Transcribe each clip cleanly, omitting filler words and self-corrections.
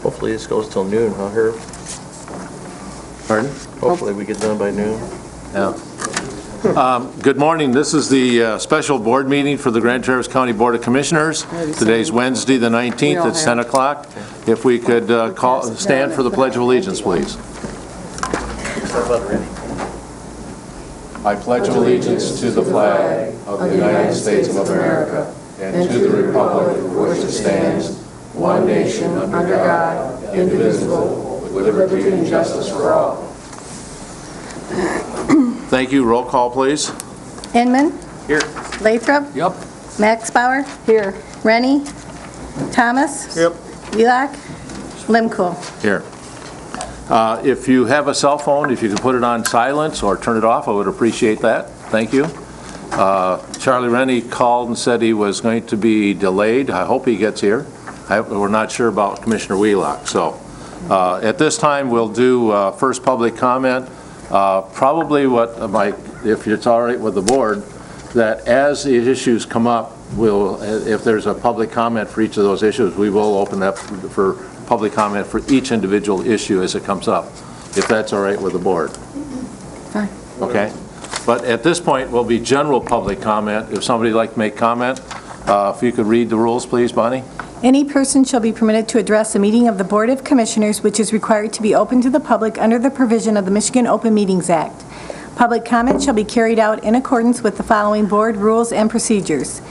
Hopefully this goes till noon, huh, Herb? Pardon? Hopefully we get done by noon. Yeah. Good morning. This is the special board meeting for the Grand Traverse County Board of Commissioners. Today's Wednesday, the 19th at 10 o'clock. If we could stand for the Pledge of Allegiance, please. I pledge allegiance to the flag of the United States of America and to the republic for which it stands, one nation under God, indivisible, with liberty and justice for all. Thank you. Roll call, please. Inman. Here. Lathrop. Yep. Maxbauer. Here. Rennie. Thomas. Yep. Wheelock. Limco. Here. If you have a cell phone, if you could put it on silence or turn it off, I would appreciate that. Thank you. Charlie Rennie called and said he was going to be delayed. I hope he gets here. We're not sure about Commissioner Wheelock. So at this time, we'll do first public comment. Probably if it's all right with the board, that as the issues come up, if there's a public comment for each of those issues, we will open up for public comment for each individual issue as it comes up, if that's all right with the board. Fine. Okay? But at this point, will be general public comment. If somebody'd like to make comment, if you could read the rules, please, Bonnie. Any person shall be permitted to address a meeting of the Board of Commissioners which is required to be open to the public under the provision of the Michigan Open Meetings Act. Public comment shall be carried out in accordance with the following board rules and procedures.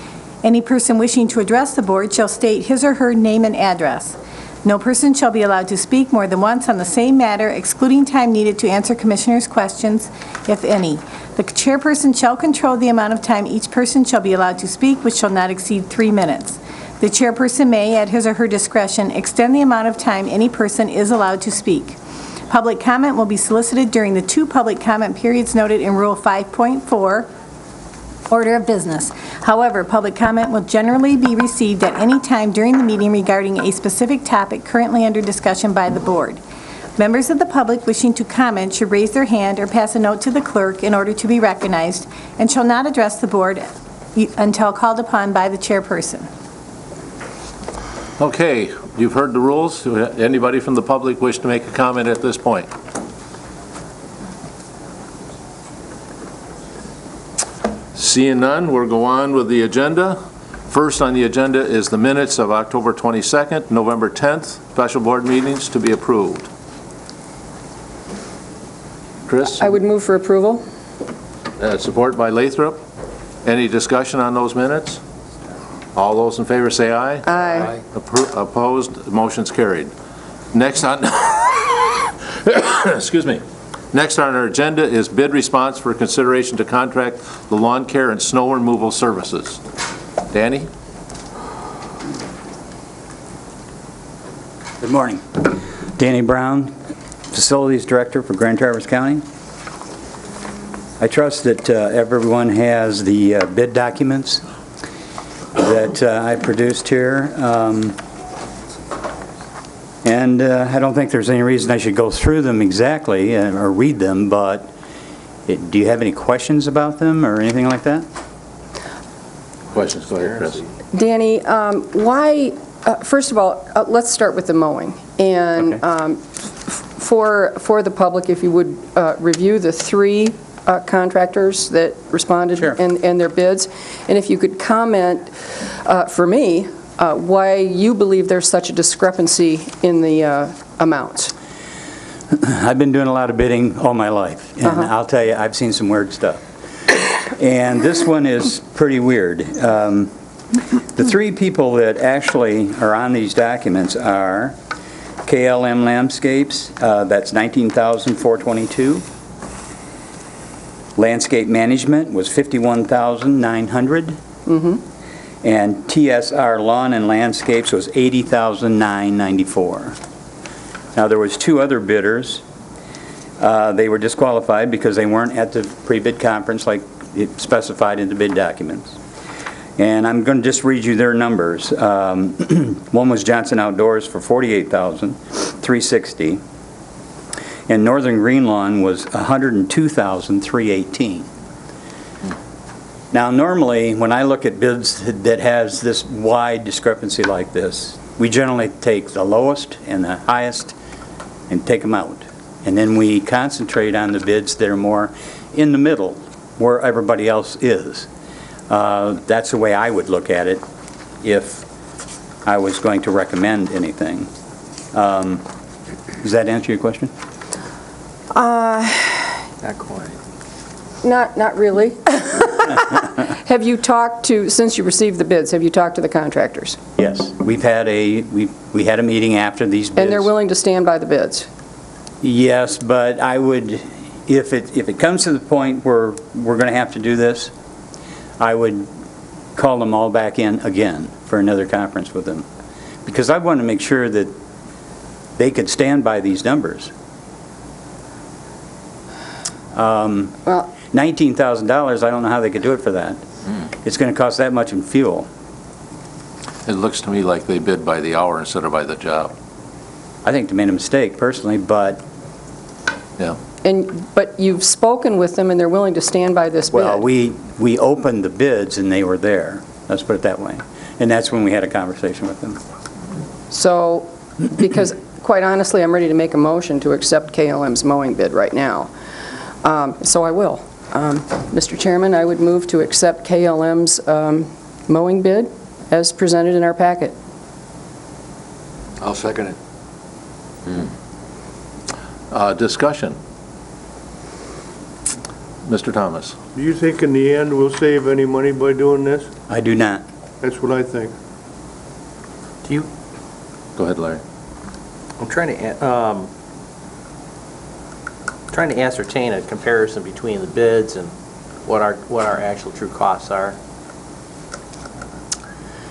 Any person wishing to address the board shall state his or her name and address. No person shall be allowed to speak more than once on the same matter, excluding time needed to answer commissioners' questions, if any. The chairperson shall control the amount of time each person shall be allowed to speak, which shall not exceed 3 minutes. The chairperson may, at his or her discretion, extend the amount of time any person is allowed to speak. Public comment will be solicited during the 2 public comment periods noted in Rule 5.4, Order of Business. However, public comment will generally be received at any time during the meeting regarding a specific topic currently under discussion by the board. Members of the public wishing to comment should raise their hand or pass a note to the clerk in order to be recognized and shall not address the board until called upon by the chairperson. Okay, you've heard the rules. Anybody from the public wish to make a comment at this point? Seeing none, we'll go on with the agenda. First on the agenda is the minutes of October 22nd, November 10th, special board meetings to be approved. Chris? I would move for approval. Support by Lathrop. Any discussion on those minutes? All those in favor say aye. Aye. Opposed? Motion's carried. Next on, excuse me. Next on our agenda is bid response for consideration to contract the lawn care and snow removal services. Danny? Good morning. Danny Brown, Facilities Director for Grand Traverse County. I trust that everyone has the bid documents that I produced here. And I don't think there's any reason I should go through them exactly or read them, but do you have any questions about them or anything like that? Questions? Go ahead, Chris. Danny, why, first of all, let's start with the mowing. And Okay. For the public, if you would review the 3 contractors that responded. Sure. and their bids. And if you could comment for me, why you believe there's such a discrepancy in the amounts. I've been doing a lot of bidding all my life, and I'll tell you, I've seen some weird stuff. And this one is pretty weird. The 3 people that actually are on these documents are KLM Landscapes, that's $19,422. Landscape Management was $51,900. And TSR Lawn and Landscapes was $80,994. Now, there was 2 other bidders. They were disqualified because they weren't at the pre-bid conference like it specified in the bid documents. And I'm going to just read you their numbers. One was Johnson Outdoors for $48,360. And Northern Green Lawn was $102,318. Now, normally, when I look at bids that has this wide discrepancy like this, We generally take the lowest and the highest and take them out. And then we concentrate on the bids that are more in the middle, where everybody else is. That's the way I would look at it if I was going to recommend anything. Does that answer your question? Not quite. Not really. Have you talked to, since you received the bids, have you talked to the contractors? Yes. We had a meeting after these bids. And they're willing to stand by the bids? Yes, but I would, if it comes to the point where we're going to have to do this, I would call them all back in again for another conference with them. Because I want to make sure that they could stand by these numbers. Well, $19,000, I don't know how they could do it for that. It's going to cost that much in fuel. It looks to me like they bid by the hour instead of by the job. I think they made a mistake personally, but, Yeah. but you've spoken with them and they're willing to stand by this bid? well, we opened the bids and they were there. Let's put it that way. And that's when we had a conversation with them. So, because quite honestly, I'm ready to make a motion to accept KLM's mowing bid right now. So I will. Mr. Chairman, I would move to accept KLM's mowing bid as presented in our packet. I'll second it. Discussion. Mr. Thomas? Do you think in the end we'll save any money by doing this? I do not. That's what I think. Do you, Go ahead, Larry. I'm trying to ascertain a comparison between the bids and what our actual true costs are.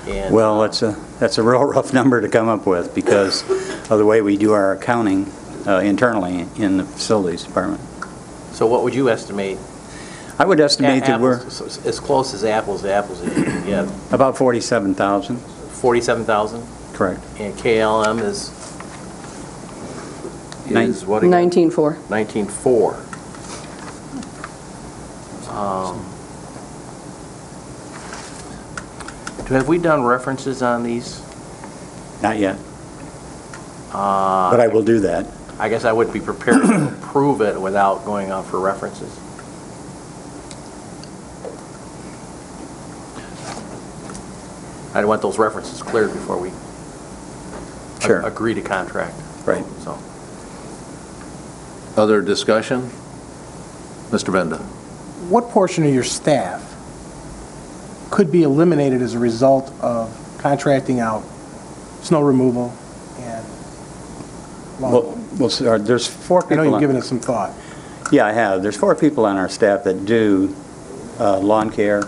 And, Well, that's a real rough number to come up with because of the way we do our accounting internally in the facilities department. So what would you estimate? I would estimate that we're As close as apples to apples as you can get. about 47,000. 47,000? Correct. And KLM is Nine- what again? 19.4. 19.4. Have we done references on these? Not yet. But I will do that. I guess I would be prepared to approve it without going out for references. I'd want those references cleared before we Sure. agree to contract. Right. So, Other discussion? Mr. Benda? What portion of your staff could be eliminated as a result of contracting out snow removal and lawn mowing? Well, there's 4 I people. know you've on- given it some thought. Yeah, I have. There's 4 people on our staff that do lawn care,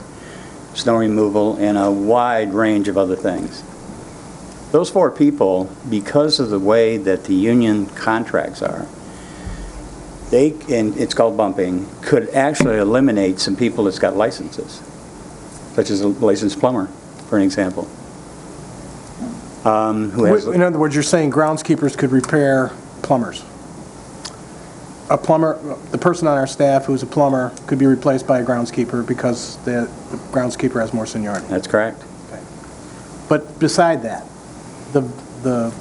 snow removal, and a wide range of other things. Those 4 people, because of the way that the union contracts are, and it's called bumping, could actually eliminate some people that's got licenses, such as a licensed plumber, for an example. Who has, In other words, you're saying groundskeepers could repair plumbers? A plumber, the person on our staff who's a plumber could be replaced by a groundskeeper because the groundskeeper has more seniority. that's correct. But beside that, the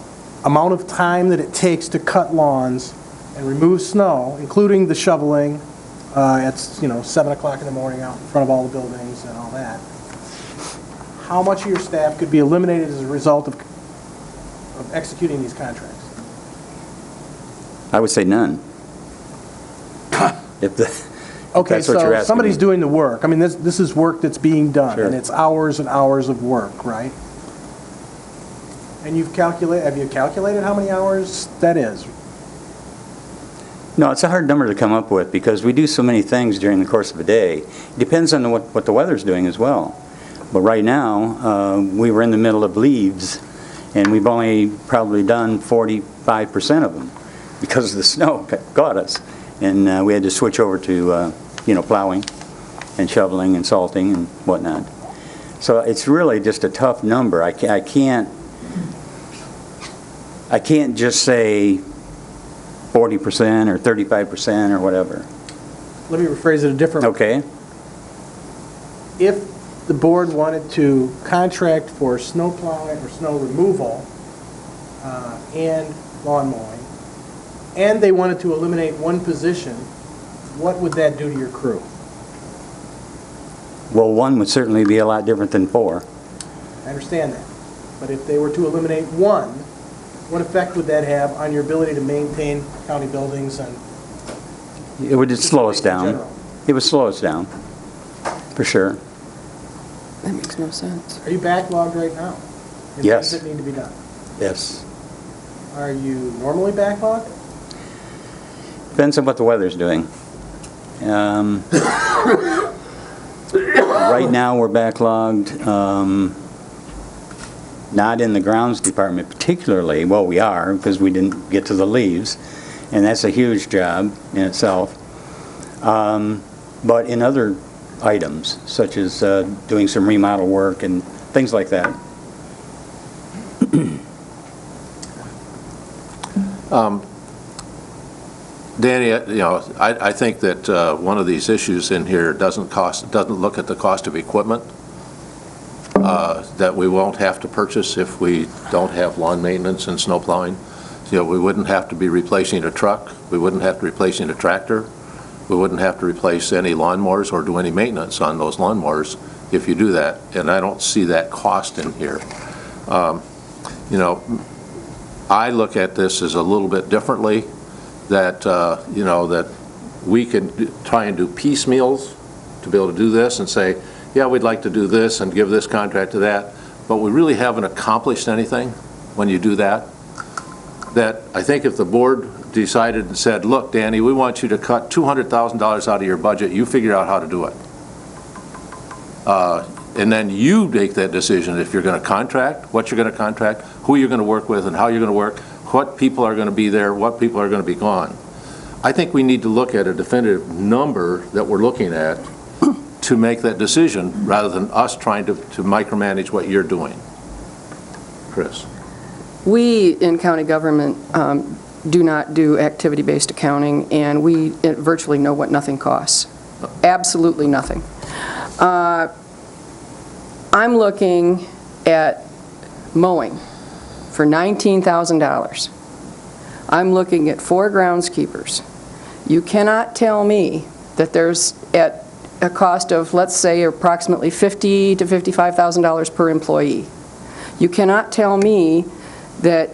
amount of time that it takes to cut lawns and remove snow, including the shoveling at 7 o'clock in the morning out in front of all the buildings and all that, how much of your staff could be eliminated as a result of executing these contracts? I would say none. If Okay, that's what you're so asking somebody's me. doing the work. I mean, this is work that's being done, Sure. and it's hours and hours of work, right? And have you calculated how many hours that is? No, it's a hard number to come up with because we do so many things during the course of a day. It depends on what the weather's doing as well. But right now, we were in the middle of leaves, and we've only probably done 45% of them because the snow got us. And we had to switch over to, plowing and shoveling and salting and whatnot. So it's really just a tough number. I can't just say 40% or 35% or whatever. Let me rephrase it a different way. Okay? If the board wanted to contract for snow plowing or snow removal and lawn mowing, and they wanted to eliminate one position, what would that do to your crew? Well, one would certainly be a lot different than 4. I understand that. But if they were to eliminate one, what effect would that have on your ability to maintain county buildings and It would just slow us in down. general? It would slow us down, for sure. That makes no sense. Are you backlogged right now? in Yes. Things that need to be done? Yes. Are you normally backlogged? Depends on what the weather's doing. Right now, we're backlogged, not in the grounds department particularly. Well, we are, because we didn't get to the leaves, and that's a huge job in itself. But in other items, such as doing some remodel work and things like that. Danny, I think that one of these issues in here doesn't look at the cost of equipment that we won't have to purchase if we don't have lawn maintenance and snow plowing. We wouldn't have to be replacing a truck, we wouldn't have to be replacing a tractor, we wouldn't have to replace any lawnmowers or do any maintenance on those lawnmowers if you do that, and I don't see that cost in here. I look at this as a little bit differently, that, that we can try and do piecemeals to be able to do this and say, yeah, we'd like to do this and give this contract to that, but we really haven't accomplished anything when you do that. That I think if the board decided and said, look, Danny, we want you to cut $200,000 out of your budget, you figure out how to do it. And then you make that decision if you're going to contract, what you're going to contract, who you're going to work with, and how you're going to work, what people are going to be there, what people are going to be gone. I think we need to look at a definitive number that we're looking at to make that decision, rather than us trying to micromanage what you're doing. Chris? We, in county government, do not do activity-based accounting, and we virtually know what nothing costs. Absolutely nothing. I'm looking at mowing for $19,000. I'm looking at 4 groundskeepers. You cannot tell me that there's at a cost of, let's say, approximately $50,000 to $55,000 per employee. You cannot tell me that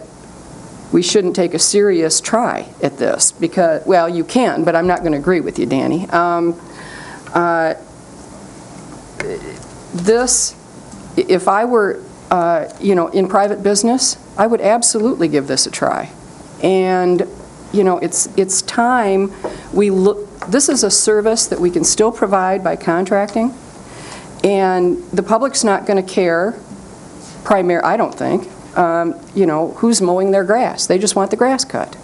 we shouldn't take a serious try at this, because, well, you can, but I'm not going to agree with you, Danny. This, if I were, in private business, I would absolutely give this a try. And, it's time we look. This is a service that we can still provide by contracting, and the public's not going to care, I don't think, who's mowing their grass. They just want the grass cut.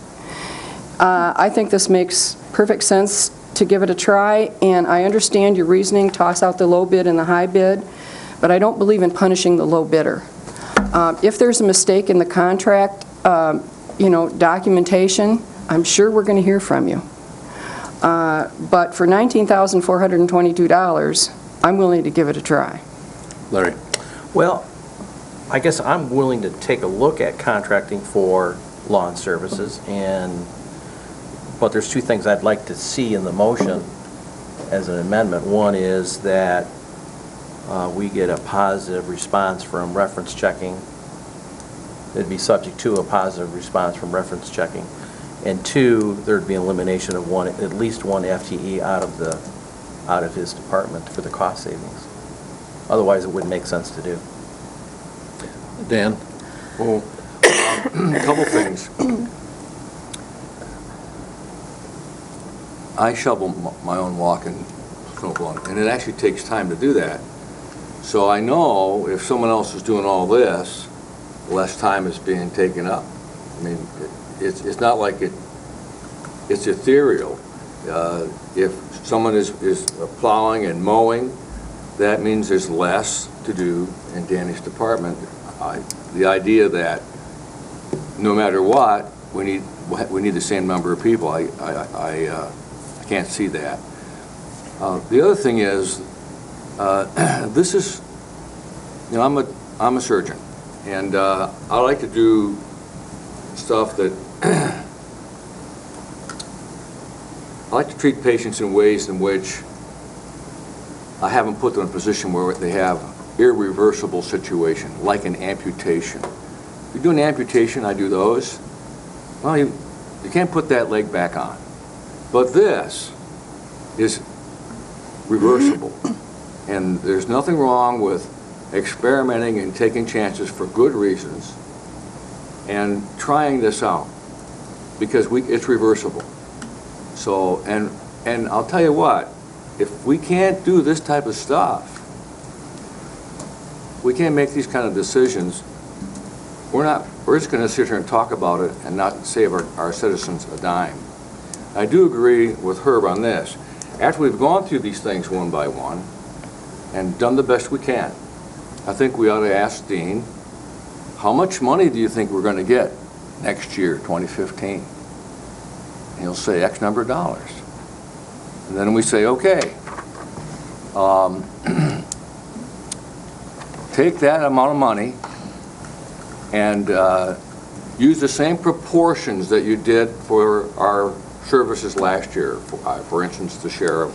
I think this makes perfect sense to give it a try, and I understand your reasoning, toss out the low bid and the high bid, but I don't believe in punishing the low bidder. If there's a mistake in the contract, documentation, I'm sure we're going to hear from you. But for $19,422, I'm willing to give it a try. Larry? Well, I guess I'm willing to take a look at contracting for lawn services, but there's 2 things I'd like to see in the motion as an amendment. One is that we get a positive response from reference checking. It'd be subject to a positive response from reference checking. And 2, there'd be elimination of at least one FTE out of his department for the cost savings. Otherwise, it wouldn't make sense to do. Dan? Well, a couple things. I shovel my own walk and snow blowing, and it actually takes time to do that. So I know if someone else is doing all this, less time is being taken up. I mean, it's not like it's ethereal. If someone is plowing and mowing, that means there's less to do in Danny's department. The idea that no matter what, we need the same number of people, I can't see that. The other thing is, this is, I'm a surgeon, and I like to do stuff that, I like to treat patients in ways in which I haven't put them in a position where they have irreversible situation, like an amputation. If you do an amputation, I do those. Well, you can't put that leg back on. But this is reversible. And there's nothing wrong with experimenting and taking chances for good reasons and trying this out, because it's reversible. So, and I'll tell you what, if we can't do this type of stuff, we can't make these kind of decisions, we're just going to sit here and talk about it and not save our citizens a dime. I do agree with Herb on this. After we've gone through these things one by one and done the best we can, I think we ought to ask Dean, how much money do you think we're going to get next year, 2015? And he'll say X number of dollars. And then we say, okay, take that amount of money and use the same proportions that you did for our services last year. For instance, the sheriff,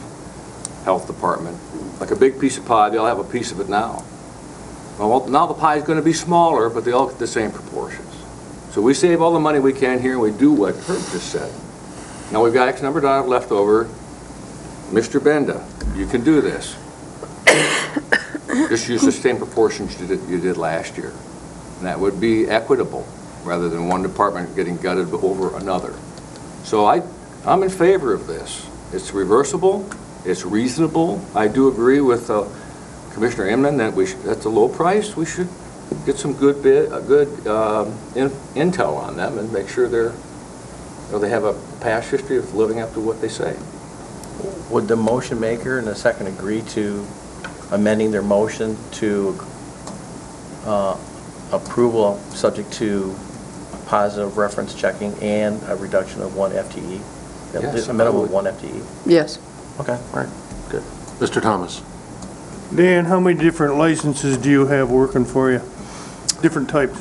health department, like a big piece of pie, they all have a piece of it now. Well, now the pie is going to be smaller, but they all get the same proportions. So we save all the money we can here, and we do what Herb just said. Now we've got X number of dollars left over. Mr. Benda, you can do this. Just use the same proportions you did last year. And that would be equitable, rather than one department getting gutted over another. So I'm in favor of this. It's reversible. It's reasonable. I do agree with Commissioner Inman that that's a low price. We should get some good intel on them and make sure they have a past history of living up to what they say. Would the motion maker and the second agree to amending their motion to approval subject to positive reference checking and a reduction of 1 FTE? Yes, A minimum I of would. 1 FTE? Yes. Okay, all right, good. Mr. Thomas? Dan, how many different licenses do you have working for you? Different types?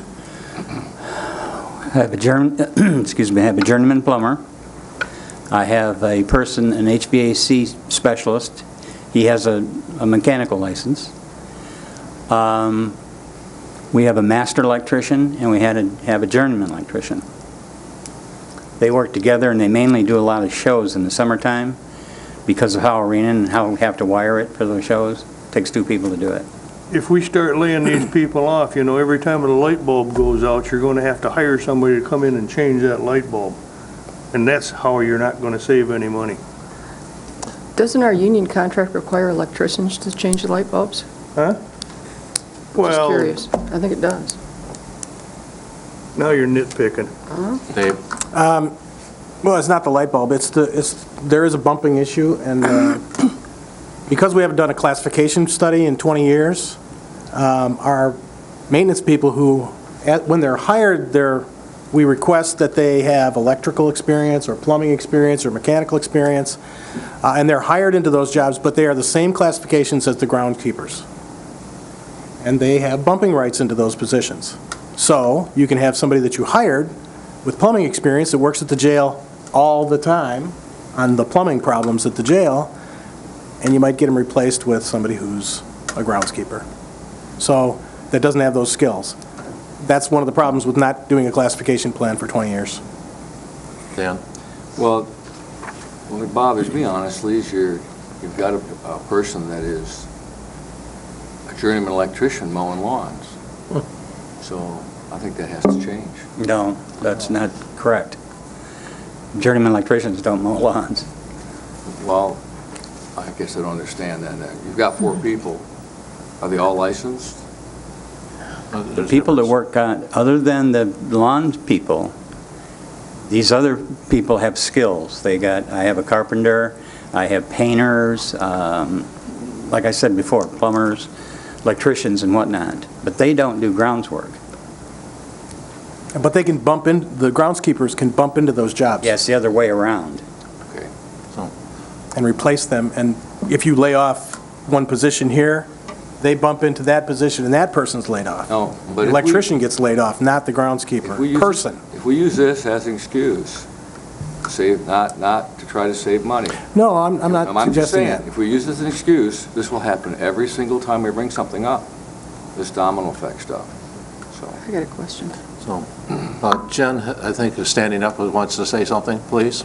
I have a I have a journeyman plumber. I have a person, an HVAC specialist. He has a mechanical license. We have a master electrician, and we have a journeyman electrician. They work together, and they mainly do a lot of shows in the summertime because of how arena and how we have to wire it for those shows. It takes 2 people to do it. If we start laying these people off, every time a light bulb goes out, you're going to have to hire somebody to come in and change that light bulb. And that's how you're not going to save any money. Doesn't our union contract require electricians to change the light bulbs? Huh? Just Well, curious. I think it does. now you're nitpicking. Dave? Well, it's not the light bulb, there is a bumping issue, and because we haven't done a classification study in 20 years, our maintenance people who, when they're hired, we request that they have electrical experience or plumbing experience or mechanical experience, and they're hired into those jobs, but they are the same classifications as the groundskeepers. And they have bumping rights into those positions. So you can have somebody that you hired with plumbing experience that works at the jail all the time on the plumbing problems at the jail, and you might get them replaced with somebody who's a groundskeeper. So that doesn't have those skills. That's one of the problems with not doing a classification plan for 20 years. Dan? Well, what bothers me honestly is you've got a person that is a journeyman electrician mowing lawns. So I think that has to change. No, that's not correct. Journeyman electricians don't mow lawns. Well, I guess I don't understand that. You've got 4 people. Are they all licensed? The people that work on, other than the lawn people, these other people have skills. I have a carpenter, I have painters, like I said before, plumbers, electricians and whatnot, but they don't do grounds work. But they can bump in, the groundskeepers can bump into those jobs. Yes, the other way around. Okay. And replace them, and if you lay off one position here, they bump into that position and that person's laid off. No, but The electrician gets laid off, not the groundskeeper. If if we use this as an excuse, save, not to try to save money. No, I'm not I'm just suggesting saying, that. if we use this as an excuse, this will happen every single time we bring something up, this domino effect stuff, so. I got a question. So, Jen, I think, is standing up, wants to say something, please?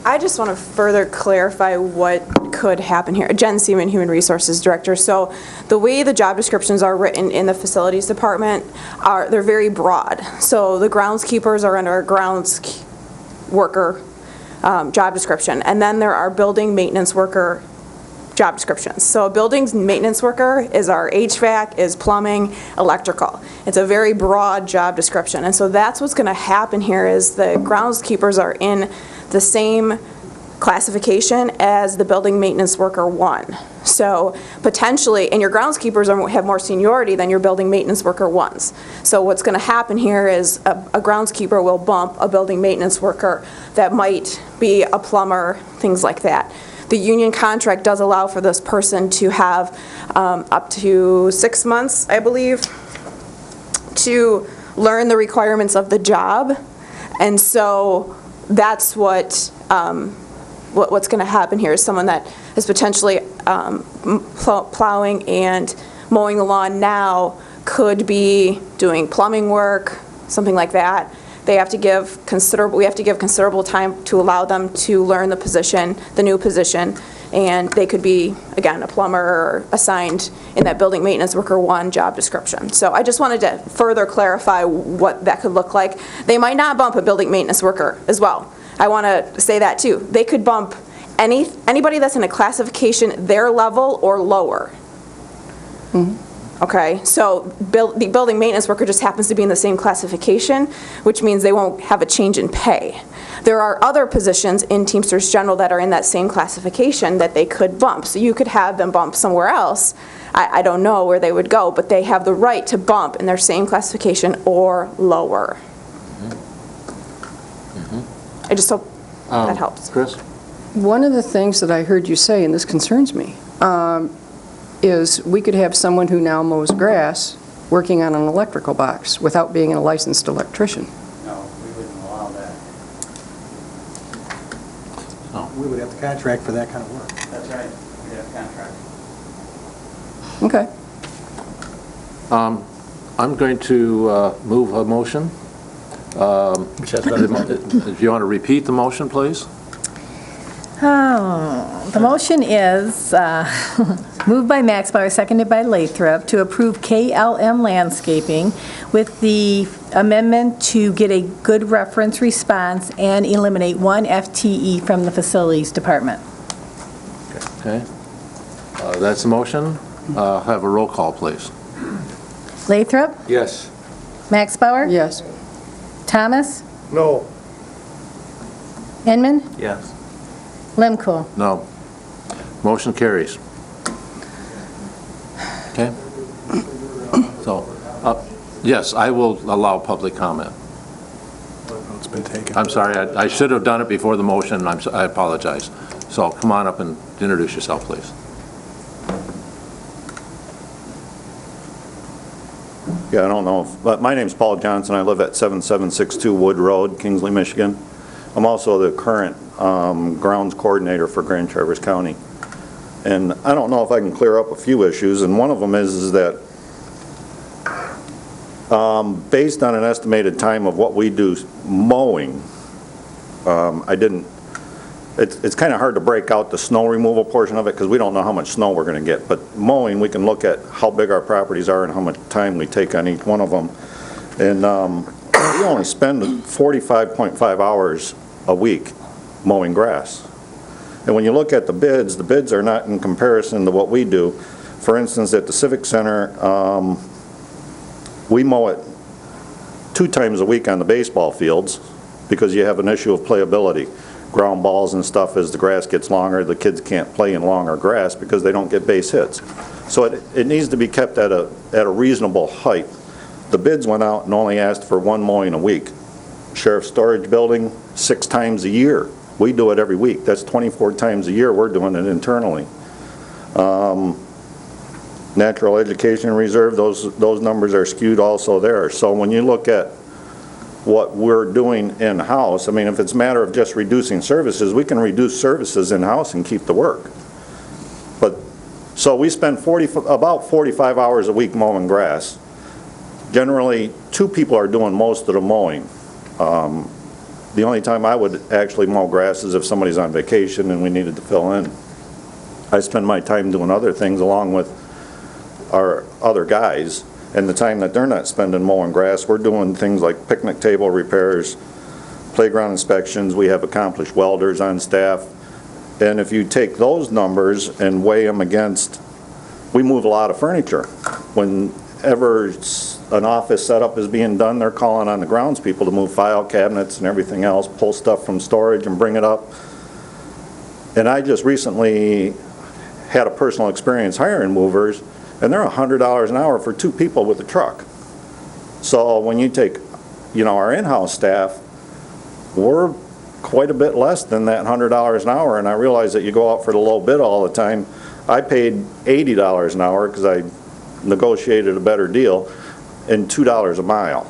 I just want to further clarify what could happen here. Jen Seaman, Human Resources Director. So the way the job descriptions are written in the facilities department they're very broad. So the groundskeepers are under a grounds worker job description, and then there are building maintenance worker job descriptions. So a buildings maintenance worker is our HVAC, is plumbing, electrical. It's a very broad job description, and so that's what's going to happen here is the groundskeepers are in the same classification as the building maintenance worker 1. So potentially, and your groundskeepers have more seniority than your building maintenance worker 1s. So what's going to happen here is a groundskeeper will bump a building maintenance worker that might be a plumber, things like that. The union contract does allow for this person to have up to 6 months, I believe, to learn the requirements of the job. And so that's what's going to happen here is someone that is potentially plowing and mowing the lawn now could be doing plumbing work, something like that. We have to give considerable time to allow them to learn the position, the new position, and they could be, again, a plumber or assigned in that building maintenance worker 1 job description. So I just wanted to further clarify what that could look like. They might not bump a building maintenance worker as well. I want to say that too. They could bump anybody that's in a classification their level or lower. Okay, so the building maintenance worker just happens to be in the same classification, which means they won't have a change in pay. There are other positions in Teamsters General that are in that same classification that they could bump. So you could have them bump somewhere else. I don't know where they would go, but they have the right to bump in their same classification or lower. I just hope that helps. Chris? One of the things that I heard you say, and this concerns me, is we could have someone who now mows grass working on an electrical box without being a licensed electrician. No, we wouldn't allow that. We would have to contract for that kind of work. That's right, we'd have contract. Okay. I'm going to move a motion. If you want to repeat the motion, please? Oh, the motion is moved by Maxbauer, seconded by Lathrop, to approve KLM Landscaping with the amendment to get a good reference response and eliminate 1 FTE from the Facilities Department. Okay. That's the motion. Have a roll call, please. Lathrop, Yes. Maxbauer, Yes. Thomas, No. Inman, Yes. Lemko. No. Motion carries. Okay? So, yes, I will allow public comment. It's been taken. I'm sorry, I should have done it before the motion, I apologize. So come on up and introduce yourself, please. Yeah, I don't know, but my name's Paul Johnson. I live at 7762 Wood Road, Kingsley, Michigan. I'm also the current grounds coordinator for Grand Traverse County. And I don't know if I can clear up a few issues, and one of them is that based on an estimated time of what we do mowing, it's kind of hard to break out the snow removal portion of it because we don't know how much snow we're going to get. But mowing, we can look at how big our properties are and how much time we take on each one of them. And we only spend 45.5 hours a week mowing grass. And when you look at the bids are not in comparison to what we do. For instance, at the Civic Center, we mow it 2 times a week on the baseball fields because you have an issue of playability. Ground balls and stuff, as the grass gets longer, the kids can't play in longer grass because they don't get base hits. So it needs to be kept at a reasonable height. The bids went out and only asked for 1 mowing a week. Sheriff's Storage Building, 6 times a year. We do it every week. That's 24 times a year we're doing it internally. Natural Education Reserve, those numbers are skewed also there. So when you look at what we're doing in-house, I mean, if it's a matter of just reducing services, we can reduce services in-house and keep the work. But, so we spend about 45 hours a week mowing grass. Generally, 2 people are doing most of the mowing. The only time I would actually mow grass is if somebody's on vacation and we needed to fill in. I spend my time doing other things along with our other guys, and the time that they're not spending mowing grass, we're doing things like picnic table repairs, playground inspections. We have accomplished welders on staff. And if you take those numbers and weigh them against, we move a lot of furniture. Whenever an office setup is being done, they're calling on the grounds people to move file cabinets and everything else, pull stuff from storage and bring it up. And I just recently had a personal experience hiring movers, and they're $100 an hour for 2 people with a truck. So when you take, our in-house staff, we're quite a bit less than that $100 an hour, and I realize that you go out for the low bid all the time. I paid $80 an hour because I negotiated a better deal, and $2 a mile,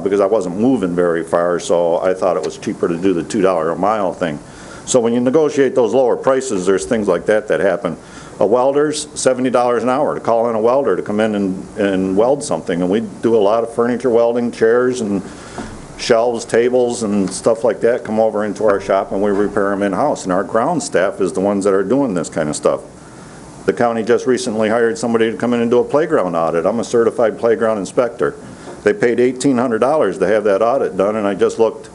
because I wasn't moving very far, so I thought it was cheaper to do the $2 a mile thing. So when you negotiate those lower prices, there's things like that happen. A welder's $70 an hour to call in a welder to come in and weld something, and we do a lot of furniture welding, chairs and shelves, tables, and stuff like that come over into our shop, and we repair them in-house, and our ground staff is the ones that are doing this kind of stuff. The county just recently hired somebody to come in and do a playground audit. I'm a certified playground inspector. They paid $1,800 to have that audit done, and I just looked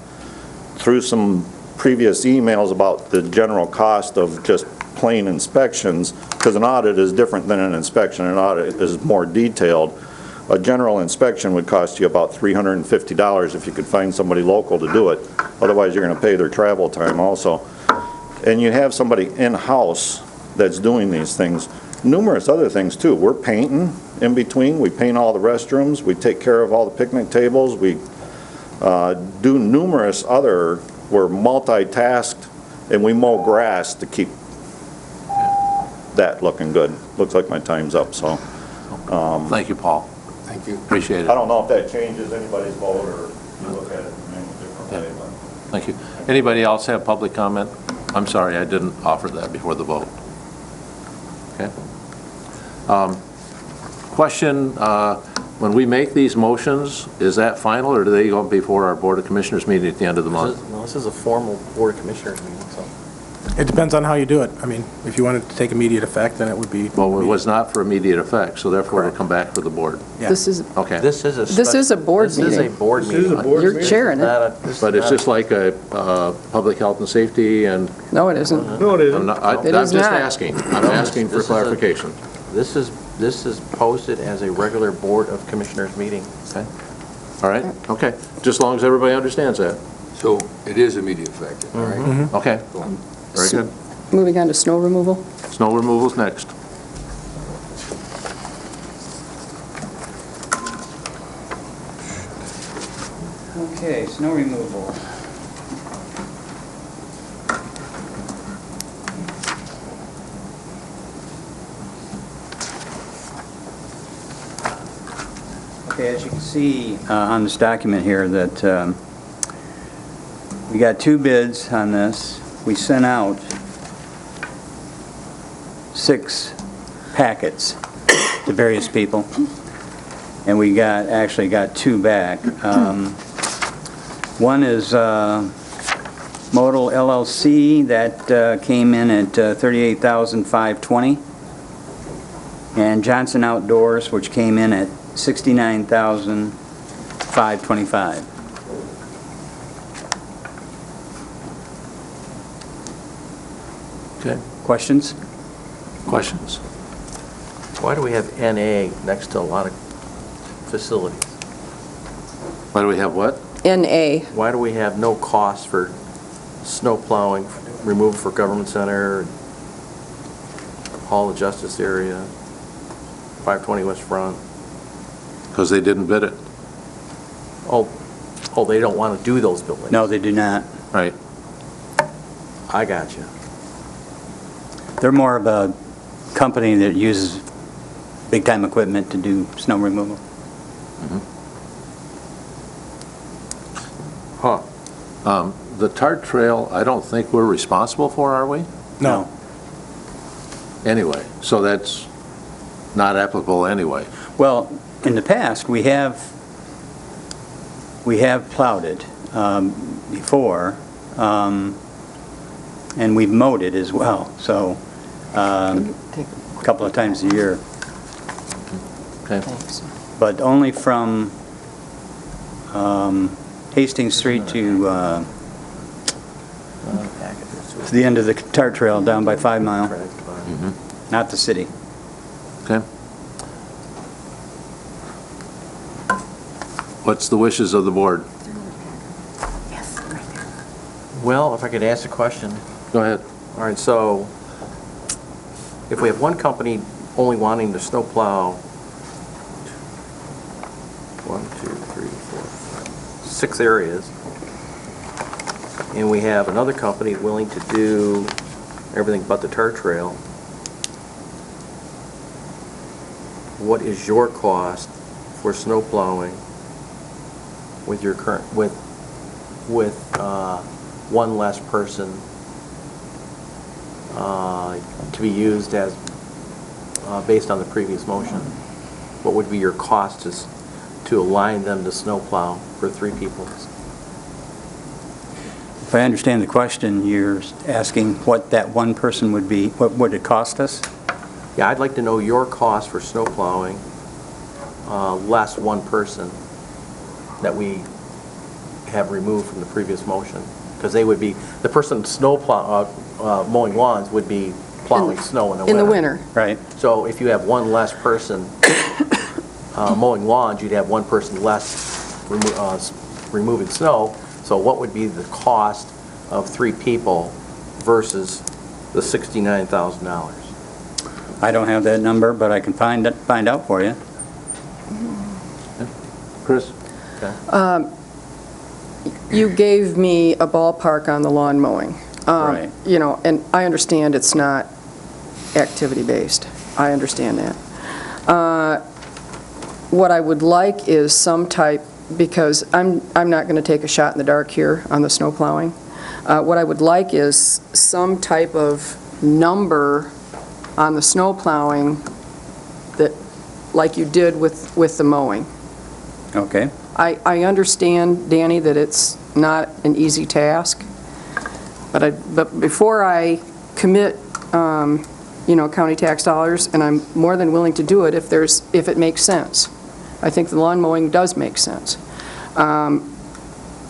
through some previous emails about the general cost of just plain inspections, because an audit is different than an inspection. An audit is more detailed. A general inspection would cost you about $350 if you could find somebody local to do it. Otherwise, you're going to pay their travel time also. And you have somebody in-house that's doing these things. Numerous other things too. We're painting in between. We paint all the restrooms. We take care of all the picnic tables. We do numerous other, we're multitasked, and we mow grass to keep that looking good. Looks like my time's up, so. Thank you, Paul. Thank you. Appreciate it. I don't know if that changes anybody's vote or you look at it in a different way, but. Thank you. Anybody else have public comment? I'm sorry, I didn't offer that before the vote. Okay. Question, when we make these motions, is that final, or do they go before our Board of Commissioners meeting at the end of the month? This is a formal Board of Commissioners meeting, so. It depends on how you do it. I mean, if you want it to take immediate effect, then it would be. Well, it was not for immediate effect, so therefore it'll come back to the board. Yeah. This is, Okay. This is a. This is a board This is a meeting. board meeting. You're chairing it. But it's just like a public health and safety, and No, it isn't. No, it isn't. I'm It just is not. asking. I'm asking for This is a- clarification. This is posted as a regular Board of Commissioners meeting. Okay. All right, okay. Just as long as everybody understands that. So it is immediate effect, all right? Okay, Go on. very good. Moving on to snow removal. Snow removal's next. Okay, snow removal. Okay, as you can see on this document here that we got 2 bids on this. We sent out 6 packets to various people, and we actually got 2 back. One is Modal LLC, that came in at $38,520, and Johnson Outdoors, which came in at $69,525. Okay, Questions? questions? Why do we have NA next to a lot of facilities? Why do we have what? NA. Why do we have no cost for snow plowing, removal for Government Center, Hall of Justice area, 520 West Front? Because they didn't bid it. Oh, they don't want to do those buildings? No, they do not. Right. I got you. They're more of a company that uses big-time equipment to do snow removal. The TART trail, I don't think we're responsible for, are we? No. Anyway, so that's not applicable anyway. Well, in the past, we have plowed it before, and we've mowed it as well, so a couple of times a year. Okay. But only from Hastings Street to the end of the TART trail down by 5 Mile, not the city. Okay. What's the wishes of the board? Well, if I could ask a question. Go ahead. All right, so if we have one company only wanting to snowplow 6 areas, and we have another company willing to do everything but the TART trail, what is your cost for snowplowing with your current, with one less person to be used as, based on the previous motion? What would be your cost to align them to snowplow for 3 people? If I understand the question, you're asking what that one person would be, what would it cost us? Yeah, I'd like to know your cost for snowplowing, less one person that we have removed from the previous motion. Because they would be, the person mowing lawns would be plowing snow in the winter. In the winter. Right. So if you have one less person mowing lawns, you'd have one person less removing snow. So what would be the cost of 3 people versus the $69,000? I don't have that number, but I can find out for you. Chris? You gave me a ballpark on the lawn mowing. Right. You know, and I understand it's not activity-based. I understand that. What I would like is some type, because I'm not going to take a shot in the dark here on the snow plowing. What I would like is some type of number on the snow plowing that, like you did with the mowing. Okay. I understand, Danny, that it's not an easy task, but before I commit, county tax dollars, and I'm more than willing to do it if it makes sense. I think the lawn mowing does make sense.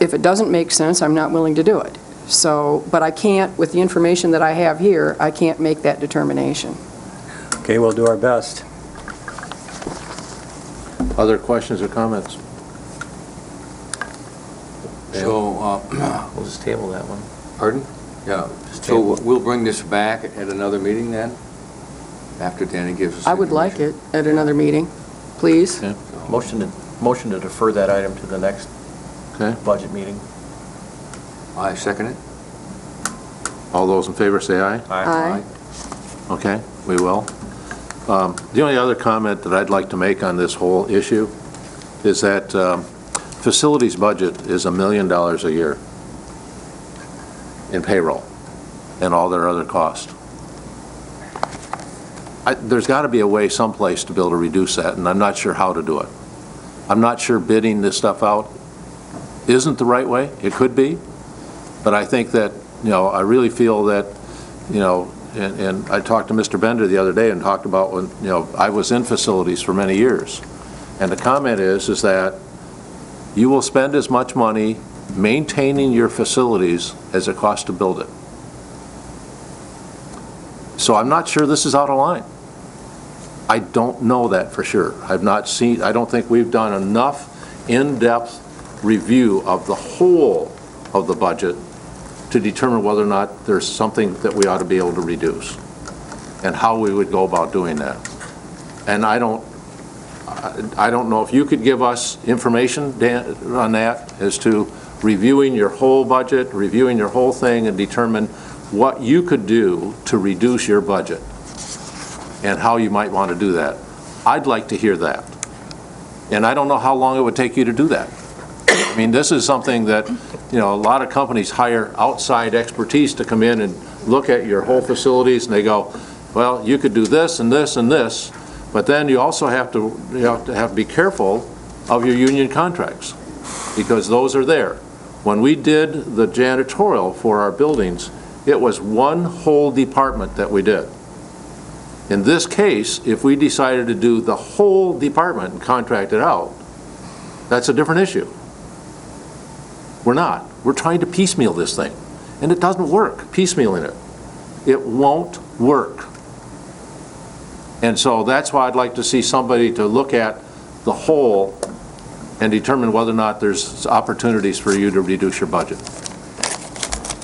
If it doesn't make sense, I'm not willing to do it. So, but I can't, with the information that I have here, I can't make that determination. Okay, we'll do our best. Other questions or comments? So, We'll just table that one. pardon? Yeah, so we'll bring this back at another meeting then? After Danny gives us... I would like it at another meeting, please. Okay. Motion to defer that item to the next Okay. budget meeting. I second it. All those in favor say aye. Aye. Okay, we will. The only other comment that I'd like to make on this whole issue is that facilities budget is $1 million a year in payroll and all their other costs. There's got to be a way someplace to be able to reduce that, and I'm not sure how to do it. I'm not sure bidding this stuff out isn't the right way. It could be, but I think that, I really feel that, and I talked to Mr. Bender the other day and talked about when, I was in facilities for many years. And the comment is that you will spend as much money maintaining your facilities as it costs to build it. So I'm not sure this is out of line. I don't know that for sure. I don't think we've done enough in-depth review of the whole of the budget to determine whether or not there's something that we ought to be able to reduce and how we would go about doing that. And I don't know if you could give us information, Dan, on that as to reviewing your whole budget, reviewing your whole thing, and determine what you could do to reduce your budget and how you might want to do that. I'd like to hear that. And I don't know how long it would take you to do that. I mean, this is something that, a lot of companies hire outside expertise to come in and look at your whole facilities, and they go, well, you could do this and this and this, but then you also have to be careful of your union contracts, because those are there. When we did the janitorial for our buildings, it was one whole department that we did. In this case, if we decided to do the whole department and contract it out, that's a different issue. We're not. We're trying to piecemeal this thing, and it doesn't work, piecemealing it. It won't work. And so that's why I'd like to see somebody to look at the whole and determine whether or not there's opportunities for you to reduce your budget.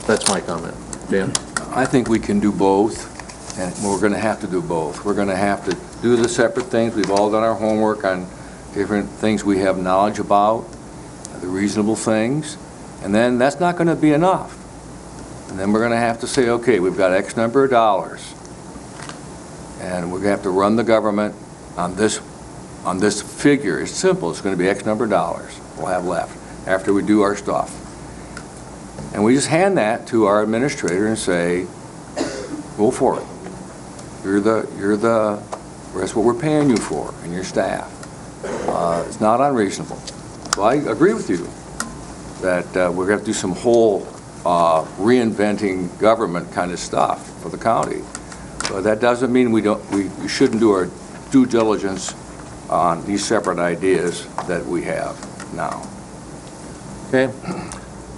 That's my comment. Dan? I think we can do both, and we're going to have to do both. We're going to have to do the separate things. We've all done our homework on different things we have knowledge about, the reasonable things, and then that's not going to be enough. And then we're going to have to say, okay, we've got X number of dollars, and we're going to have to run the government on this figure. It's simple. It's going to be X number of dollars we'll have left after we do our stuff. And we just hand that to our administrator and say, go for it. That's what we're paying you for and your staff. It's not unreasonable. So I agree with you that we're going to have to do some whole reinventing government kind of stuff for the county. But that doesn't mean we shouldn't do our due diligence on these separate ideas that we have now. Okay.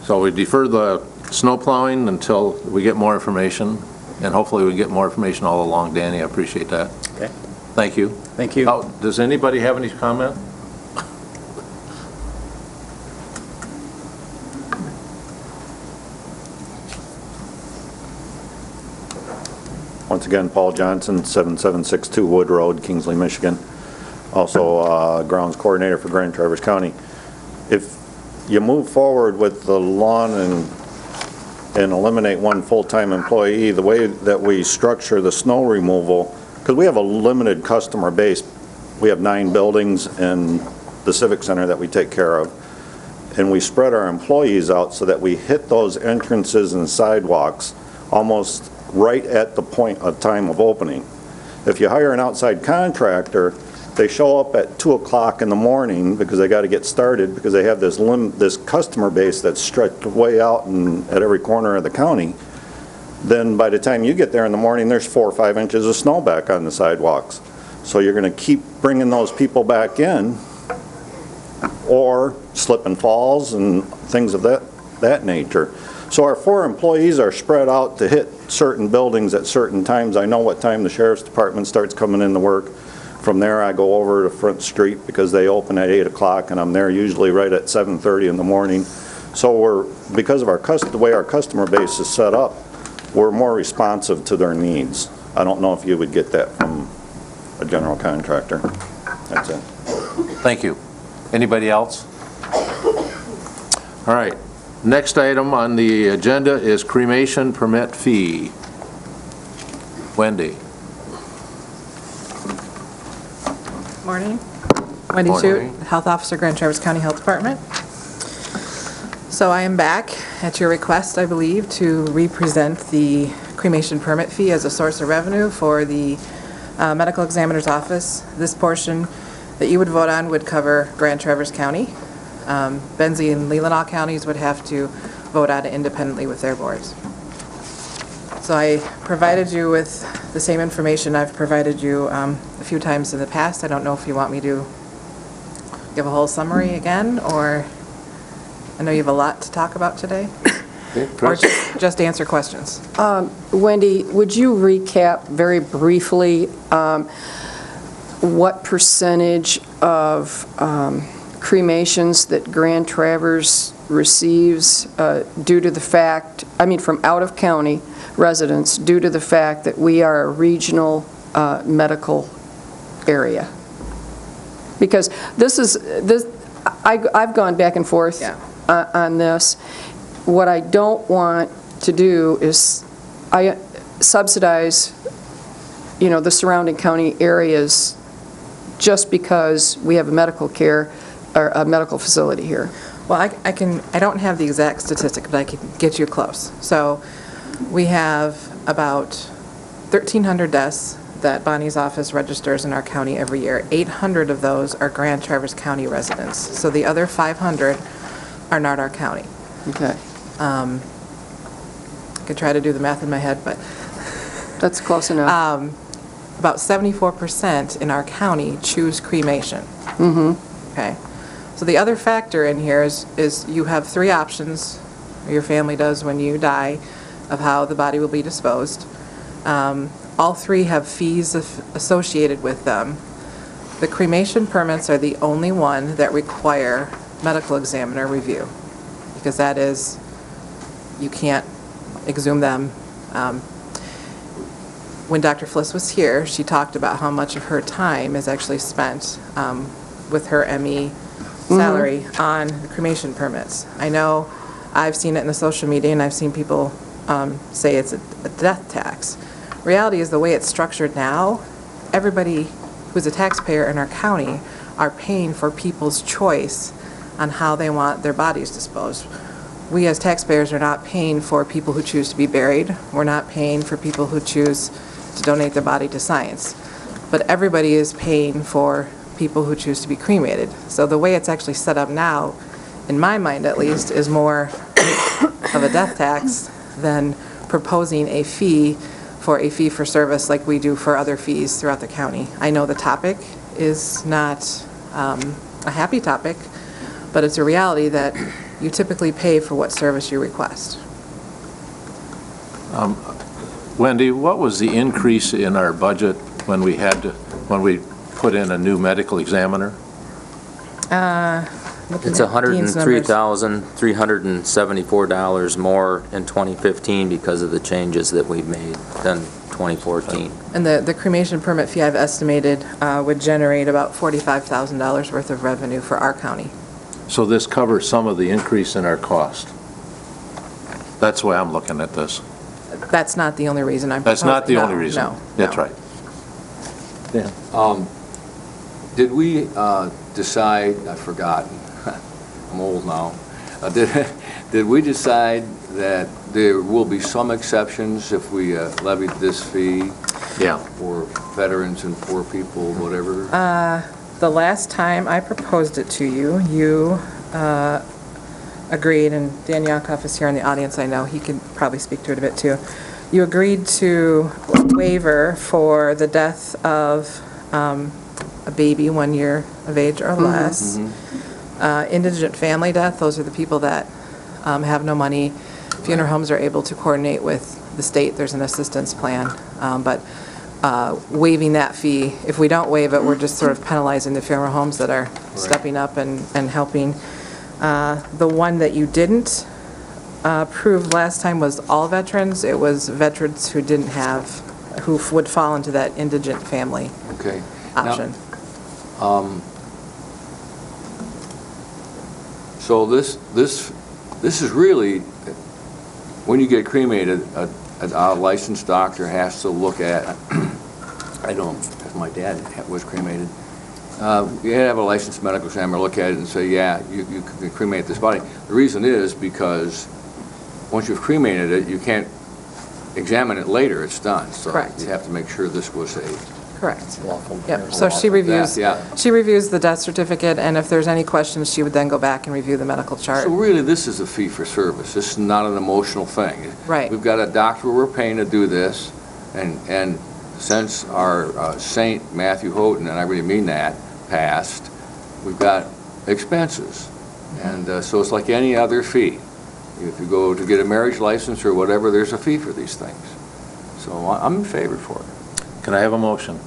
So we defer the snow plowing until we get more information, and hopefully we get more information all along. Danny, I appreciate that. Okay. Thank you. Thank you. Does anybody have any comment? Once again, Paul Johnson, 7762 Wood Road, Kingsley, Michigan. Also grounds coordinator for Grand Traverse County. If you move forward with the lawn and eliminate one full-time employee, the way that we structure the snow removal, because we have a limited customer base. We have 9 buildings and the Civic Center that we take care of. And we spread our employees out so that we hit those entrances and sidewalks almost right at the point of time of opening. If you hire an outside contractor, they show up at 2 o'clock in the morning because they got to get started because they have this customer base that's stretched way out at every corner of the county. Then by the time you get there in the morning, there's 4 or 5 inches of snow back on the sidewalks. So you're going to keep bringing those people back in, or slip and falls and things of that nature. So our 4 employees are spread out to hit certain buildings at certain times. I know what time the sheriff's department starts coming in to work. From there, I go over to Front Street because they open at 8 o'clock, and I'm there usually right at 7:30 in the morning. So because of the way our customer base is set up, we're more responsive to their needs. I don't know if you would get that from a general contractor. That's it. Thank you. Anybody else? All right. Next item on the agenda is cremation permit fee. Wendy. Morning. Wendy Morning. Chute, Health Officer, Grand Traverse County Health Department. So I am back at your request, I believe, to represent the cremation permit fee as a source of revenue for the medical examiner's office. This portion that you would vote on would cover Grand Traverse County. Benzie and Leelanau counties would have to vote on it independently with their boards. So I provided you with the same information I've provided you a few times in the past. I don't know if you want me to give a whole summary again, or I know you have a lot to talk about today, or just answer questions. Wendy, would you recap very briefly what percentage of cremations that Grand Traverse receives due to the fact, from out-of-county residents, due to the fact that we are a regional medical area? Because I've gone back and forth on this. What I don't want to do is subsidize, the surrounding county areas just because we have a medical care, or a medical facility here? Well, I don't have the exact statistic, but I can get you close. So we have about 1,300 deaths that Bonnie's office registers in our county every year. 800 of those are Grand Traverse County residents. So the other 500 are not our county. Okay, I could try to do the math in my head, but that's close enough. about 74% in our county choose cremation. Okay. So the other factor in here is you have 3 options, or your family does when you die, of how the body will be disposed. All 3 have fees associated with them. The cremation permits are the only one that require medical examiner review, because that is, you can't exhume them. When Dr. Fliss was here, she talked about how much of her time is actually spent with her ME salary on the cremation permits. I know I've seen it in the social media, and I've seen people say it's a death tax. Reality is, the way it's structured now, everybody who's a taxpayer in our county are paying for people's choice on how they want their bodies disposed. We as taxpayers are not paying for people who choose to be buried. We're not paying for people who choose to donate their body to science. But everybody is paying for people who choose to be cremated. So the way it's actually set up now, in my mind at least, is more of a death tax than proposing a fee for a fee for service like we do for other fees throughout the county. I know the topic is not a happy topic, but it's a reality that you typically pay for what service you request. Wendy, what was the increase in our budget when we put in a new medical examiner? It's $103,374 more in 2015 because of the changes that we've made than 2014. And the cremation permit fee I've estimated would generate about $45,000 worth of revenue for our county. So this covers some of the increase in our cost. That's the way I'm looking at this. That's not the only reason I'm That's not the only No, reason. no, That's no. right. Yeah. Did we decide, I've forgotten, I'm old now, did we decide that there will be some exceptions if we levied this fee? Yeah. For veterans and poor people, whatever? The last time I proposed it to you, you agreed, and Dan Yankoff is here in the audience, I know, he could probably speak to it a bit too. You agreed to a waiver for the death of a baby 1 year of age or less. Indigent family death, those are the people that have no money. Funeral homes are able to coordinate with the state, there's an assistance plan, but waiving that fee, if we don't waive it, we're just sort of penalizing the funeral homes that are stepping up and helping. The one that you didn't approve last time was all veterans. It was veterans who didn't have, who would fall into that indigent family Okay. option. So this is really, when you get cremated, a licensed doctor has to look at, I know, as my dad was cremated, you have a licensed medical examiner look at it and say, yeah, you can cremate this body. The reason is because once you've cremated it, you can't examine it later, it's done. So Correct. you have to make sure this was a Correct. Lawful. Yep, so she reviews, Yeah. she reviews the death certificate, and if there's any questions, she would then go back and review the medical chart. So really, this is a fee for service. This is not an emotional thing. Right. We've got a doctor we're paying to do this, and since our Saint Matthew Houghton, and I really mean that, passed, we've got expenses. And so it's like any other fee. If you go to get a marriage license or whatever, there's a fee for these things. So I'm in favor for it. Can I have a motion?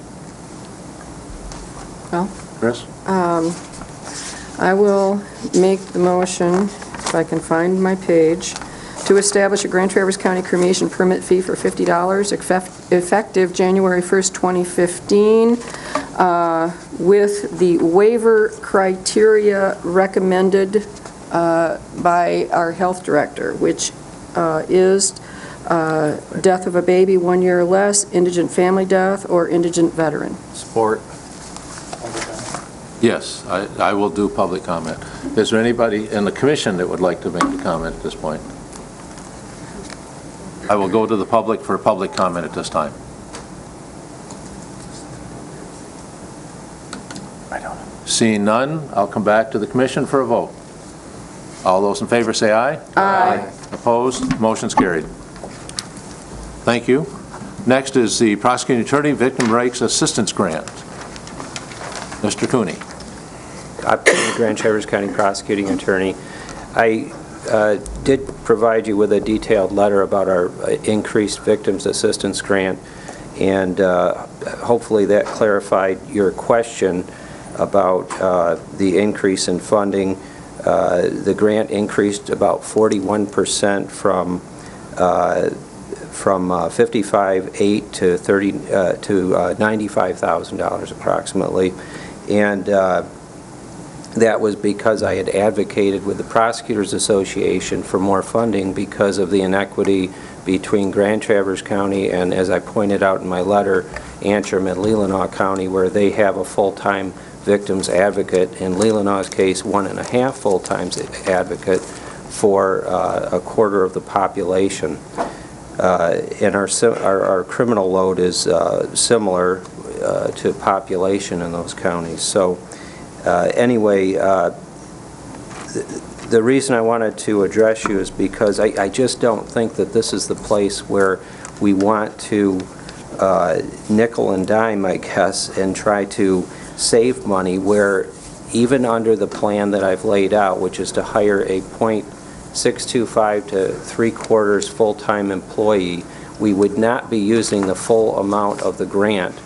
Well, Chris? I will make the motion, if I can find my page, to establish a Grand Traverse County cremation permit fee for $50 effective January 1st, 2015, with the waiver criteria recommended by our health director, which is death of a baby 1 year or less, indigent family death, or indigent veteran. Support. Yes, I will do public comment. Is there anybody in the commission that would like to make a comment at this point? I will go to the public for public comment at this time. Seeing none, I'll come back to the commission for a vote. All those in favor say aye. Aye. Opposed? Motion's carried. Thank you. Next is the prosecuting attorney victim rights assistance grant. Mr. Cooney. I'm Grand Traverse County Prosecuting Attorney. I did provide you with a detailed letter about our increased victims assistance grant, and hopefully that clarified your question about the increase in funding. The grant increased about 41% from $55,800 to $95,000 approximately, and that was because I had advocated with the Prosecutors Association for more funding because of the inequity between Grand Traverse County and, as I pointed out in my letter, Antrim and Leelanau County, where they have a full-time victims advocate, in Leelanau's case, 1.5 full-time advocate for a quarter of the population. And our criminal load is similar to population in those counties. So anyway, the reason I wanted to address you is because I just don't think that this is the place where we want to nickel and dime, I guess, and try to save money, where even under the plan that I've laid out, which is to hire a .625 to 3/4 full-time employee, we would not be using the full amount of the grant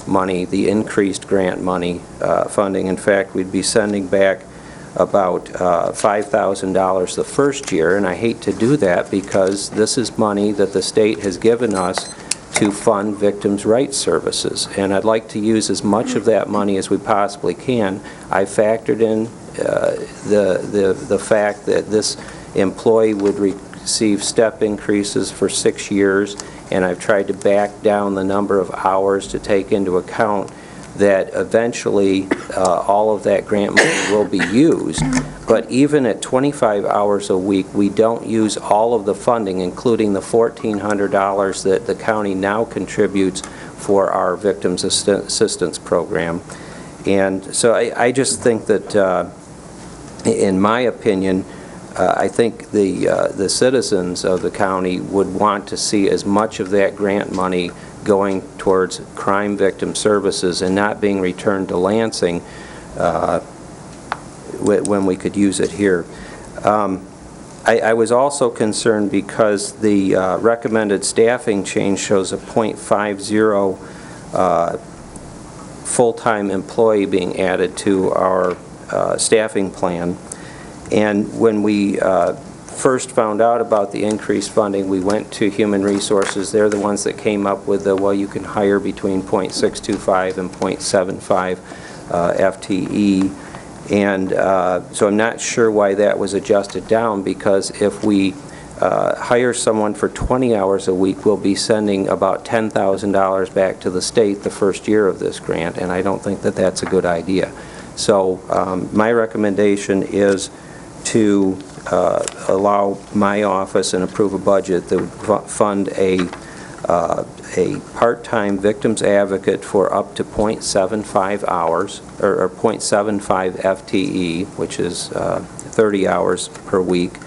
money, the increased grant money funding. In fact, we'd be sending back about $5,000 the first year, and I hate to do that because this is money that the state has given us to fund victims' rights services, and I'd like to use as much of that money as we possibly can. I factored in the fact that this employee would receive step increases for 6 years, and I've tried to back down the number of hours to take into account that eventually all of that grant money will be used. But even at 25 hours a week, we don't use all of the funding, including the $1,400 that the county now contributes for our victims assistance program. And so I just think that, in my opinion, I think the citizens of the county would want to see as much of that grant money going towards crime victim services and not being returned to Lansing when we could use it here. I was also concerned because the recommended staffing change shows a .50 full-time employee being added to our staffing plan. And when we first found out about the increased funding, we went to Human Resources. They're the ones that came up with the, well, you can hire between .625 and .75 FTE. And so I'm not sure why that was adjusted down, because if we hire someone for 20 hours a week, we'll be sending about $10,000 back to the state the first year of this grant, and I don't think that that's a good idea. So my recommendation is to allow my office and approve a budget that would fund a part-time victims advocate for up to .75 hours, or .75 FTE, which is 30 hours per week.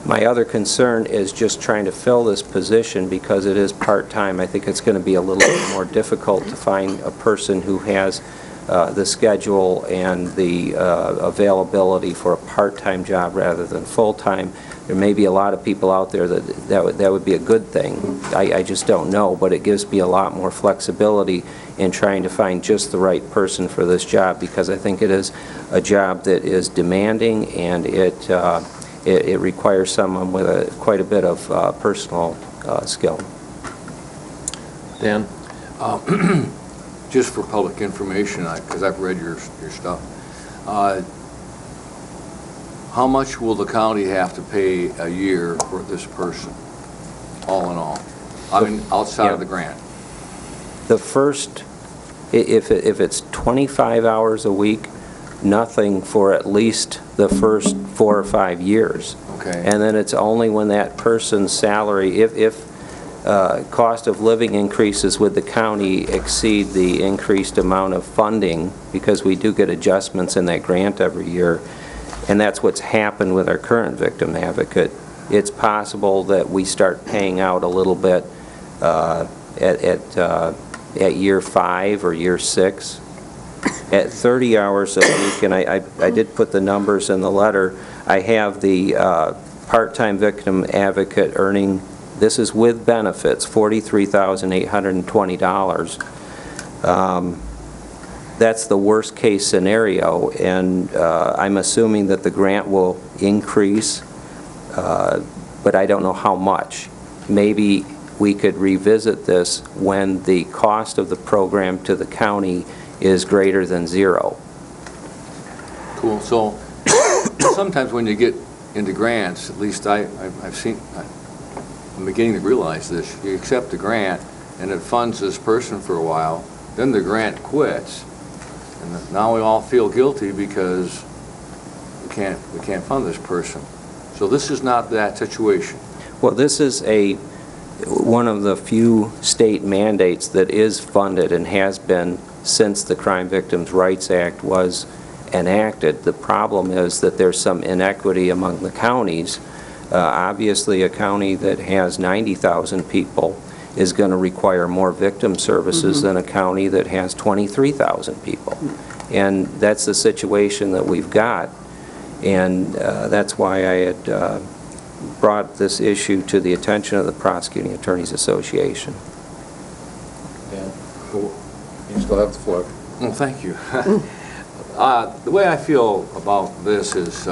My other concern is just trying to fill this position because it is part-time. I think it's going to be a little bit more difficult to find a person who has the schedule and the availability for a part-time job rather than full-time. There may be a lot of people out there that would be a good thing. I just don't know, but it gives me a lot more flexibility in trying to find just the right person for this job, because I think it is a job that is demanding, and it requires someone with quite a bit of personal skill. Dan? Just for public information, because I've read your stuff, how much will the county have to pay a year for this person, all in all? I mean, outside of the grant. The first If it's 25 hours a week, nothing for at least the first 4 or 5 years. Okay. And then it's only when that person's salary, if cost of living increases with the county exceed the increased amount of funding, because we do get adjustments in that grant every year, and that's what's happened with our current victim advocate. It's possible that we start paying out a little bit at year 5 or year 6. At 30 hours a week, and I did put the numbers in the letter, I have the part-time victim advocate earning, this is with benefits, $43,820. That's the worst-case scenario, and I'm assuming that the grant will increase, but I don't know how much. Maybe we could revisit this when the cost of the program to the county is greater than 0. Cool, so sometimes when you get into grants, at least I'm beginning to realize this, you accept the grant and it funds this person for a while, then the grant quits, and now we all feel guilty because we can't fund this person. So this is not that situation. Well, this is one of the few state mandates that is funded and has been since the Crime Victims' Rights Act was enacted. The problem is that there's some inequity among the counties. Obviously, a county that has 90,000 people is going to require more victim services than a county that has 23,000 people. And that's the situation that we've got. And that's why I had brought this issue to the attention of the Prosecuting Attorneys Association. Dan, you still have the floor. Well, thank you. The way I feel about this is,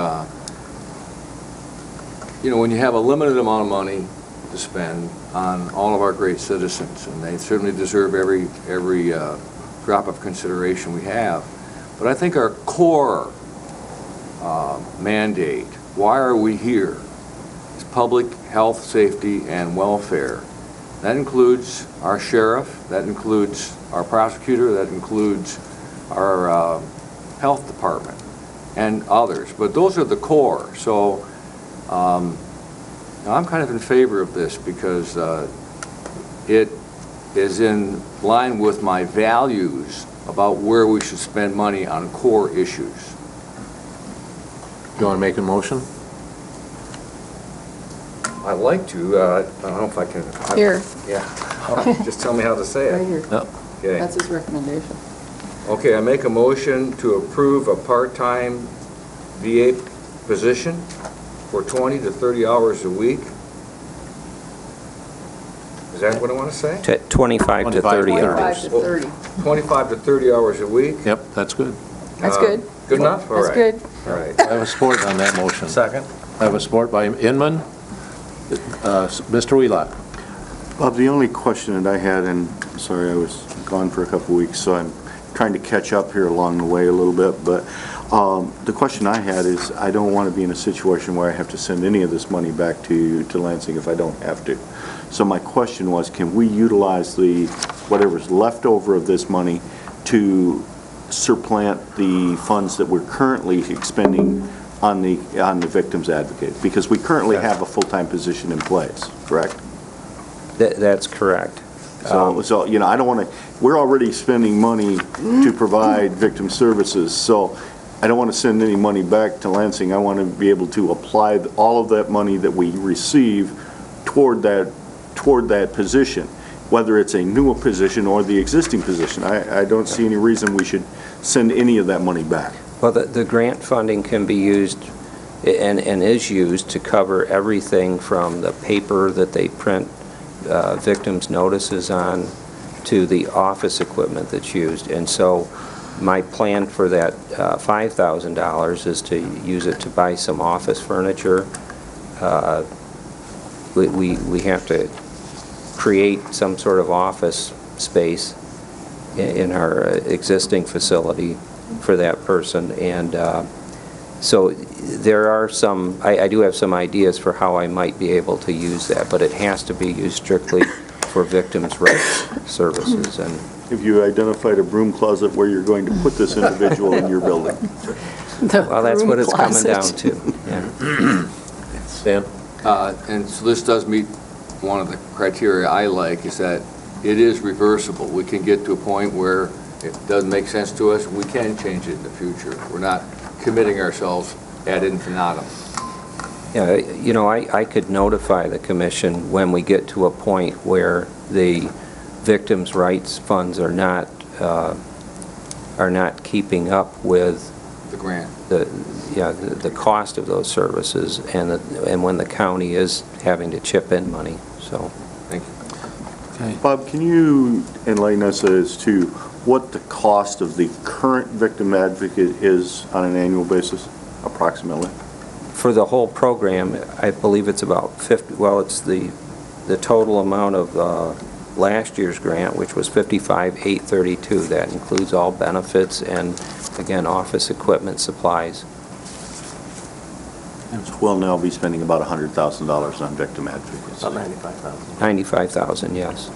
when you have a limited amount of money to spend on all of our great citizens, and they certainly deserve every drop of consideration we have, but I think our core mandate, why are we here, is public health, safety, and welfare. That includes our sheriff, that includes our prosecutor, that includes our health department, and others. But those are the core. So I'm kind of in favor of this because it is in line with my values about where we should spend money on core issues. You want to make a motion? I'd like to. I don't know if I can. Here. Yeah. Just tell me how to say it. Right here. Yep. Okay. That's his recommendation. Okay, I make a motion to approve a part-time VA position for 20 to 30 hours a week. Is that what I want to say? 25 to 30 hours. 25 to 30. 25 to 30 hours a week. Yep, that's good. That's good. Good enough? All That's right. good. All right. I have a support on that motion. Second. I have a support by Inman. Mr. Wheelock. Bob, the only question that I had, and sorry, I was gone for a couple weeks, so I'm trying to catch up here along the way a little bit, but the question I had is, I don't want to be in a situation where I have to send any of this money back to Lansing if I don't have to. So my question was, can we utilize whatever's left over of this money to supplant the funds that we're currently expending on the victim's advocate? Because we currently have a full-time position in place, correct? That's correct. So, I don't want to, we're already spending money to provide victim services, so I don't want to send any money back to Lansing. I want to be able to apply all of that money that we receive toward that position, whether it's a newer position or the existing position. I don't see any reason we should send any of that money back. Well, the grant funding can be used and is used to cover everything from the paper that they print victims' notices on to the office equipment that's used. And so my plan for that $5,000 is to use it to buy some office furniture. We have to create some sort of office space in our existing facility for that person. And so there are some, I do have some ideas for how I might be able to use that, but it has to be used strictly for victims' rights services. And Have you identified a broom closet where you're going to put this individual in your building? Well, that's what it's coming down to. Yeah. Dan? And so this does meet one of the criteria I like, is that it is reversible. We can get to a point where it doesn't make sense to us, we can change it in the future. We're not committing ourselves ad infinitum. Yeah, you know, I could notify the commission when we get to a point where the victims' rights funds are not keeping up with The grant. the cost of those services, and when the county is having to chip in money, so. Thank you. Bob, can you enlighten us as to what the cost of the current victim advocate is on an annual basis, approximately? For the whole program, I believe it's about 50, well, it's the total amount of last year's grant, which was $55,832. That includes all benefits and, again, office equipment, supplies. We'll now be spending about $100,000 on victim advocates. About 95,000. 95,000, yes.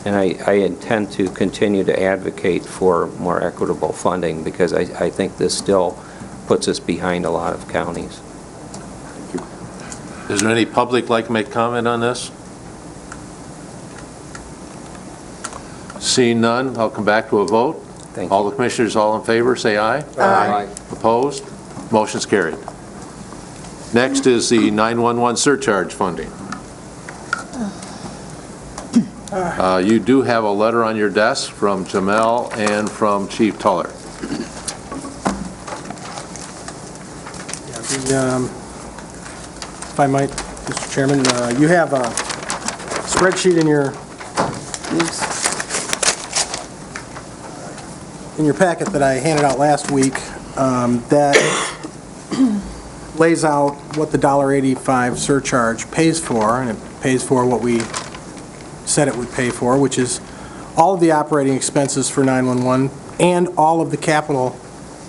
And I intend to continue to advocate for more equitable funding, because I think this still puts us behind a lot of counties. Is there any public like to make comment on this? Seeing none, I'll come back to a vote. Thank you. All the commissioners, all in favor, say aye. Aye. Opposed? Motion's carried. Next is the 911 surcharge funding. You do have a letter on your desk from Jamel and from Chief Tuller. If I might, Mr. Chairman, you have a spreadsheet in your packet that I handed out last week that lays out what the $1.85 surcharge pays for, and it pays for what we said it would pay for, which is all of the operating expenses for 911 and all of the capital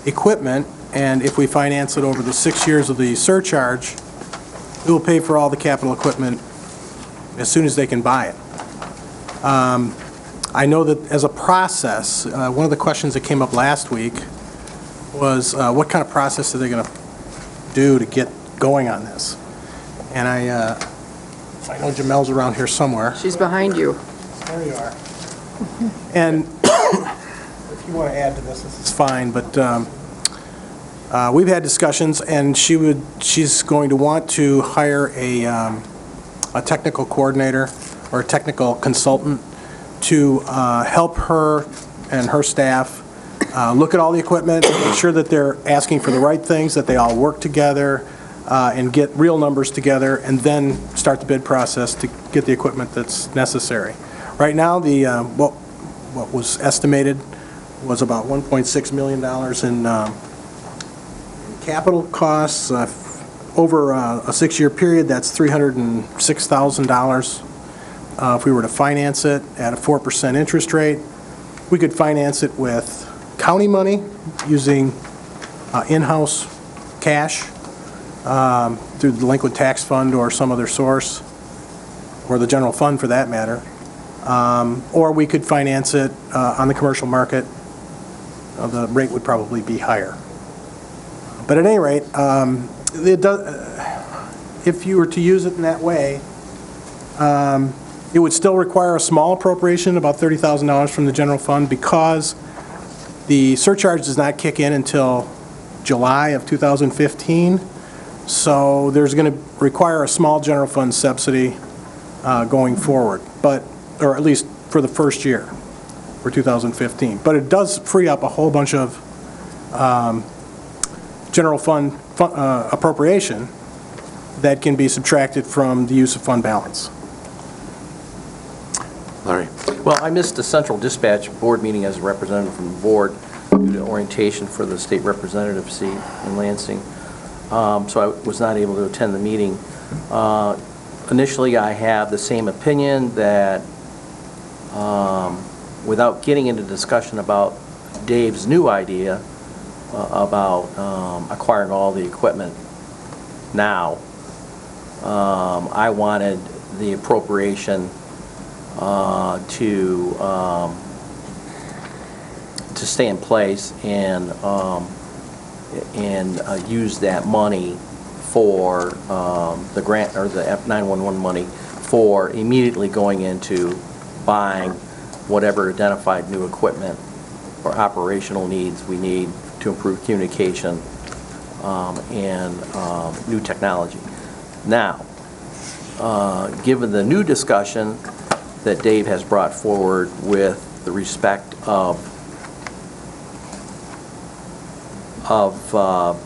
equipment. And if we finance it over the 6 years of the surcharge, it will pay for all the capital equipment as soon as they can buy it. I know that as a process, one of the questions that came up last week was what kind of process are they going to do to get going on this? And I know Jamel's around here somewhere. She's behind you. There you are. And if you want to add to this, this is fine, but we've had discussions, and she's going to want to hire a technical coordinator or a technical consultant to help her and her staff look at all the equipment, make sure that they're asking for the right things, that they all work together, and get real numbers together, and then start the bid process to get the equipment that's necessary. Right now, what was estimated was about $1.6 million in capital costs. Over a 6-year period, that's $306,000. If we were to finance it at a 4% interest rate, we could finance it with county money using in-house cash through the delinquent tax fund or some other source, or the general fund for that matter. Or we could finance it on the commercial market. The rate would probably be higher. But at any rate, if you were to use it in that way, it would still require a small appropriation, about $30,000 from the general fund, because the surcharge does not kick in until July of 2015. So there's going to require a small general fund subsidy going forward, or at least for the first year, for 2015. But it does free up a whole bunch of general fund appropriation that can be subtracted from the use of fund balance. Larry? Well, I missed the Central Dispatch Board meeting as a representative from the board due to orientation for the state representative seat in Lansing, so I was not able to attend the meeting. Initially, I have the same opinion that without getting into discussion about Dave's new idea about acquiring all the equipment now, I wanted the appropriation to to stay in place and use that money for the grant, or the F911 money, for immediately going into buying whatever identified new equipment or operational needs we need to improve communication and new technology. Now, given the new discussion that Dave has brought forward with the respect of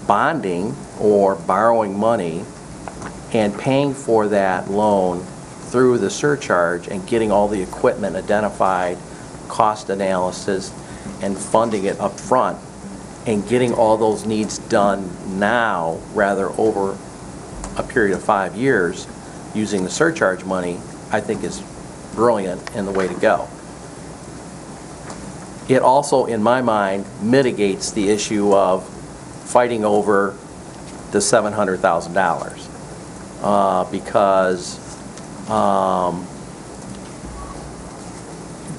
bonding or borrowing money and paying for that loan through the surcharge and getting all the equipment identified, cost analysis, and funding it up front, and getting all those needs done now rather over a period of 5 years using the surcharge money, I think is brilliant and the way to go. It also, in my mind, mitigates the issue of fighting over the $700,000 because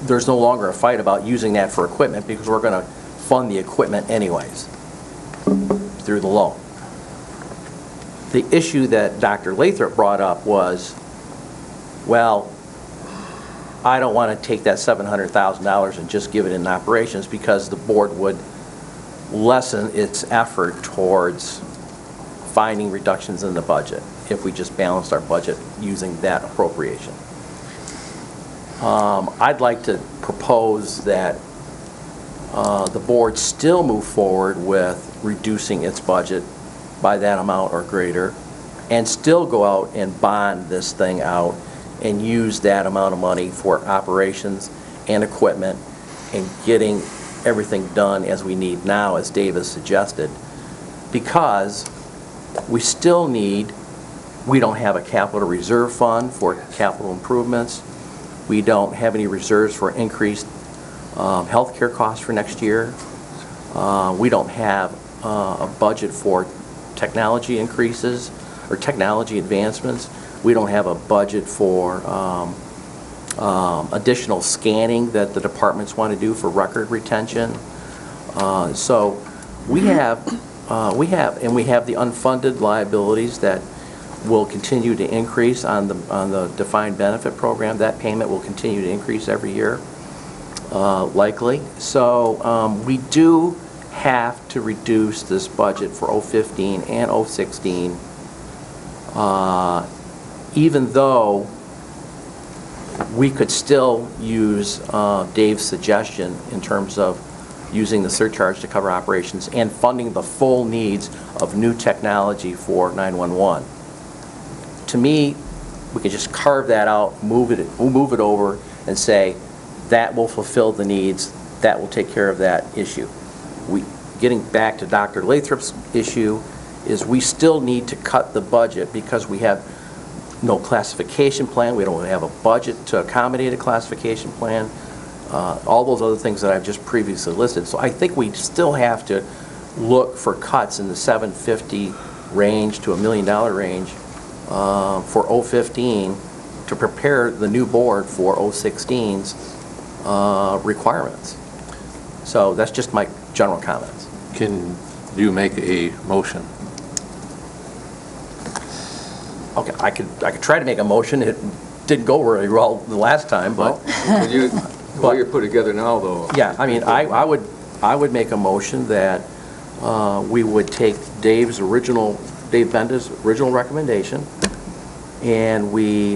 there's no longer a fight about using that for equipment, because we're going to fund the equipment anyways through the loan. The issue that Dr. Lathrop brought up was, well, I don't want to take that $700,000 and just give it in operations, because the board would lessen its effort towards finding reductions in the budget if we just balanced our budget using that appropriation. I'd like to propose that the board still move forward with reducing its budget by that amount or greater, and still go out and bond this thing out and use that amount of money for operations and equipment and getting everything done as we need now, as Dave has suggested, because we still need, we don't have a capital reserve fund for capital improvements. We don't have any reserves for increased health care costs for next year. We don't have a budget for technology increases or technology advancements. We don't have a budget for additional scanning that the departments want to do for record retention. So we have the unfunded liabilities that will continue to increase on the defined benefit program. That payment will continue to increase every year, likely. So we do have to reduce this budget for 2015 and 2016, even though we could still use Dave's suggestion in terms of using the surcharge to cover operations and funding the full needs of new technology for 911. To me, we can just carve that out, move it over, and say that will fulfill the needs, that will take care of that issue. Getting back to Dr. Lathrop's issue, is we still need to cut the budget because we have no classification plan, we don't have a budget to accommodate a classification plan, all those other things that I've just previously listed. So I think we still have to look for cuts in the $750 range to $1 million range for 2015 to prepare the new board for 2016's requirements. So that's just my general comments. Can you make a motion? Okay, I could try to make a motion. It didn't go very well the last time, but The way you're put together now, though. yeah, I mean, I would make a motion that we would take Dave Benda's original recommendation, and we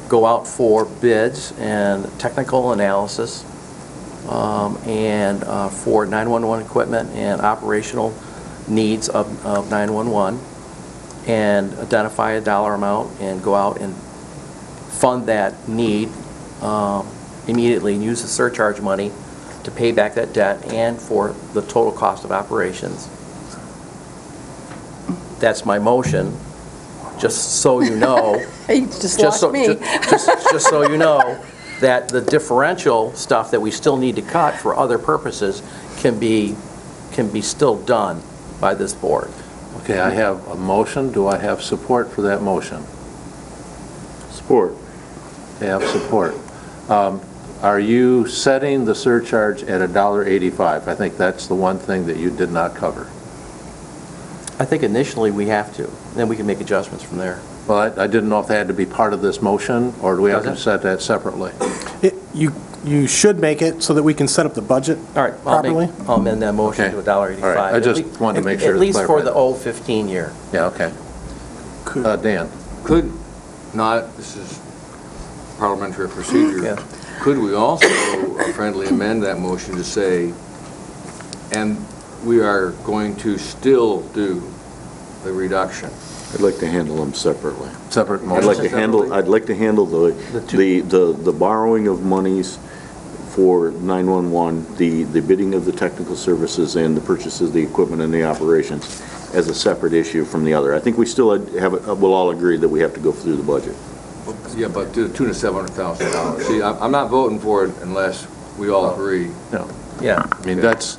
go out for bids and technical analysis and for 911 equipment and operational needs of 911, and identify a dollar amount and go out and fund that need immediately and use the surcharge money to pay back that debt and for the total cost of operations. That's my motion, just so you know. You just lost me. Just so you know that the differential stuff that we still need to cut for other purposes can be still done by this board. Okay, I have a motion. Do I have support for that motion? Support. I have support. Are you setting the surcharge at $1.85? I think that's the one thing that you did not cover. I think initially we have to, then we can make adjustments from there. Well, I didn't know if that had to be part of this motion, or do we have to Does it? set that separately? You should make it so that we can set up the budget All right, properly. I'll amend that motion Okay. to $1.85. All right, I just wanted to make sure At to least for clarify the that. old 15 year. Yeah, okay. Dan? Could not, this is parliamentary procedure. Yeah. Could we also friendly amend that motion to say, and we are going to still do the reduction? I'd like to handle them separately. Separate I'd motion? like to handle the borrowing of monies for 911, the bidding of the technical services and the purchase of the equipment and the operations as a separate issue from the other. I think we still we'll all agree that we have to go through the budget. Yeah, but to the tune of $700,000. See, I'm not voting for it unless we all agree. No. Yeah. I mean, that's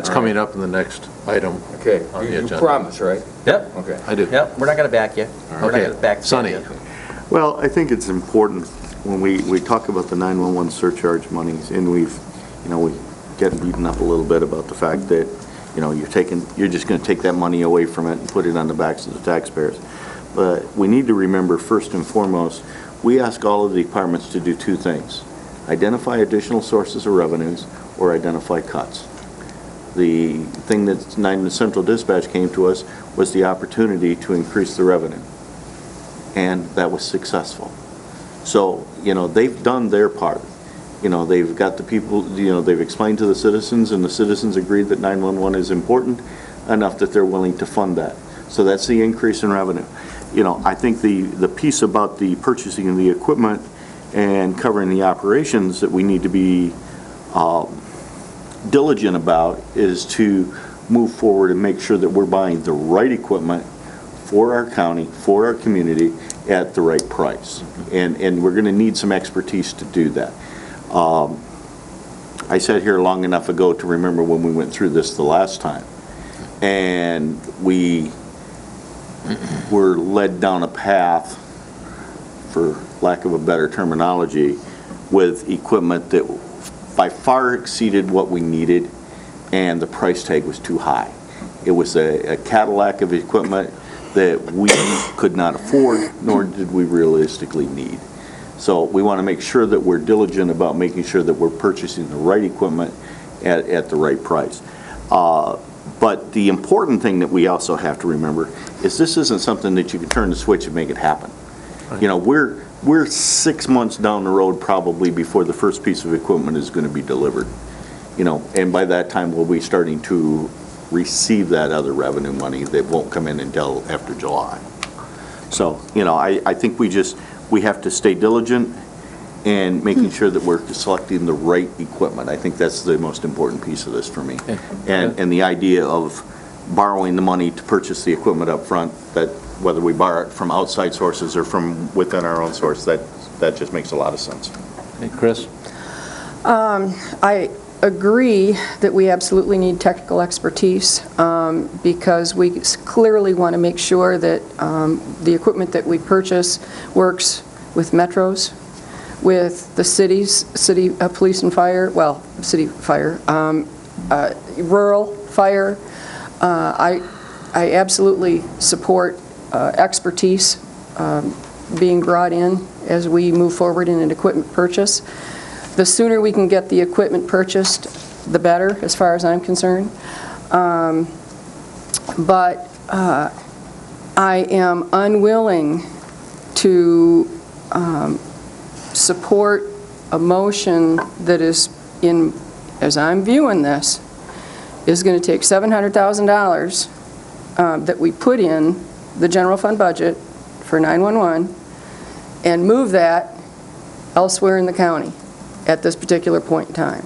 coming up in the next item Okay, on the you agenda. promise, right? Yep. Okay. I do. Yep, we're not going to back you. We're not Okay. going to back Sonny. you. Well, I think it's important when we talk about the 911 surcharge monies, and we get beaten up a little bit about the fact that, you're just going to take that money away from it and put it on the backs of the taxpayers. But we need to remember, first and foremost, we ask all of the departments to do two things: identify additional sources of revenues or identify cuts. The thing that the Central Dispatch came to us was the opportunity to increase the revenue, and that was successful. So, they've done their part. They've got the people, they've explained to the citizens, and the citizens agreed that 911 is important enough that they're willing to fund that. So that's the increase in revenue. I think the piece about the purchasing of the equipment and covering the operations that we need to be diligent about is to move forward and make sure that we're buying the right equipment for our county, for our community, at the right price. And we're going to need some expertise to do that. I sat here long enough ago to remember when we went through this the last time. And we were led down a path, for lack of a better terminology, with equipment that by far exceeded what we needed, and the price tag was too high. It was a Cadillac of equipment that we could not afford, nor did we realistically need. So we want to make sure that we're diligent about making sure that we're purchasing the right equipment at the right price. But the important thing that we also have to remember is this isn't something that you can turn the switch and make it happen. We're 6 months down the road probably before the first piece of equipment is going to be delivered. And by that time we'll be starting to receive that other revenue money that won't come in until after July. So, I think we have to stay diligent and making sure that we're selecting the right equipment. I think that's the most important piece of this for me. And the idea of borrowing the money to purchase the equipment up front, that whether we borrow it from outside sources or from within our own source, that just makes a lot of sense. Hey, Chris? I agree that we absolutely need technical expertise because we clearly want to make sure that the equipment that we purchase works with metros, with the city police and fire, well, city fire, rural fire. I absolutely support expertise being brought in as we move forward in an equipment purchase. The sooner we can get the equipment purchased, the better, as far as I'm concerned. But I am unwilling to support a motion that is, as I'm viewing this, is going to take $700,000 that we put in the general fund budget for 911 and move that elsewhere in the county at this particular point in time.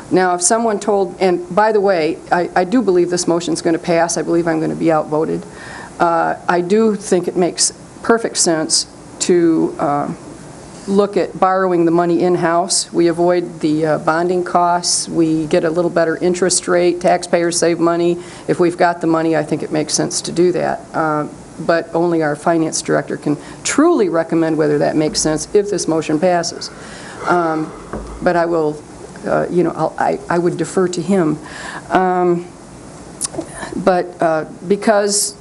Now, if someone told, and by the way, I do believe this motion is going to pass. I believe I'm going to be outvoted. I do think it makes perfect sense to look at borrowing the money in-house. We avoid the bonding costs. We get a little better interest rate. Taxpayers save money. If we've got the money, I think it makes sense to do that. but only our finance director can truly recommend whether that makes sense if this motion passes. But I will, I would defer to him. But because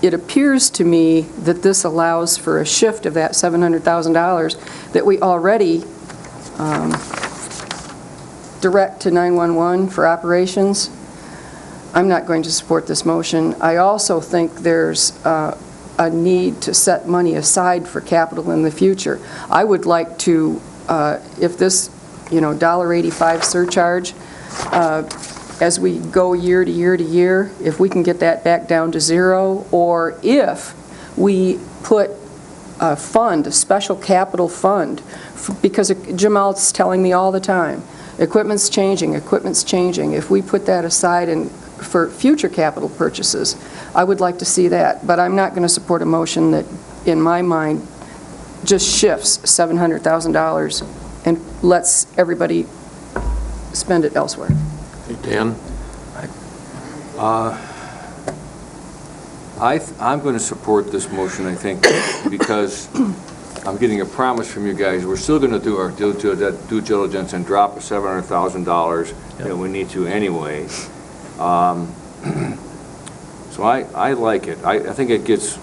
it appears to me that this allows for a shift of that $700,000 that we already direct to 911 for operations, I'm not going to support this motion. I also think there's a need to set money aside for capital in the future. I would like to, if this, $1.85 surcharge, as we go year to year to year, if we can get that back down to zero, or if we put a fund, a special capital fund, because Jamal's telling me all the time, equipment's changing. If we put that aside and for future capital purchases, I would like to see that. But I'm not going to support a motion that, in my mind, just shifts $700,000 and lets everybody spend it elsewhere. Dan? I'm going to support this motion, I think, because I'm getting a promise from you guys. We're still going to do our due diligence and drop the $700,000 that we need to anyway. So I like it. I think it gets,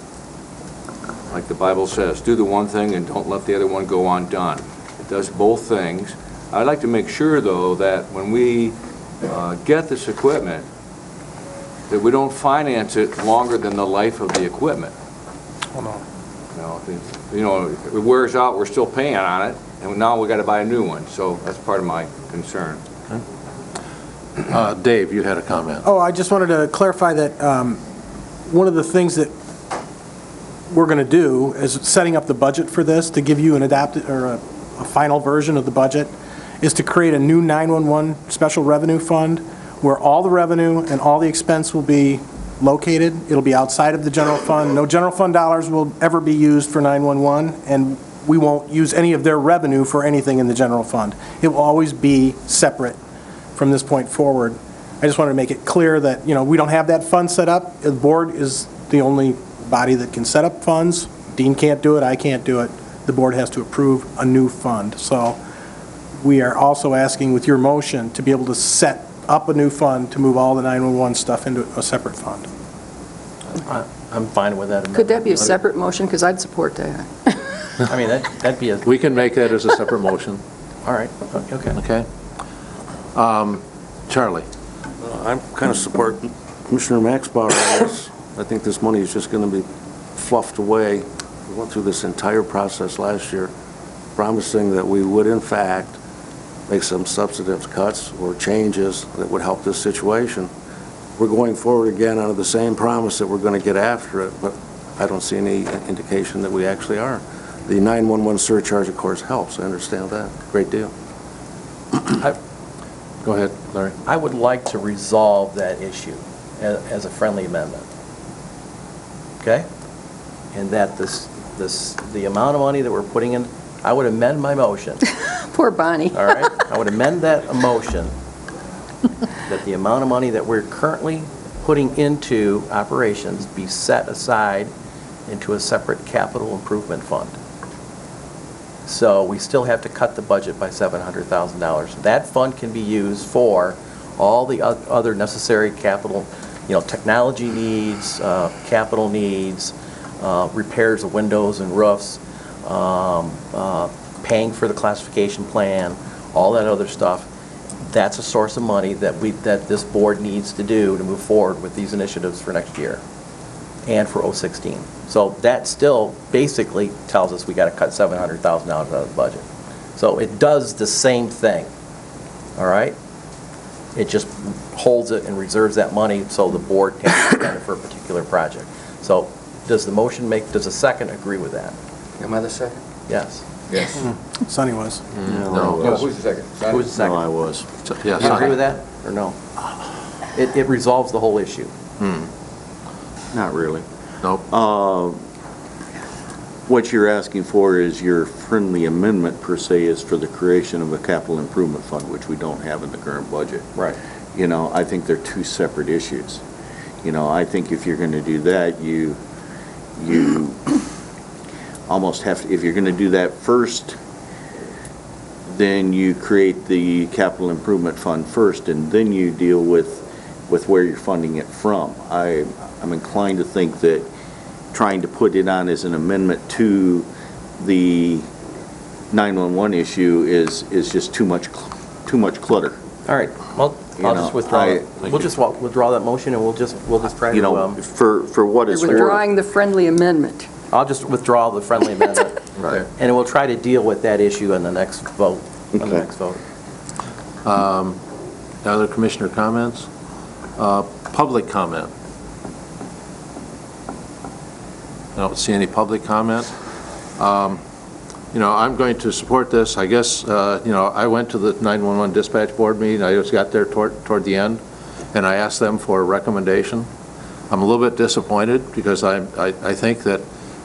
like the Bible says, do the one thing and don't let the other one go undone. It does both things. I'd like to make sure, though, that when we get this equipment, that we don't finance it longer than the life of the equipment. If it wears out, we're still paying on it, and now we got to buy a new one. So that's part of my concern. Dave, you had a comment. Oh, I just wanted to clarify that one of the things that we're going to do is setting up the budget for this to give you an adapted or a final version of the budget is to create a new 911 special revenue fund where all the revenue and all the expense will be located. It'll be outside of the general fund. No general fund dollars will ever be used for 911, and we won't use any of their revenue for anything in the general fund. It will always be separate from this point forward. I just wanted to make it clear that, we don't have that fund set up. The board is the only body that can set up funds. Dean can't do it, I can't do it. The board has to approve a new fund. So we are also asking with your motion to be able to set up a new fund to move all the 911 stuff into a separate fund. I'm fine with that. Could that be a separate motion? Because I'd support that. I mean, that'd be a... We can make that as a separate motion. All right, okay. Okay. Charlie? I'm kind of support Commissioner Maxbauer on this. I think this money is just going to be fluffed away. We went through this entire process last year, promising that we would, in fact, make some substantive cuts or changes that would help this situation. We're going forward again under the same promise that we're going to get after it, but I don't see any indication that we actually are. The 911 surcharge, of course, helps. I understand that. Great deal. Go ahead, Larry. I would like to resolve that issue as a friendly amendment. Okay? And that the amount of money that we're putting in, I would amend my motion. Poor Bonnie. All right? I would amend that motion that the amount of money that we're currently putting into operations be set aside into a separate capital improvement fund. So we still have to cut the budget by $700,000. That fund can be used for all the other necessary capital, technology needs, capital needs, repairs of windows and roofs, paying for the classification plan, all that other stuff. That's a source of money that this board needs to do to move forward with these initiatives for next year and for 2016. So that still basically tells us we got to cut $700,000 out of the budget. So it does the same thing, all right? It just holds it and reserves that money so the board can spend it for a particular project. So does the second agree with that? Am I the second? Yes. Yes. Sonny was. No, who's the second? Who's the second? No, I was. Yeah, Do you agree with that, or no? It resolves the whole issue. Not really. Nope. What you're asking for is your friendly amendment, per se, is for the creation of a capital improvement fund, which we don't have in the current budget. Right. I think they're two separate issues. I think if you're going to do that, you you almost have to, if you're going to do that first, then you create the capital improvement fund first, and then you deal with where you're funding it from. I'm inclined to think that trying to put it on as an amendment to the 911 issue is just too much clutter. All right, well, I'll just withdraw it. Thank We'll you. just withdraw that motion, and we'll just try You know, to, for what it's You're worth. withdrawing the friendly amendment. I'll just withdraw the friendly amendment. Right. And we'll try to deal with that issue in the next vote, on the Okay. next vote. Other commissioner comments? Public comment? I don't see any public comment. You know, I'm going to support this. I guess, you know, I went to the 911 dispatch board meeting. I just got there toward the end, and I asked them for a recommendation. I'm a little bit disappointed because I think that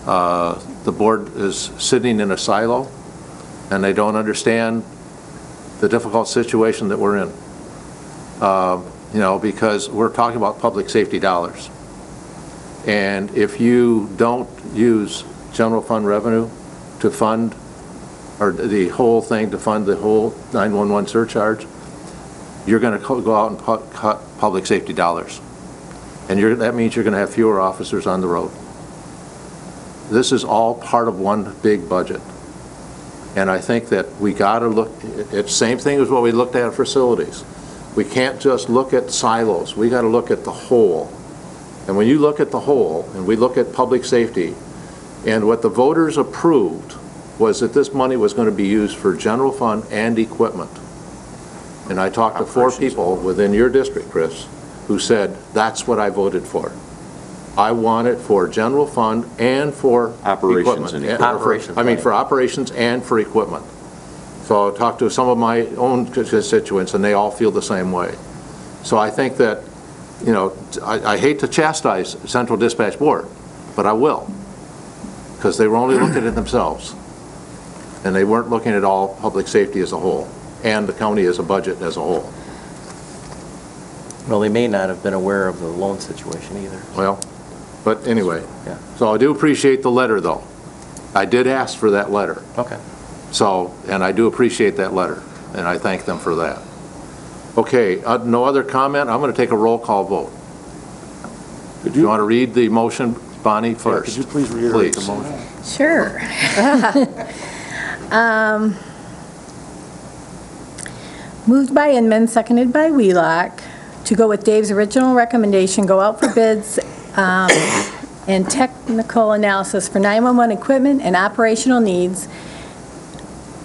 the board is sitting in a silo, and they don't understand the difficult situation that we're in. You know, because we're talking about public safety dollars. And if you don't use general fund revenue to fund, or the whole thing to fund the whole 911 surcharge, you're going to go out and cut public safety dollars. And that means you're going to have fewer officers on the road. This is all part of one big budget. And I think that we got to look, it's the same thing as what we looked at facilities. We can't just look at silos. We got to look at the whole. And when you look at the whole, and we look at public safety, and what the voters approved was that this money was going to be used for general fund and equipment. And I talked to 4 people within your district, Chris, who said, that's what I voted for. I want it for general fund and for Operations and equipment. Operations, I mean, right. for operations and for equipment. So I talked to some of my own constituents, and they all feel the same way. So I think that, you know, I hate to chastise Central Dispatch Board, but I will, because they were only looking at themselves, and they weren't looking at all public safety as a whole, and the county as a budget as a whole. Well, they may not have been aware of the loan situation either. Well, but anyway, Yeah. so I do appreciate the letter, though. I did ask for that letter. Okay. So, and I do appreciate that letter, and I thank them for that. Okay, no other comment? I'm going to take a roll call vote. You want to read the motion, Bonnie, first? Could you please reiterate the motion? Sure. Moved by Inman, seconded by Wheelock, to go with Dave's original recommendation, go out for bids and technical analysis for 911 equipment and operational needs,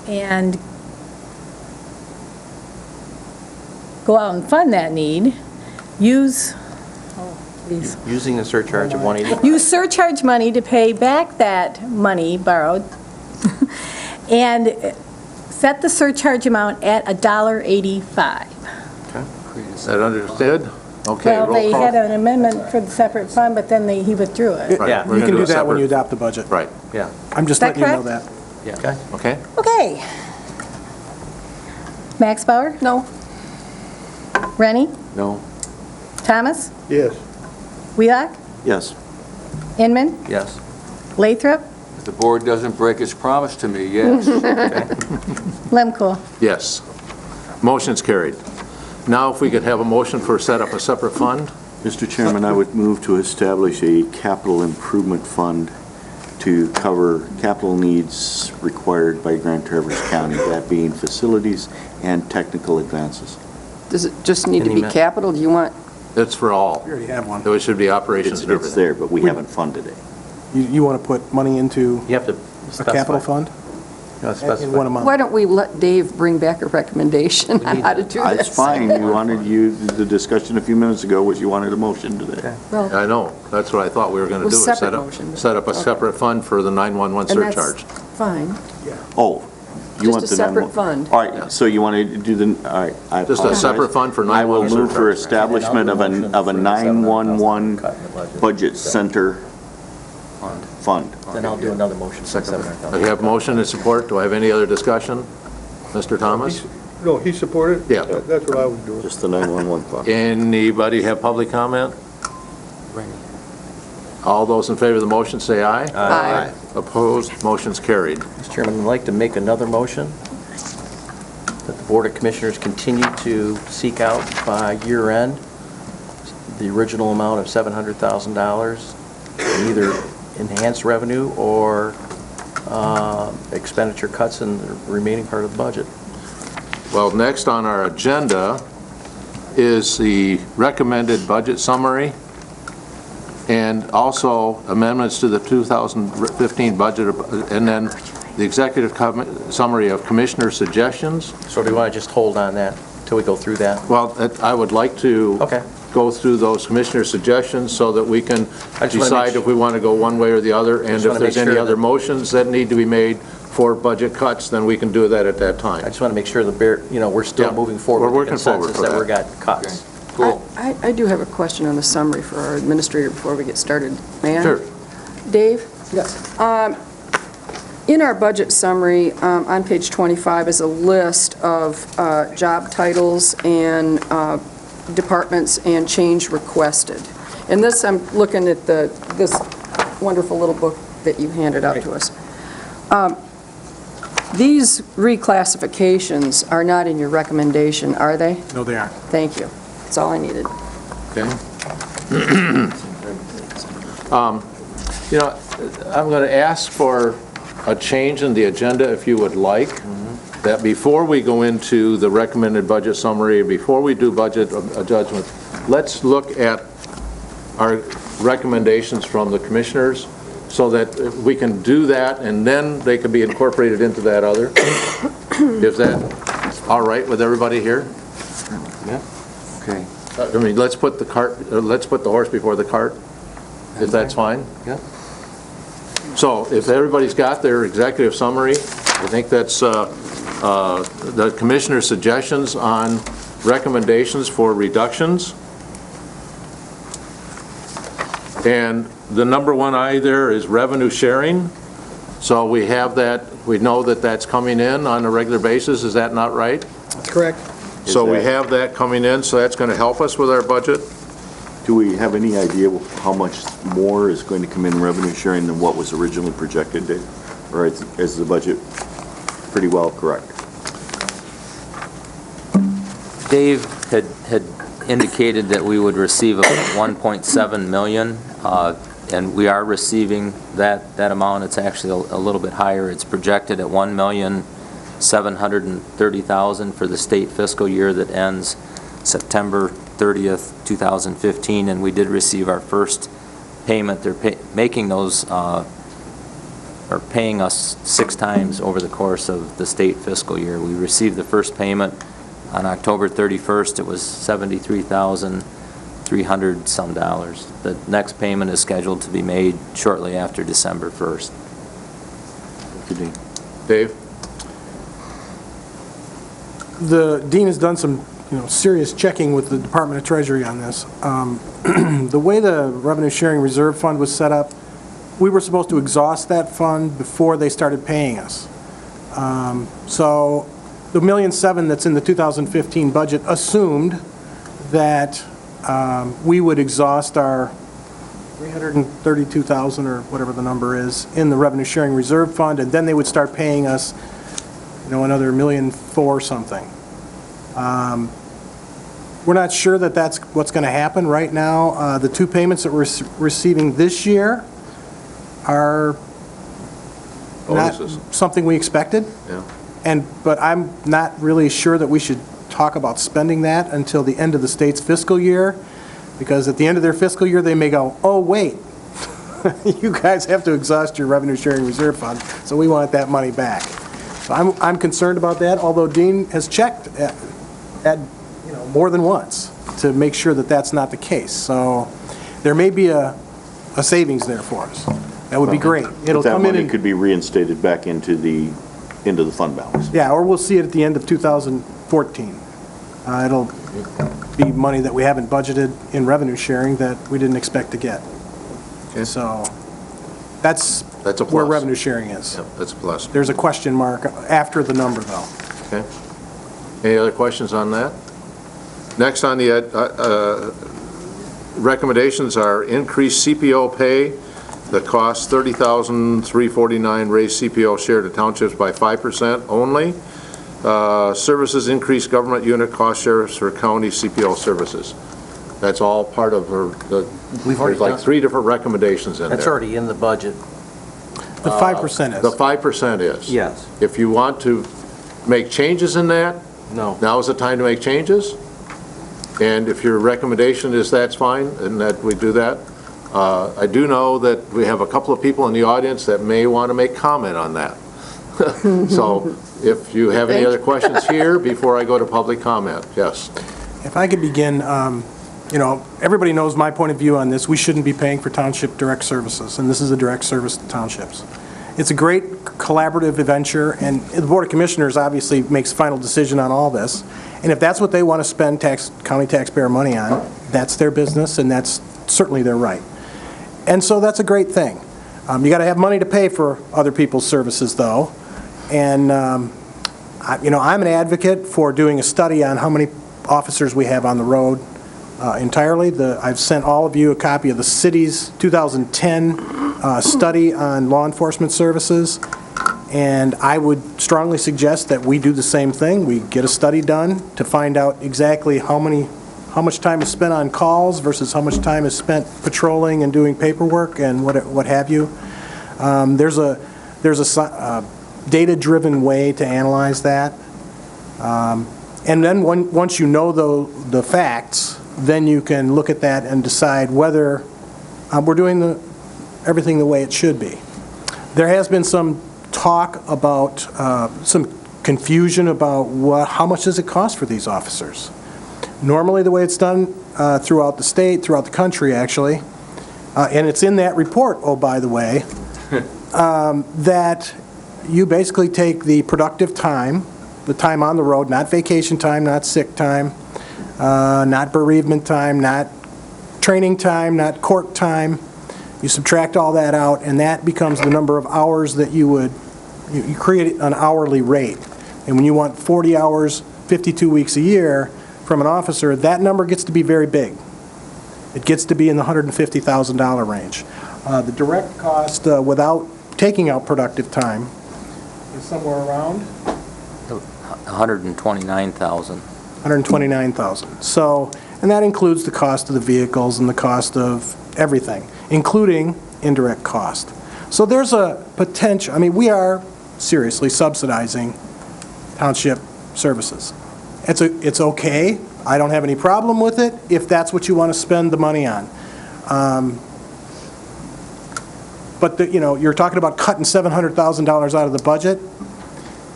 and go out and fund that need, use Using the surcharge of 180. use surcharge money to pay back that money borrowed, and set the surcharge amount at $1.85. Is that understood? Okay, Well, roll they call. had an amendment for the separate fund, but then he withdrew it. Right, Yeah. we're You gonna can do a that when separate- you adopt the budget. Right, Yeah. I'm just Is that letting you know that. Yeah. okay, okay. Okay. Max Bauer? No? Rennie? No? Yes. Thomas? Wheelock? Yes. Inman? Yes. Lathrop? If the board doesn't break its promise to me, yes. Lemko? Yes. Motion's carried. Now, if we could have a motion for set up a separate fund? Mr. Chairman, I would move to establish a capital improvement fund to cover capital needs required by Grand Traverse County, that being facilities and technical advances. Does it just need to be capital? Do you want, It's for all. We already have one. It should be operations and It's everything. there, but we haven't funded it. You want to put money into You have to a specify. capital fund? You gotta In one specify. amount? why don't we let Dave bring back a recommendation on how to do this? It's fine, the discussion a few minutes ago was you wanted a motion today. Well, I know, that's what I thought we were going to Well, do, is separate motion. set up a Okay. separate fund for the 911 and that's surcharge. fine. Oh, you Just want a the separate 911 fund. All right, so you want to do the, all right, I Just a apologize. separate fund for I will 911 move for surcharge. establishment of a 911 budget center fund. Then I'll do another motion for 700,000. We have motion and support. Do I have any other discussion? Mr. Thomas? No, he supported? Yeah. That's what I was doing. Just the 911 fund. Anybody have public comment? All those in favor of the motion say aye. Aye. Opposed, motion's carried. Mr. Chairman, I'd like to make another motion that the Board of Commissioners continue to seek out by year end the original amount of $700,000 in either enhanced revenue or expenditure cuts in the remaining part of the budget. Well, next on our agenda is the recommended budget summary and also amendments to the 2015 budget, and then the executive summary of commissioner suggestions. So do you want to just hold on that till we go through that? Well, I would like to go through those commissioner suggestions so that we can decide if we want to go one way or the other, and if there's any other motions that need to be made for budget cuts, then we can do that at that time. I just want to make sure we're still moving forward. We're working forward for that. that. We got cuts. Cool. I do have a question on the summary for our administrator before we get started. May I? Sure. Dave? Yes. In our budget summary, on page 25 is a list of job titles and departments and change requested. And this, I'm looking at this wonderful little book that you handed out to us. These reclassifications are not in your recommendation, are they? No, they aren't. Thank you. That's all I needed. Okay. You know, I'm going to ask for a change in the agenda, if you would like, that before we go into the recommended budget summary, before we do budget adjustment, let's look at our recommendations from the commissioners so that we can do that, and then they can be incorporated into that other. Is that all right with everybody here? Yeah. Okay. I mean, let's put the horse before the cart, if that's fine. Yeah. So if everybody's got their executive summary, I think that's the commissioner's suggestions on recommendations for reductions. And the number one eye there is revenue sharing. So we have that, we know that that's coming in on a regular basis. Is that not right? That's correct. So we have that coming in, so that's going to help us with our budget. Do we have any idea how much more is going to come in revenue sharing than what was originally projected, Dave? Or is the budget pretty well correct? Dave had indicated that we would receive about 1.7 million, and we are receiving that amount. It's actually a little bit higher. It's projected at $1,730,000 for the state fiscal year that ends September 30th, 2015, and we did receive our first payment. They're making those, or paying us 6 times over the course of the state fiscal year. We received the first payment on October 31st. It was $73,300 some dollars. The next payment is scheduled to be made shortly after December 1st. Thank you, Dean. Dave? The Dean has done some, serious checking with the Department of Treasury on this. The way the Revenue Sharing Reserve Fund was set up, we were supposed to exhaust that fund before they started paying us. So the $1.7 million that's in the 2015 budget assumed that we would exhaust our $332,000 or whatever the number is in the Revenue Sharing Reserve Fund, and then they would start paying us, another $1.4 million something. We're not sure that that's what's going to happen right now. The 2 payments that we're receiving this year are not something we expected. Yeah. But I'm not really sure that we should talk about spending that until the end of the state's fiscal year, because at the end of their fiscal year, they may go, oh, wait, you guys have to exhaust your Revenue Sharing Reserve Fund, so we want that money back. So I'm concerned about that, although Dean has checked at more than once to make sure that that's not the case. So there may be a savings there for us. That would be great. It'll That come in money and, could be reinstated back into the fund balance. yeah, or we'll see it at the end of 2014. It'll be money that we haven't budgeted in revenue sharing that we didn't expect to get. Okay. So that's a plus. where revenue sharing is. Yep, that's a plus. There's a question mark after the number, though. Okay. Any other questions on that? Next on the recommendations are increase CPO pay, the cost $30,349, raise CPO share to townships by 5% only. Services, increase government unit cost shares for county CPO services. That's all part of We've already there's like done- 3 different recommendations in there. That's already in the budget. The 5% is. The 5% is. Yes. If you want to make changes in that, No. now is the time to make changes. And if your recommendation is that's fine, and that we do that. I do know that we have a couple of people in the audience that may want to make comment on that. So if you have any other questions here before I go to public comment, yes. If I could begin, everybody knows my point of view on this. We shouldn't be paying for township direct services, and this is a direct service to townships. It's a great collaborative venture, and the Board of Commissioners obviously makes the final decision on all this. And if that's what they want to spend county taxpayer money on, that's their business, and that's certainly their right. And so that's a great thing. You got to have money to pay for other people's services, though. And, I'm an advocate for doing a study on how many officers we have on the road entirely. I've sent all of you a copy of the city's 2010 study on law enforcement services, and I would strongly suggest that we do the same thing. We get a study done to find out exactly how much time is spent on calls versus how much time is spent patrolling and doing paperwork and what have you. There's a data-driven way to analyze that. And then once you know the facts, then you can look at that and decide whether we're doing everything the way it should be. There has been some talk about, some confusion about how much does it cost for these officers. Normally, the way it's done throughout the state, throughout the country, actually, and it's in that report, oh, by the way, that you basically take the productive time, the time on the road, not vacation time, not sick time, not bereavement time, not training time, not court time. You subtract all that out, and that becomes the number of hours that you create an hourly rate. And when you want 40 hours, 52 weeks a year from an officer, that number gets to be very big. It gets to be in the $150,000 range. The direct cost without taking out productive time is somewhere around 129,000. 129,000. So, and that includes the cost of the vehicles and the cost of everything, including indirect cost. So there's a potential, we are seriously subsidizing township services. It's okay. I don't have any problem with it if that's what you want to spend the money on. But you're talking about cutting $700,000 out of the budget,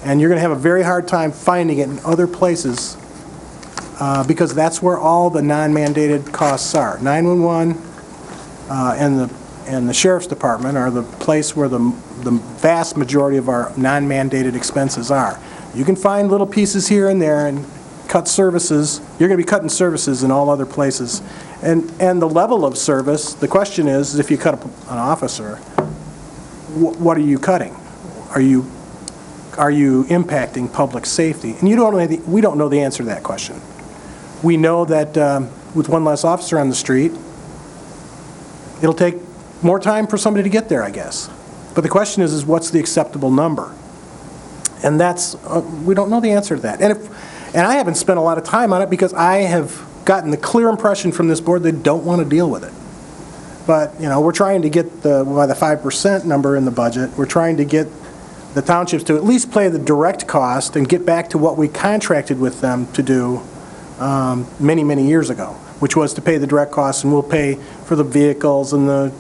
and you're going to have a very hard time finding it in other places because that's where all the non-mandated costs are. 911 and the Sheriff's Department are the place where the vast majority of our non-mandated expenses are. You can find little pieces here and there and cut services. You're going to be cutting services in all other places. And the level of service, the question is, if you cut an officer, what are you cutting? Are you impacting public safety? And we don't know the answer to that question. We know that with one less officer on the street, it'll take more time for somebody to get there, I guess. But the question is what's the acceptable number? And that's, we don't know the answer to that. And I haven't spent a lot of time on it because I have gotten the clear impression from this board they don't want to deal with it. But, we're trying to get by the 5% number in the budget, we're trying to get the townships to at least pay the direct cost and get back to what we contracted with them to do many, many years ago, which was to pay the direct costs, and we'll pay for the vehicles and the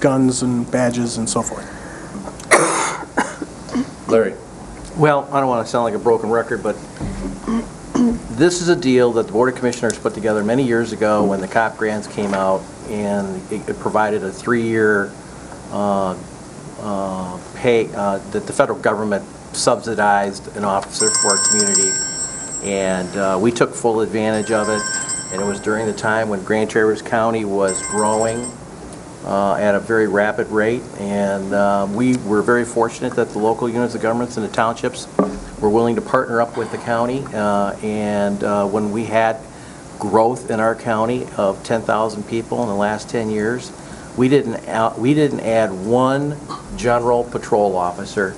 guns and badges and so forth. Larry. Well, I don't want to sound like a broken record, but this is a deal that the Board of Commissioners put together many years ago when the COP grants came out, and it provided a 3-year pay that the federal government subsidized an officer for our community, and we took full advantage of it. And it was during the time when Grand Traverse County was growing at a very rapid rate, and we were very fortunate that the local units of governments and the townships were willing to partner up with the county, and when we had growth in our county of 10,000 people in the last 10 years. We didn't add one general patrol officer.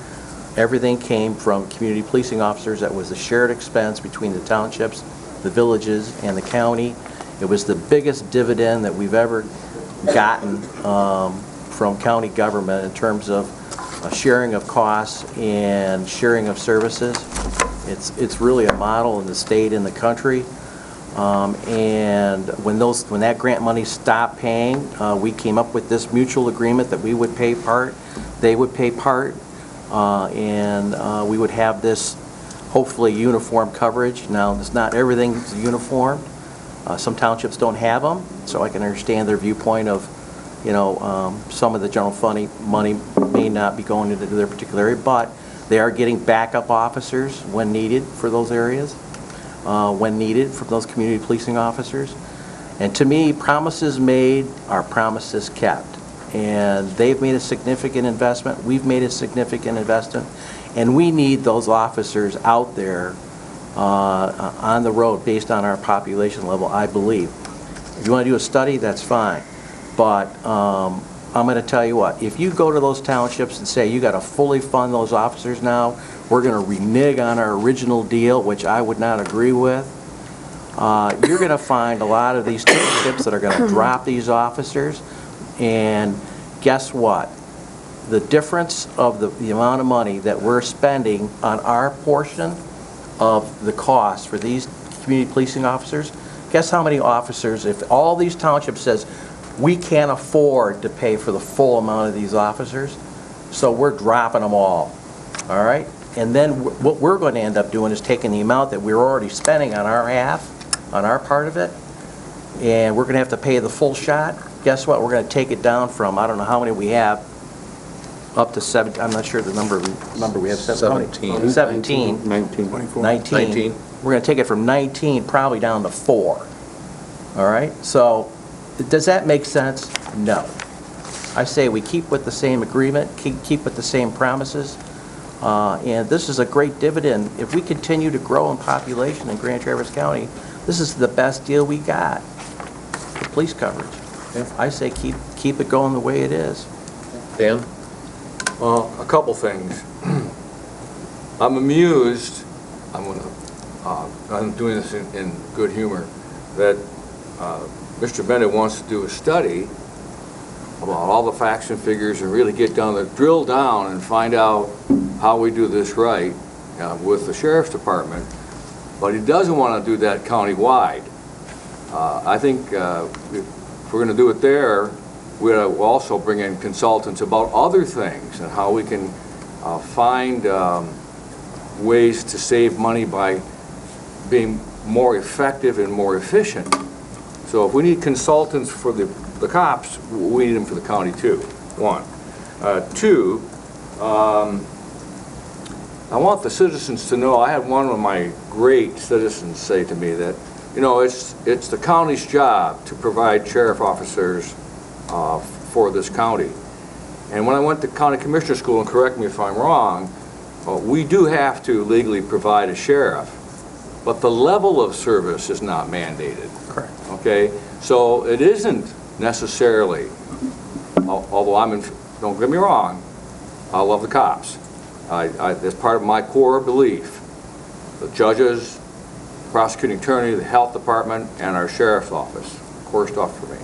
Everything came from community policing officers. That was a shared expense between the townships, the villages, and the county. It was the biggest dividend that we've ever gotten from county government in terms of sharing of costs and sharing of services. It's really a model in the state and the country. And when that grant money stopped paying, we came up with this mutual agreement that we would pay part, they would pay part, and we would have this hopefully uniform coverage. Now, it's not everything's uniform. Some townships don't have them, so I can understand their viewpoint of, some of the general fund money may not be going into their particular area, but they are getting backup officers when needed for those areas, when needed from those community policing officers. And to me, promises made are promises kept. And they've made a significant investment. We've made a significant investment. And we need those officers out there on the road based on our population level, I believe. If you want to do a study, that's fine. But I'm going to tell you what, if you go to those townships and say you got to fully fund those officers now, we're going to renege on our original deal, which I would not agree with, you're going to find a lot of these townships that are going to drop these officers. And guess what? The difference of the amount of money that we're spending on our portion of the cost for these community policing officers, guess how many officers, if all these townships says, we can't afford to pay for the full amount of these officers, so we're dropping them all right? And then what we're going to end up doing is taking the amount that we're already spending on our half, on our part of it, and we're going to have to pay the full shot. Guess what? We're going to take it down from, I don't know how many we have, up to 7, I'm not sure the number we have. 17. 17. 19. 19. We're going to take it from 19 probably down to 4. All right? So does that make sense? No. I say we keep with the same agreement, keep with the same promises, and this is a great dividend. If we continue to grow in population in Grand Traverse County, this is the best deal we got for police coverage. Yeah. I say keep it going the way it is. Dan? Well, a couple things. I'm amused, I'm doing this in good humor, that Mr. Bennett wants to do a study about all the facts and figures and really get down there, drill down and find out how we do this right with the Sheriff's Department, but he doesn't want to do that county-wide. I think if we're going to do it there, we'll also bring in consultants about other things and how we can find ways to save money by being more effective and more efficient. So if we need consultants for the cops, we need them for the county too, 1. 2, I want the citizens to know, I had one of my great citizens say to me that, it's the county's job to provide sheriff officers for this county. And when I went to county commissioner school, and correct me if I'm wrong, we do have to legally provide a sheriff, but the level of service is not mandated. Correct. Okay? So it isn't necessarily, although don't get me wrong, I love the cops. That's part of my core belief. The judges, prosecuting attorney, the health department, and our sheriff's office, core stuff for me.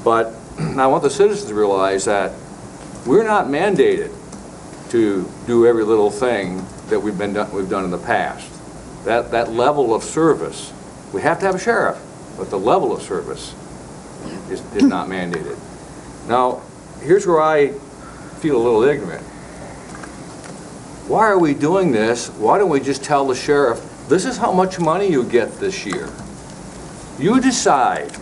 But I want the citizens to realize that we're not mandated to do every little thing that we've done in the past. That level of service, we have to have a sheriff, but the level of service is not mandated. Now, here's where I feel a little ignorant. Why are we doing this? Why don't we just tell the sheriff, this is how much money you get this year. You decide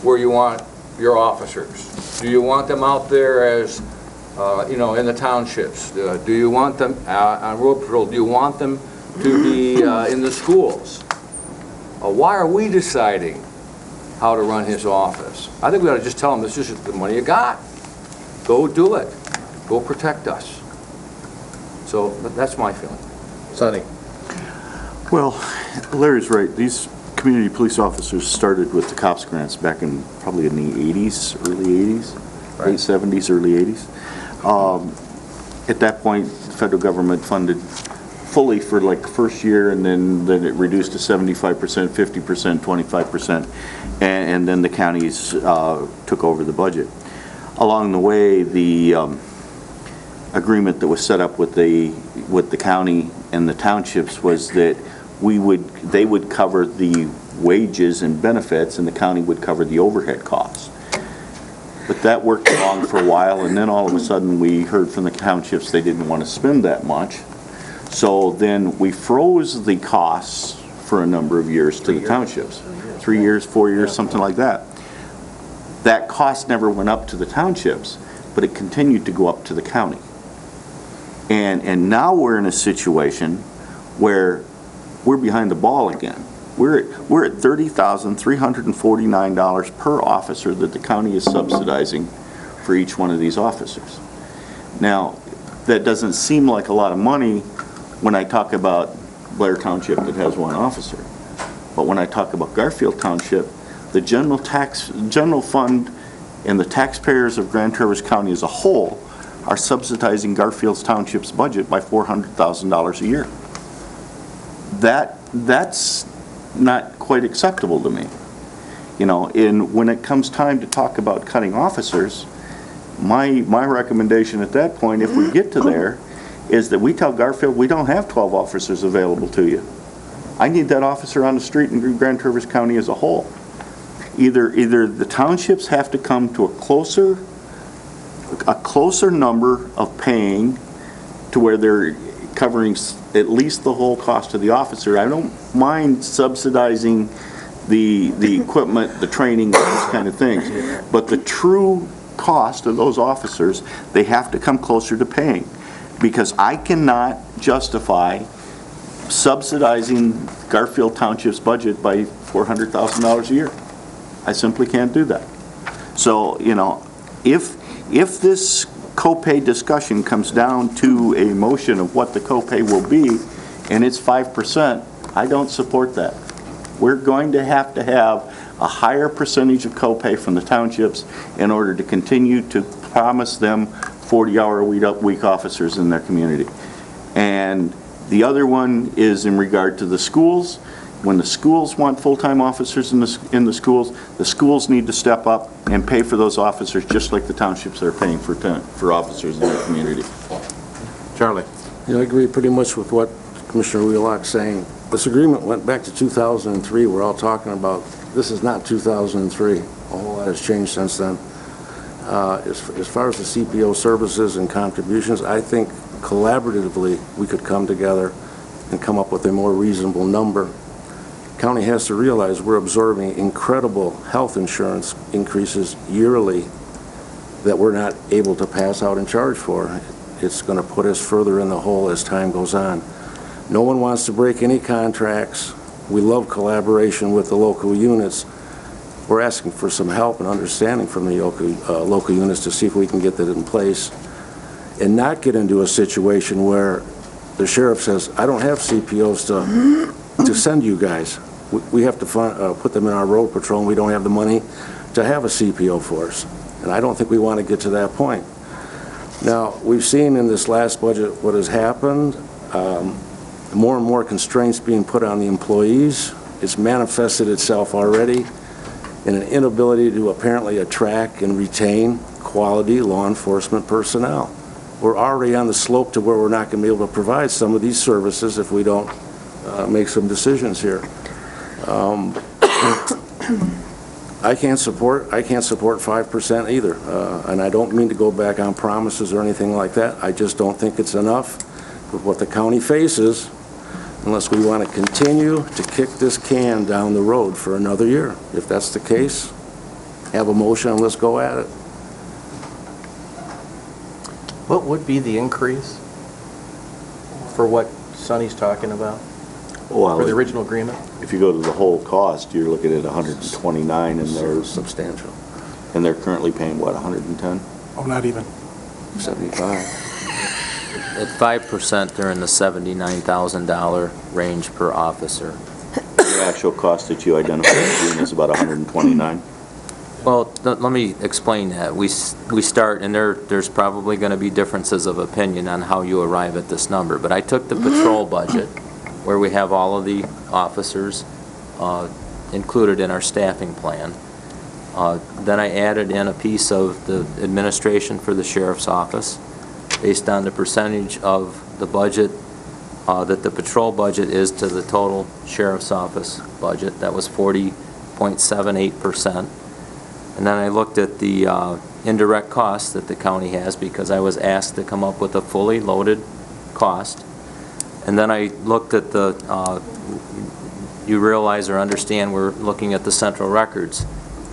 where you want your officers. Do you want them out there as, in the townships? Do you want them on road patrol? Do you want them to be in the schools? Why are we deciding how to run his office? I think we ought to just tell him, this is the money you got. Go do it. Go protect us. So that's my feeling. Sonny? Well, Larry's right. These community police officers started with the COPS grants back in, probably in the 80s, early 80s, late 70s, early 80s. At that point, the federal government funded fully for like the first year, and then it reduced to 75%, 50%, 25%, and then the counties took over the budget. Along the way, the agreement that was set up with the county and the townships was that they would cover the wages and benefits, and the county would cover the overhead costs. But that worked along for a while, and then all of a sudden we heard from the townships they didn't want to spend that much. So then we froze the costs for a number of years to the townships. 3 years, 4 years, something like that. That cost never went up to the townships, but it continued to go up to the county. And now we're in a situation where we're behind the ball again. We're at $30,349 per officer that the county is subsidizing for each one of these officers. Now, that doesn't seem like a lot of money when I talk about Blair Township that has one officer. But when I talk about Garfield Township, the general fund and the taxpayers of Grand Traverse County as a whole are subsidizing Garfield Township's budget by $400,000 a year. That's not quite acceptable to me. You know, when it comes time to talk about cutting officers, my recommendation at that point, if we get to there, is that we tell Garfield we don't have 12 officers available to you. I need that officer on the street in Grand Traverse County as a whole. Either the townships have to come to a closer number of paying to where they're covering at least the whole cost of the officer. I don't mind subsidizing the equipment, the training, those kind of things. But the true cost of those officers, they have to come closer to paying. Because I cannot justify subsidizing Garfield Township's budget by $400,000 a year. I simply can't do that. So, you know, if this copay discussion comes down to a motion of what the copay will be, and it's 5%, I don't support that. We're going to have a higher percentage of copay from the townships in order to continue to promise them 40-hour-a-week officers in their community. And the other one is in regard to the schools. When the schools want full-time officers in the schools need to step up and pay for those officers just like the townships are paying for officers in their community. Charlie? Yeah, I agree pretty much with what Commissioner Wheelock's saying. This agreement went back to 2003. We're all talking about, this is not 2003. A whole lot has changed since then. As far as the CPO services and contributions, I think collaboratively we could come together and come up with a more reasonable number. County has to realize we're absorbing incredible health insurance increases yearly that we're not able to pass out and charge for. It's going to put us further in the hole as time goes on. No one wants to break any contracts. We love collaboration with the local units. We're asking for some help and understanding from the local units to see if we can get that in place and not get into a situation where the sheriff says, I don't have CPOs to send you guys. We have to put them in our road patrol, and we don't have the money to have a CPO force. And I don't think we want to get to that point. Now, we've seen in this last budget what has happened, more and more constraints being put on the employees. It's manifested itself already in an inability to apparently attract and retain quality law enforcement personnel. We're already on the slope to where we're not going to be able to provide some of these services if we don't make some decisions here. I can't support 5% either, and I don't mean to go back on promises or anything like that. I just don't think it's enough with what the county faces unless we want to continue to kick this can down the road for another year. If that's the case, have a motion and let's go at it. What would be the increase for what Sonny's talking about? Well, For the original agreement? if you go to the whole cost, you're looking at 129, and they're substantial. And they're currently paying what, 110? Oh, not even. 75. At 5%, they're in the $79,000 range per officer. The actual cost that you identified is about 129. Well, let me explain that. We start, and there's probably going to be differences of opinion on how you arrive at this number, but I took the patrol budget, where we have all of the officers included in our staffing plan. Then I added in a piece of the administration for the sheriff's office, based on the percentage of the budget that the patrol budget is to the total sheriff's office budget. That was 40.78%. And then I looked at the indirect costs that the county has, because I was asked to come up with a fully loaded cost. And then I looked at the, you realize or understand we're looking at the central records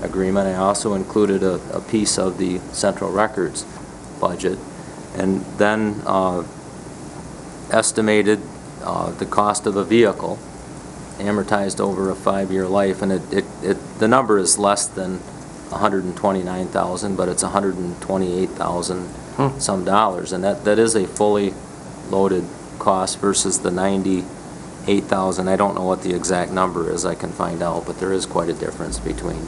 agreement. I also included a piece of the central records budget, and then estimated the cost of a vehicle amortized over a 5-year life, and the number is less than $129,000, but it's $128,000 some dollars, and that is a fully loaded cost versus the $98,000. I don't know what the exact number is. I can find out, but there is quite a difference between.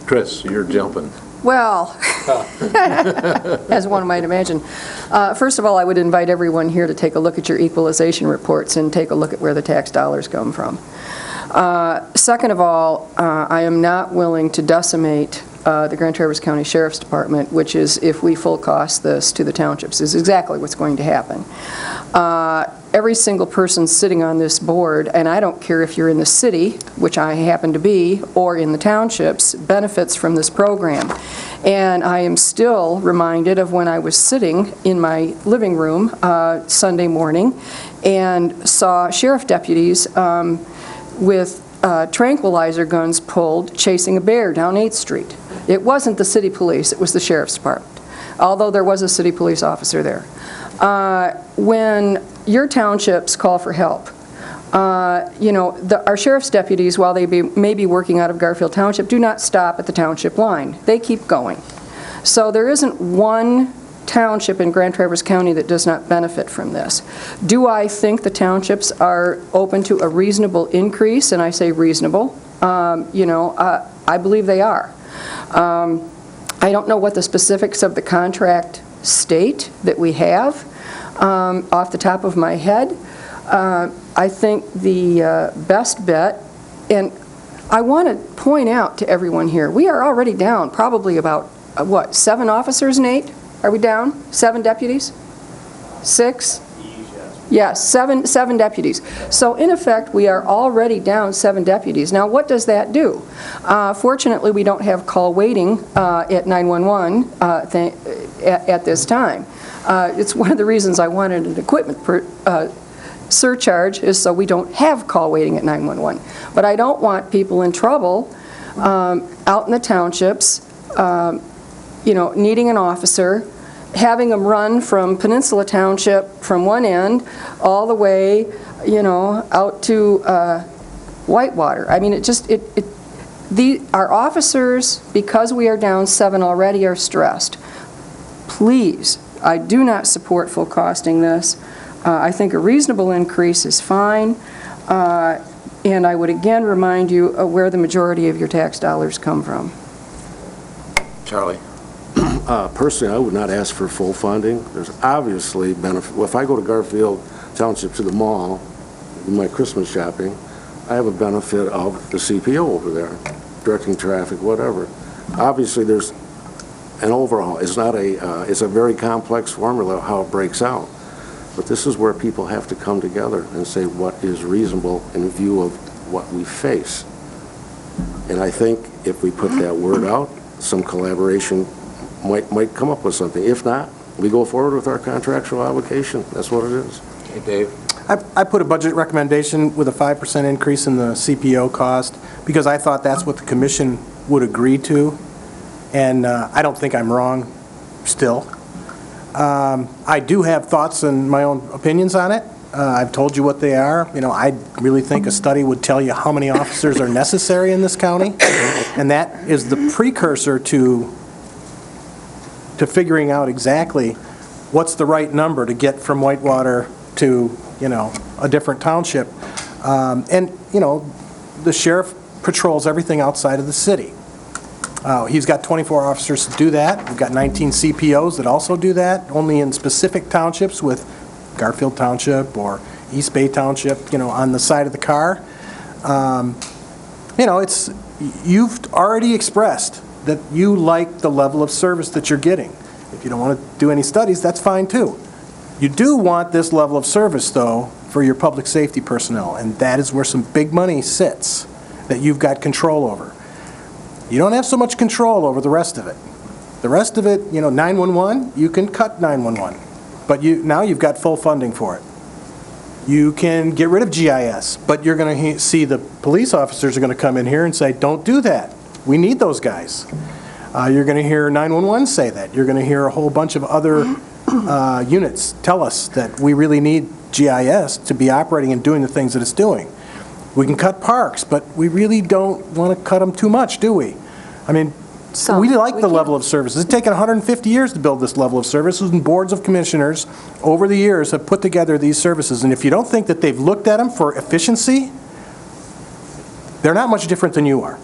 Chris, you're jumping. Well, as one might imagine. First of all, I would invite everyone here to take a look at your equalization reports and take a look at where the tax dollars come from. Second of all, I am not willing to decimate the Grand Traverse County Sheriff's Department, which is, if we full cost this to the townships, is exactly what's going to happen. Every single person sitting on this board, and I don't care if you're in the city, which I happen to be, or in the townships, benefits from this program. And I am still reminded of when I was sitting in my living room Sunday morning and saw sheriff deputies with tranquilizer guns pulled chasing a bear down 8th Street. It wasn't the city police, it was the sheriff's department, although there was a city police officer there. When your townships call for help, our sheriff's deputies, while they may be working out of Garfield Township, do not stop at the township line. They keep going. So there isn't one township in Grand Traverse County that does not benefit from this. Do I think the townships are open to a reasonable increase? And I say reasonable. I believe they are. I don't know what the specifics of the contract state that we have off the top of my head. I think the best bet, and I want to point out to everyone here, we are already down probably about, 7 officers, Nate? Are we down? 7 deputies? 6? Yes, seven deputies. So in effect, we are already down 7 deputies. Now, what does that do? Fortunately, we don't have call waiting at 911 at this time. It's one of the reasons I wanted an equipment surcharge, is so we don't have call waiting at 911. But I don't want people in trouble out in the townships, needing an officer, having them run from Peninsula Township from one end all the way, out to Whitewater. I mean, our officers, because we are down 7 already, are stressed. Please, I do not support full costing this. I think a reasonable increase is fine. And I would again remind you of where the majority of your tax dollars come from. Charlie? Personally, I would not ask for full funding. There's obviously benefit. Well, if I go to Garfield Township to the mall, do my Christmas shopping, I have a benefit of the CPO over there, directing traffic, whatever. Obviously, there's an overhaul. It's not it's a very complex formula how it breaks out. But this is where people have to come together and say what is reasonable in view of what we face. And I think if we put that word out, some collaboration might come up with something. If not, we go forward with our contractual obligation. That's what it is. Hey, Dave? I put a budget recommendation with a 5% increase in the CPO cost because I thought that's what the commission would agree to, and I don't think I'm wrong still. I do have thoughts and my own opinions on it. I've told you what they are. I really think a study would tell you how many officers are necessary in this county, and that is the precursor to figuring out exactly what's the right number to get from Whitewater to, a different township. And, you know, the sheriff patrols everything outside of the city. He's got 24 officers to do that. We've got 19 CPOs that also do that, only in specific townships with Garfield Township or East Bay Township, you know, on the side of the car. You know, you've already expressed that you like the level of service that you're getting. If you don't want to do any studies, that's fine too. You do want this level of service, though, for your public safety personnel, and that is where some big money sits that you've got control over. You don't have so much control over the rest of it. The rest of it, you know, 911, you can cut 911, but now you've got full funding for it. You can get rid of GIS, but you're going to see the police officers are going to come in here and say, don't do that. We need those guys. You're going to hear 911 say that. You're going to hear a whole bunch of other units tell us that we really need GIS to be operating and doing the things that it's doing. We can cut parks, but we really don't want to cut them too much, do we? I mean, we like the level of services. It's taken 150 years to build this level of services, and boards of commissioners over the years have put together these services. And if you don't think that they've looked at them for efficiency, they're not much different than you are.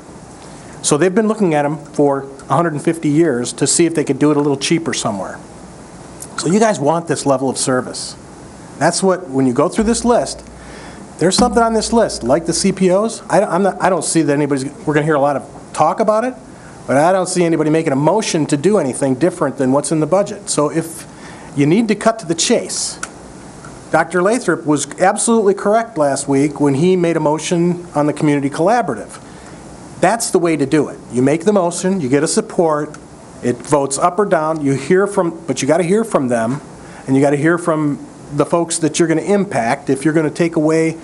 So they've been looking at them for 150 years to see if they could do it a little cheaper somewhere. So you guys want this level of service. That's what, when you go through this list, there's something on this list, like the CPOs. I don't see that anybody's, we're going to hear a lot of talk about it, but I don't see anybody making a motion to do anything different than what's in the budget. So if you need to cut to the chase, Dr. Lathrop was absolutely correct last week when he made a motion on the community collaborative. That's the way to do it. You make the motion, you get a support, it votes up or down, but you got to hear from them, and you got to hear from the folks that you're going to impact. If you're going to take away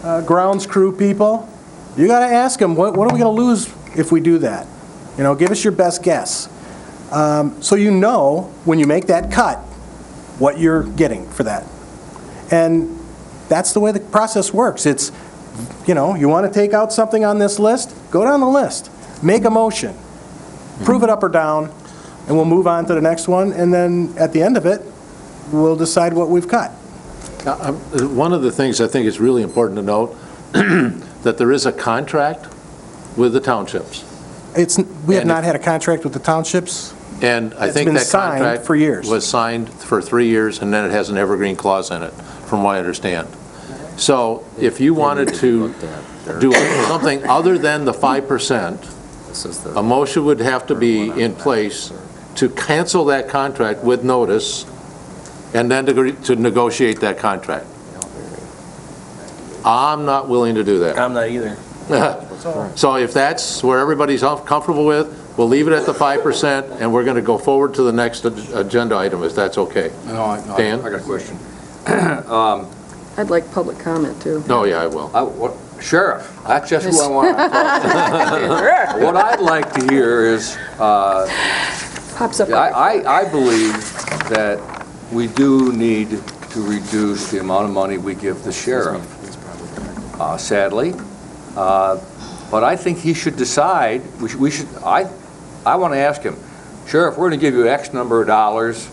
grounds crew people, you got to ask them, what are we going to lose if we do that? You know, give us your best guess. So you know, when you make that cut, what you're getting for that. And that's the way the process works. It's, you know, you want to take out something on this list, go down the list, make a motion, prove it up or down, and we'll move on to the next one, and then at the end of it, we'll decide what we've cut. One of the things I think is really important to note, that there is a contract with the townships. We have not had a contract with the townships. And I It's think been that signed contract for years. was signed for 3 years, and then it has an evergreen clause in it, from what I understand. So if you wanted to do something other than the 5%, a motion would have to be in place to cancel that contract with notice, and then to negotiate that contract. I'm not willing to do that. I'm not either. So if that's where everybody's comfortable with, we'll leave it at the 5%, and we're going to go forward to the next agenda item, if that's okay. Dan? I got a question. I'd like public comment, too. Oh, yeah, I will. Sheriff, that's just who I want to talk to. What I'd like to hear is, Pops up. I believe that we do need to reduce the amount of money we give the sheriff, sadly. But I think he should decide, I want to ask him, Sheriff, we're going to give you X number of dollars,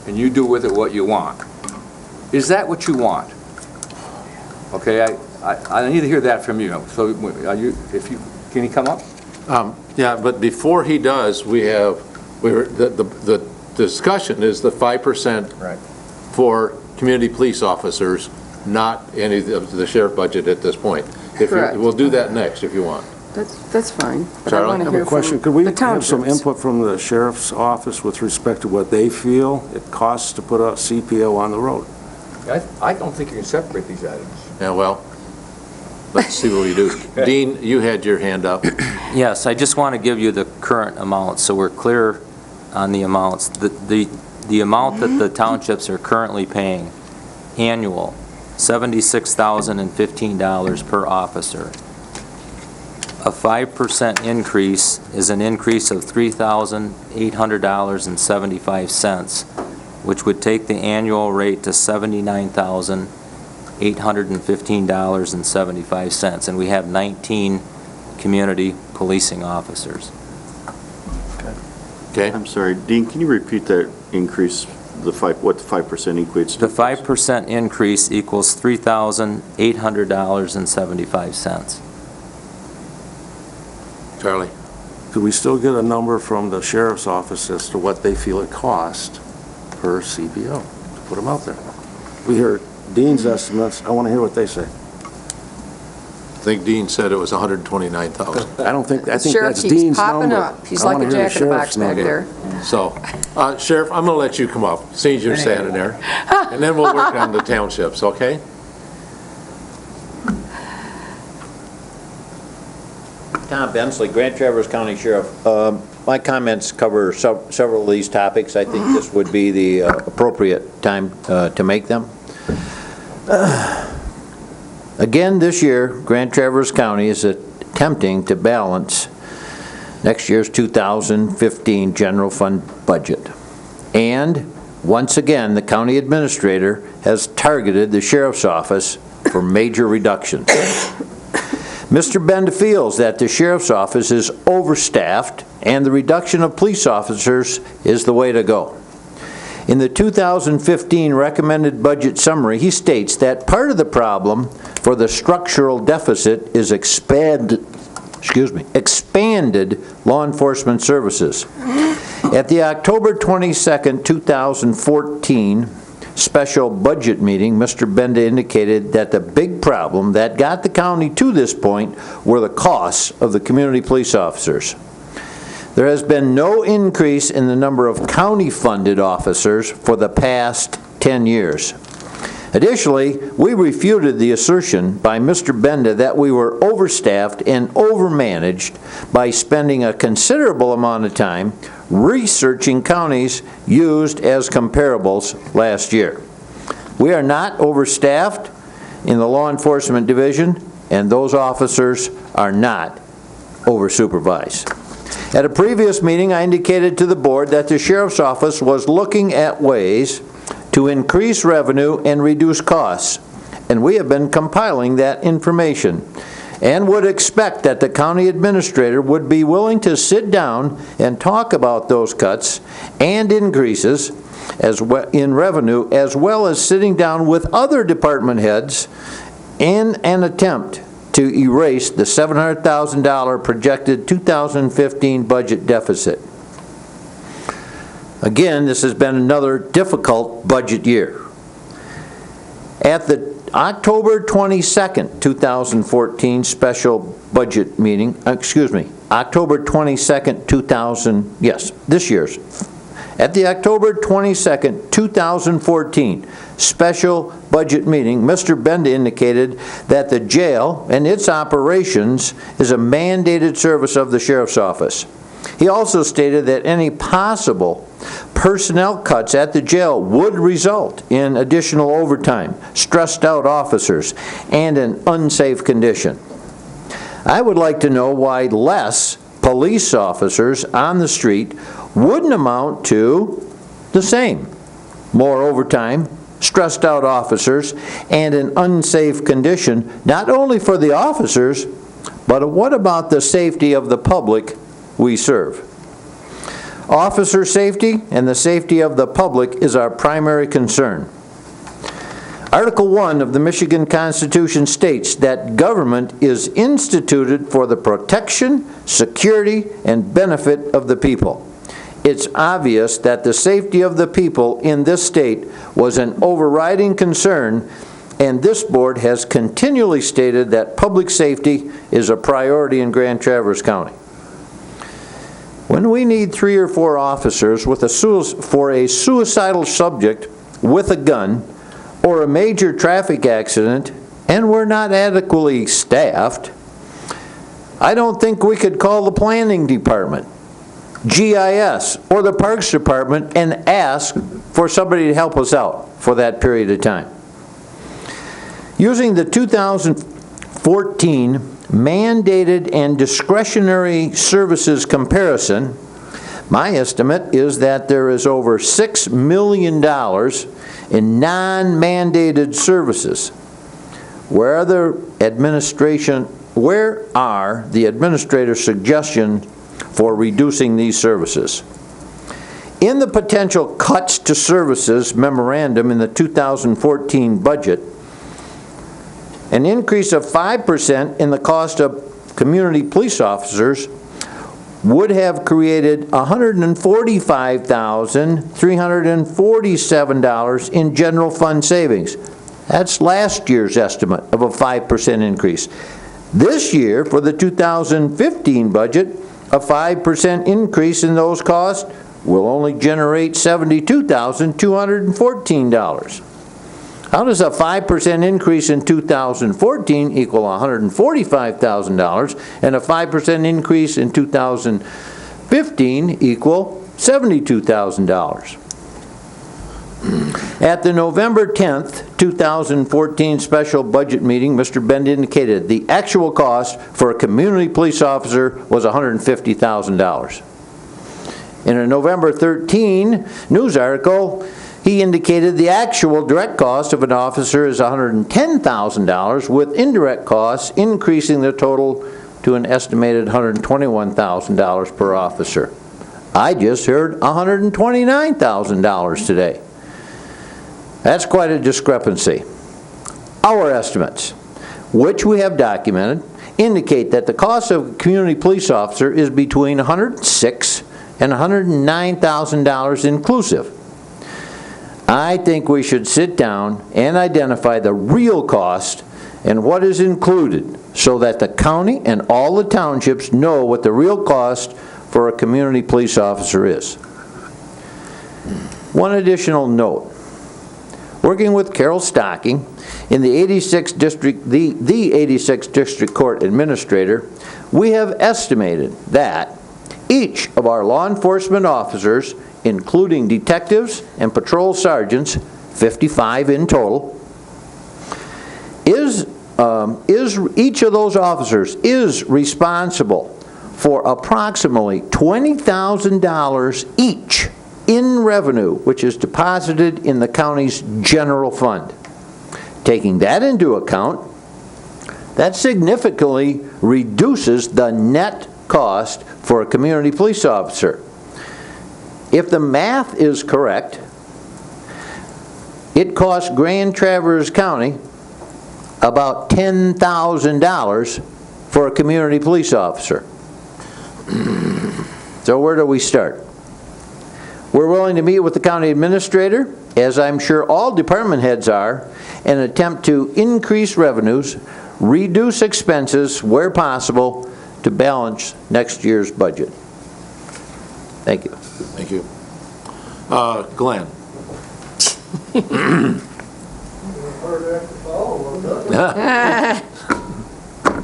and you do with it what you want. Is that what you want? Okay, I need to hear that from you. So can he come up? Yeah, but before he does, the discussion is the 5% for community police officers, not any of the sheriff budget at this point. Correct. We'll do that next if you want. That's fine. But Charlie? I want I to have hear a question. from Could we the have some townships. input from the sheriff's office with respect to what they feel it costs to put a CPO on the road? I don't think you can separate these items. Yeah, well, let's see what we do. Dean, you had your hand up. Yes, I just want to give you the current amounts, so we're clear on the amounts. The amount that the townships are currently paying, annual, $76,015 per officer. A 5% increase is an increase of $3,800.75, which would take the annual rate to $79,815.75, and we have 19 community policing officers. Okay. I'm sorry, Dean, can you repeat that increase what the 5% equates to? The 5% increase equals $3,800.75. Charlie? Could we still get a number from the sheriff's office as to what they feel it cost per CBO to put them out there? We hear Dean's estimates. I want to hear what they say. I think Dean said it was $129,000. I think Sheriff that's keeps Dean's popping number. up. He's I like wanna a hear the jack in the box sheriff's back number. there. So, Sheriff, I'm going to let you come up, seeing as you're standing there, and then we'll work on the townships, okay? Tom Bensley, Grand Traverse County Sheriff. My comments cover several of these topics. I think this would be the appropriate time to make them. Again, this year, Grand Traverse County is attempting to balance next year's 2015 general fund budget. And once again, the county administrator has targeted the sheriff's office for major reductions. Mr. Benda feels that the sheriff's office is overstaffed and the reduction of police officers is the way to go. In the 2015 recommended budget summary, he states that part of the problem for the structural deficit is expanded law enforcement services. At the October 22nd, 2014 special budget meeting, Mr. Benda indicated that the big problem that got the county to this point were the costs of the community police officers. There has been no increase in the number of county-funded officers for the past 10 years. Additionally, we refuted the assertion by Mr. Benda that we were overstaffed and overmanaged by spending a considerable amount of time researching counties used as comparables last year. We are not overstaffed in the law enforcement division, and those officers are not oversupervised. At a previous meeting, I indicated to the board that the sheriff's office was looking at ways to increase revenue and reduce costs, and we have been compiling that information and would expect that the county administrator would be willing to sit down and talk about those cuts and increases in revenue, as well as sitting down with other department heads in an attempt to erase the $700,000 projected 2015 budget deficit. Again, this has been another difficult budget year. At the October 22nd, 2014 special budget meeting, October 22nd, this year's. At the October 22nd, 2014 special budget meeting, Mr. Benda indicated that the jail and its operations is a mandated service of the sheriff's office. He also stated that any possible personnel cuts at the jail would result in additional overtime, stressed out officers, and an unsafe condition. I would like to know why less police officers on the street wouldn't amount to the same. More overtime, stressed out officers, and an unsafe condition, not only for the officers, but what about the safety of the public we serve? Officer safety and the safety of the public is our primary concern. Article 1 of the Michigan Constitution states that government is instituted for the protection, security, and benefit of the people. It's obvious that the safety of the people in this state was an overriding concern, and this board has continually stated that public safety is a priority in Grand Traverse County. When we need 3 or 4 officers for a suicidal subject with a gun or a major traffic accident, and we're not adequately staffed, I don't think we could call the planning department, GIS, or the Parks Department and ask for somebody to help us out for that period of time. Using the 2014 mandated and discretionary services comparison, my estimate is that there is over $6 million in non-mandated services. Where are the administrator's suggestions for reducing these services? In the potential cuts to services memorandum in the 2014 budget, an increase of 5% in the cost of community police officers would have created $145,347 in general fund savings. That's last year's estimate of a 5% increase. This year, for the 2015 budget, a 5% increase in those costs will only generate $72,214. How does a 5% increase in 2014 equal $145,000 and a 5% increase in 2015 equal $72,000? At the November 10th, 2014 special budget meeting, Mr. Bend indicated the actual cost for a community police officer was $150,000. In a November 13 news article, he indicated the actual direct cost of an officer is $110,000, with indirect costs increasing the total to an estimated $121,000 per officer. I just heard $129,000 today. That's quite a discrepancy. Our estimates, which we have documented, indicate that the cost of a community police officer is between $106,000 and $109,000 inclusive. I think we should sit down and identify the real cost and what is included so that the county and all the townships know what the real cost for a community police officer is. One additional note. Working with Carol Stocking in the 86th District, the 86th District Court Administrator, we have estimated that each of our law enforcement officers, including detectives and patrol sergeants, 55 in total, each of those officers is responsible for approximately $20,000 each in revenue, which is deposited in the county's general fund. Taking that into account, that significantly reduces the net cost for a community police officer. If the math is correct, it costs Grand Traverse County about $10,000 for a community police officer. So where do we start? We're willing to meet with the county administrator, as I'm sure all department heads are, and attempt to increase revenues, reduce expenses where possible to balance next year's budget. Thank you. Thank you. Glenn.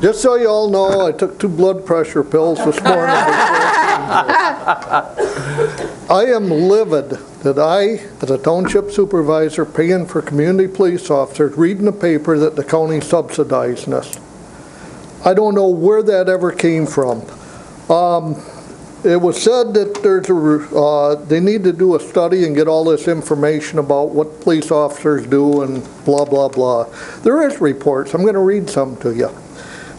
Just so you all know, I took 2 blood pressure pills this morning. I am livid that I, as a township supervisor, paying for community police officers, reading the paper that the county subsidizing us. I don't know where that ever came from. It was said that they need to do a study and get all this information about what police officers do and blah, blah, blah. There is reports. I'm going to read some to you.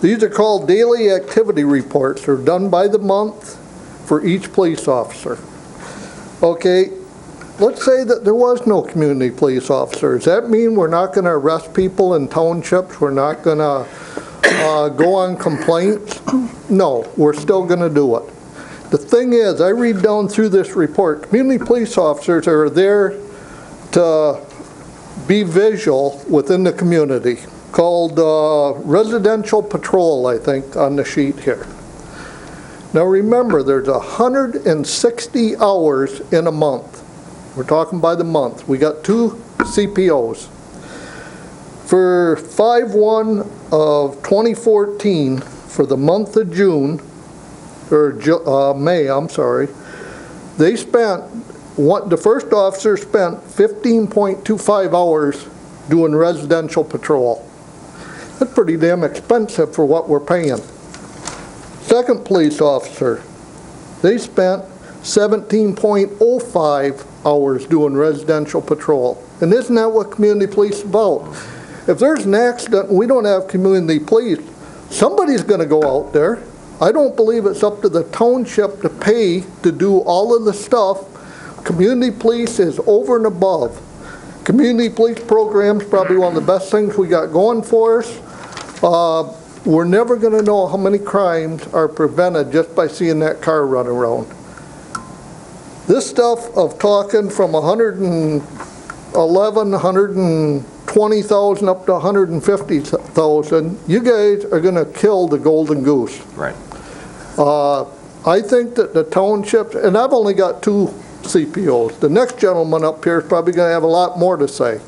These are called daily activity reports. They're done by the month for each police officer. Okay, let's say that there was no community police officers. Does that mean we're not going to arrest people in townships? We're not going to go on complaints? No, we're still going to do it. The thing is, I read down through this report, community police officers are there to be visual within the community, called residential patrol, I think, on the sheet here. Now remember, there's 160 hours in a month. We're talking by the month. We got 2 CPOs. For 5/1 of 2014, for the month of June, or May, I'm sorry, they spent, the first officer spent 15.25 hours doing residential patrol. That's pretty damn expensive for what we're paying. Second police officer, they spent 17.05 hours doing residential patrol. And isn't that what community police is about? If there's an accident and we don't have community police, somebody's going to go out there. I don't believe it's up to the township to pay to do all of the stuff Community police is over and above. Community police program's probably one of the best things we got going for us. We're never gonna know how many crimes are prevented just by seeing that car run around. This stuff of talking from 111, 120,000 up to 150,000, you guys are gonna kill the golden goose. Right. I think that the townships, and I've only got 2 CPOs. The next gentleman up here is probably gonna have a lot more to say.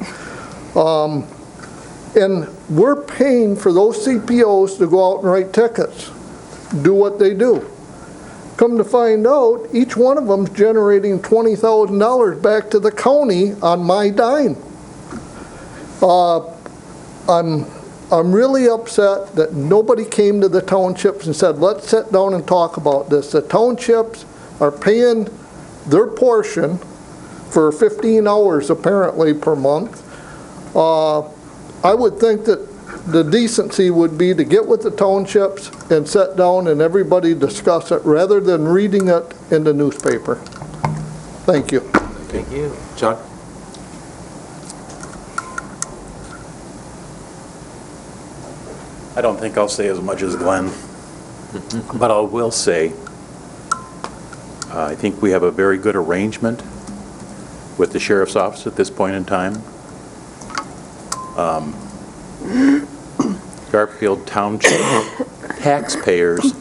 And we're paying for those CPOs to go out and write tickets, do what they do. Come to find out, each one of them's generating $20,000 back to the county on my dime. I'm really upset that nobody came to the townships and said, let's sit down and talk about this. The townships are paying their portion for 15 hours apparently per month. I would think that the decency would be to get with the townships and sit down and everybody discuss it rather than reading it in the newspaper. Thank you. Thank you. Chuck? I don't think I'll say as much as Glenn, but I will say, I think we have a very good arrangement with the sheriff's office at this point in time. Garfield Township taxpayers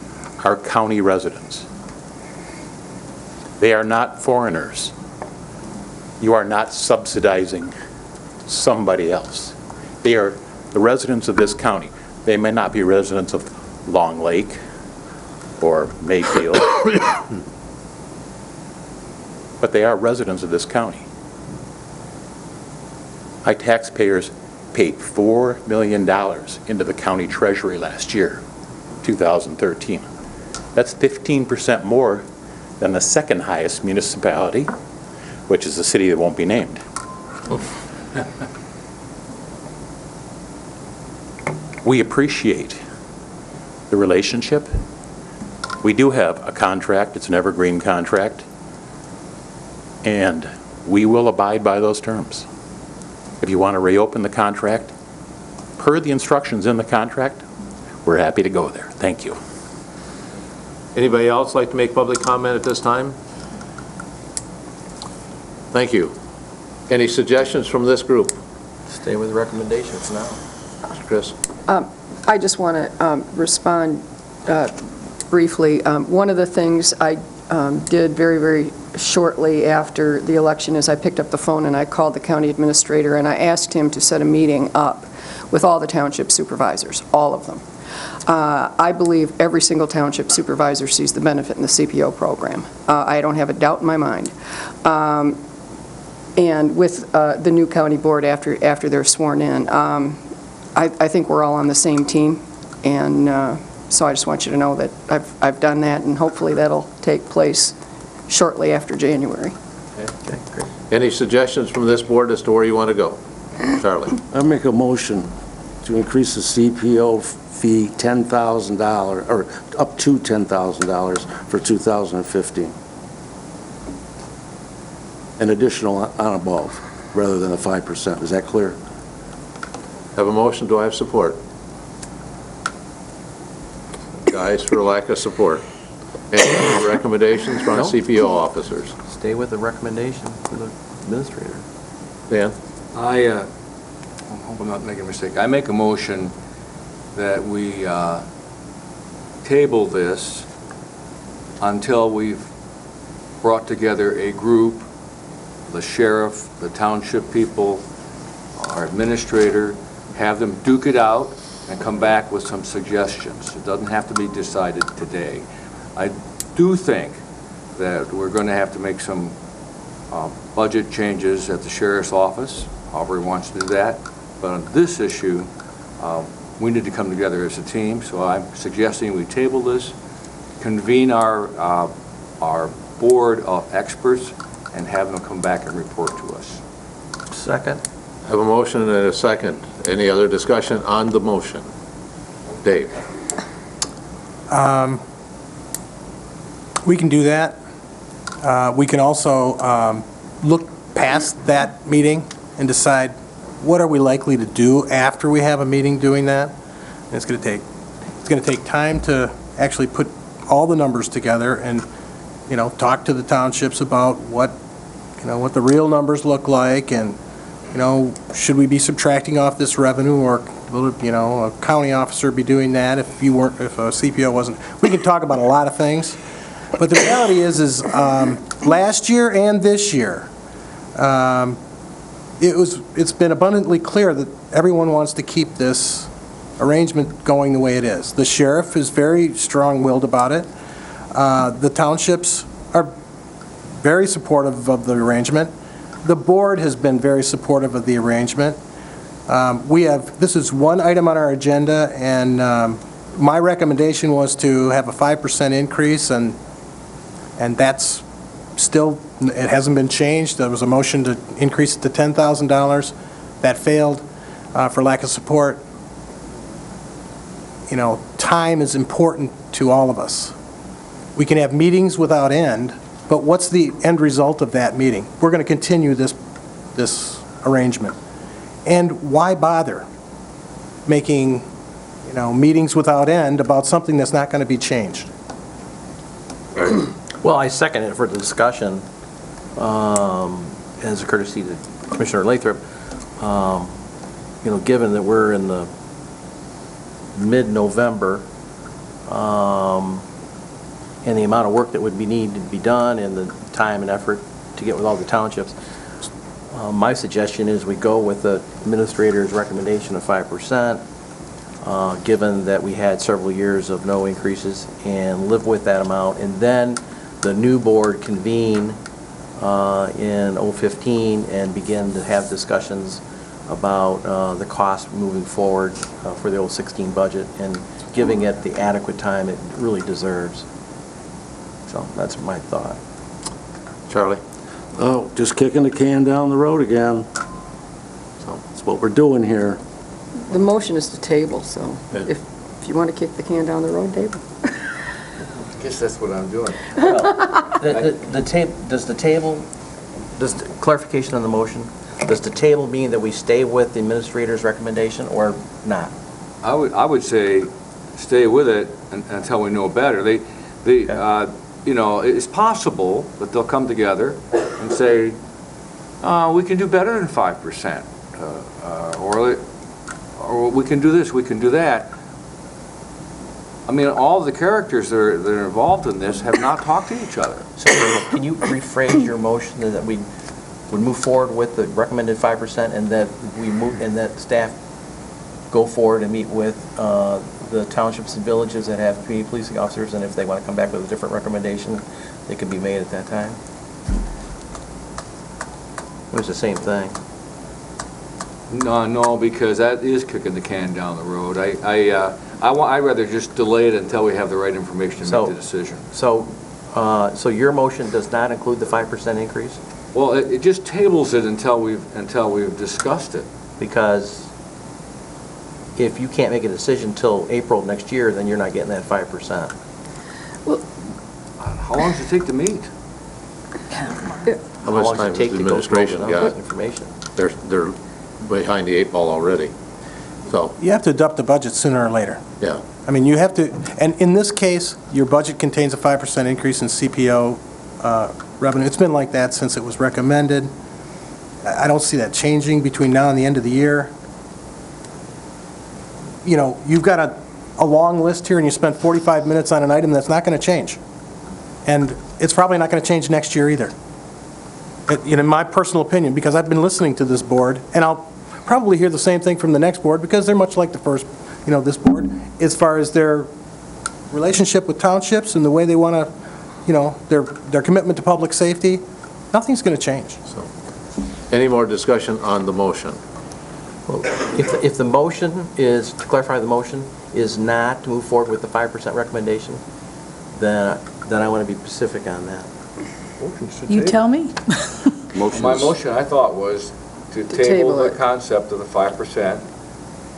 are county residents. They are not foreigners. You are not subsidizing somebody else. They are the residents of this county. They may not be residents of Long Lake or Mayfield, but they are residents of this county. My taxpayers paid $4 million into the county treasury last year, 2013. That's 15% more than the second highest municipality, which is a city that won't be named. We appreciate the relationship. We do have a contract. It's an evergreen contract, and we will abide by those terms. If you want to reopen the contract, per the instructions in the contract, we're happy to go there. Thank you. Anybody else like to make public comment at this time? Thank you. Any suggestions from this group? Stay with recommendations now. Mr. Chris? I just want to respond briefly. One of the things I did very, very shortly after the election is I picked up the phone and I called the county administrator and I asked him to set a meeting up with all the township supervisors, all of them. I believe every single township supervisor sees the benefit in the CPO program. I don't have a doubt in my mind. And with the new county board after they're sworn in, I think we're all on the same team, and so I just want you to know that I've done that, and hopefully that'll take place shortly after January. Okay, great. Any suggestions from this board as to where you want to go? Charlie? I make a motion to increase the CPO fee $10,000, or up to $10,000 for 2015. An additional on above, rather than a 5%. Is that clear? Have a motion, do I have support? Guys, for lack of support. Any other recommendations from No. CPO officers? Stay with the recommendation for the administrator. Dan? I hope I'm not making a mistake. I make a motion that we table this until we've brought together a group, the sheriff, the township people, our administrator, have them duke it out and come back with some suggestions. It doesn't have to be decided today. I do think that we're going to have to make some budget changes at the sheriff's office, however he wants to do that. But on this issue, we need to come together as a team, so I'm suggesting we table this, convene our board of experts, and have them come back and report to us. Second. Have a motion and a second. Any other discussion on the motion? Dave? We can do that. We can also look past that meeting and decide what are we likely to do after we have a meeting doing that. And it's going to take time to actually put all the numbers together and, talk to the townships about what the real numbers look like, and, should we be subtracting off this revenue, or will, a county officer be doing that if a CPO wasn't? We can talk about a lot of things, but the reality is last year and this year, it's been abundantly clear that everyone wants to keep this arrangement going the way it is. The sheriff is very strong-willed about it. The townships are very supportive of the arrangement. The board has been very supportive of the arrangement. This is one item on our agenda, and my recommendation was to have a 5% increase, and that's still, it hasn't been changed. There was a motion to increase it to $10,000. That failed for lack of support. Time is important to all of us. We can have meetings without end, but what's the end result of that meeting? We're going to continue this arrangement. And why bother making, meetings without end about something that's not going to be changed? Well, I second it for the discussion, as a courtesy to Commissioner Lathrop. Given that we're in the mid-November, and the amount of work that would be needed to be done, and the time and effort to get with all the townships, my suggestion is we go with the administrator's recommendation of 5%, given that we had several years of no increases, and live with that amount, and then the new board convene in 2015 and begin to have discussions about the cost moving forward for the 2016 budget, and giving it the adequate time it really deserves. So that's my thought. Charlie? Oh, just kicking the can down the road again. So that's what we're doing here. The motion is to table, so if you want to kick the can down the road, table. I guess that's what I'm doing. Clarification on the motion, does the table mean that we stay with the administrator's recommendation or not? I would say stay with it until we know better. It's possible that they'll come together and say, we can do better than 5%, or we can do this, we can do that. I mean, all of the characters that are involved in this have not talked to each other. So can you rephrase your motion that we would move forward with the recommended 5%, and that that staff go forward and meet with the townships and villages that have community policing officers, and if they want to come back with a different recommendation, they can be made at that time? It was the same thing. No, because that is kicking the can down the road. I'd rather just delay it until we have the right information to make the decision. So your motion does not include the 5% increase? Well, it just tables it until we've discussed it. Because if you can't make a decision till April of next year, then you're not getting that 5%. Well, how long does it take to meet? How much time does the administration got? Information. They're behind the 8 ball already. So You have to adopt the budget sooner or later. yeah. I mean, you have to, and in this case, your budget contains a 5% increase in CPO revenue. It's been like that since it was recommended. I don't see that changing between now and the end of the year. You've got a long list here, and you spent 45 minutes on an item that's not going to change. And it's probably not going to change next year either. In my personal opinion, because I've been listening to this board, and I'll probably hear the same thing from the next board, because they're much like the first, this board, as far as their relationship with townships and the way they want to, their commitment to public safety. Nothing's going to change. So, any more discussion on the motion? Well, if the motion is, to clarify, the motion is not to move forward with the 5% recommendation, then I want to be specific on that. You tell me. My motion, I thought, was to table the concept of the 5%,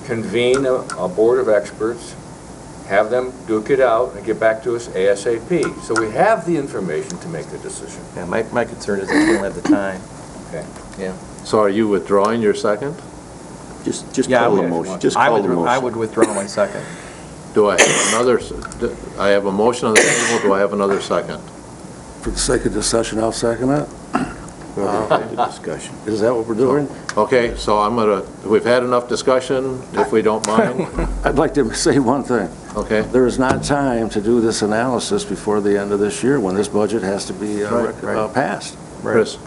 convene a board of experts, have them duke it out and get back to us ASAP. So we have the information to make the decision. Yeah, my concern is that we don't have the time. Okay. Yeah. So are you withdrawing your second? Just Yeah, I call the would- motion. Just I call would- the motion. I would withdraw my second. Do I have another, I have a motion on the table, do I have another second? For the sake of discussion, I'll second it. We already had the discussion. Is that what we're doing? Okay, so we've had enough discussion, if we don't mind. I'd like to say one thing. Okay. There is not time to do this analysis before the end of this year, when this budget has to be Right. passed. Chris?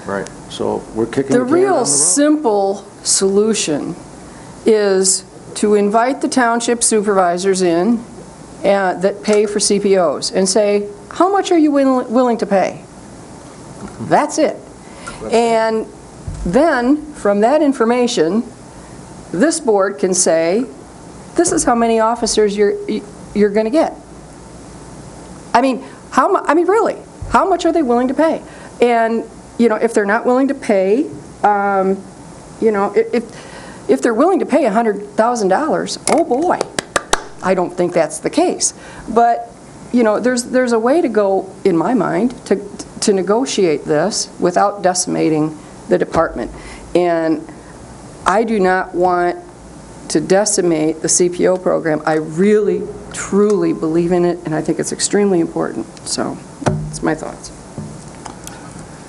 Right. So we're kicking The the can down the real road. simple solution is to invite the township supervisors in that pay for CPOs and say, how much are you willing to pay? That's it. And then, from that information, this board can say, this is how many officers you're going to get. I mean, really, how much are they willing to pay? And, if they're not willing to pay, if they're willing to pay $100,000, oh boy, I don't think that's the case. But, there's a way to go, in my mind, to negotiate this without decimating the department. And I do not want to decimate the CPO program. I really, truly believe in it, and I think it's extremely important. So, that's my thoughts.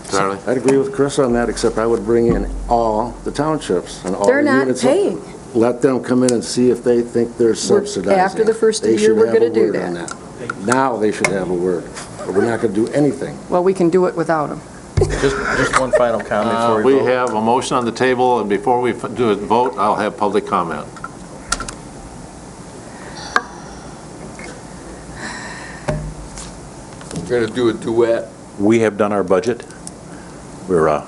Charlie? I'd agree with Chris on that, except I would bring in all the townships and all the They're not units. paying. Let them come in and see if they think they're subsidizing. After the first They year, should we're have a gonna do word on that. Now they should have a word, but we're not going to do anything. Well, we can do it without them. Just one final comment before we We vote. have a motion on the table, and before we do a vote, I'll have public comment. We're going to do a duet. We have done our budget. We're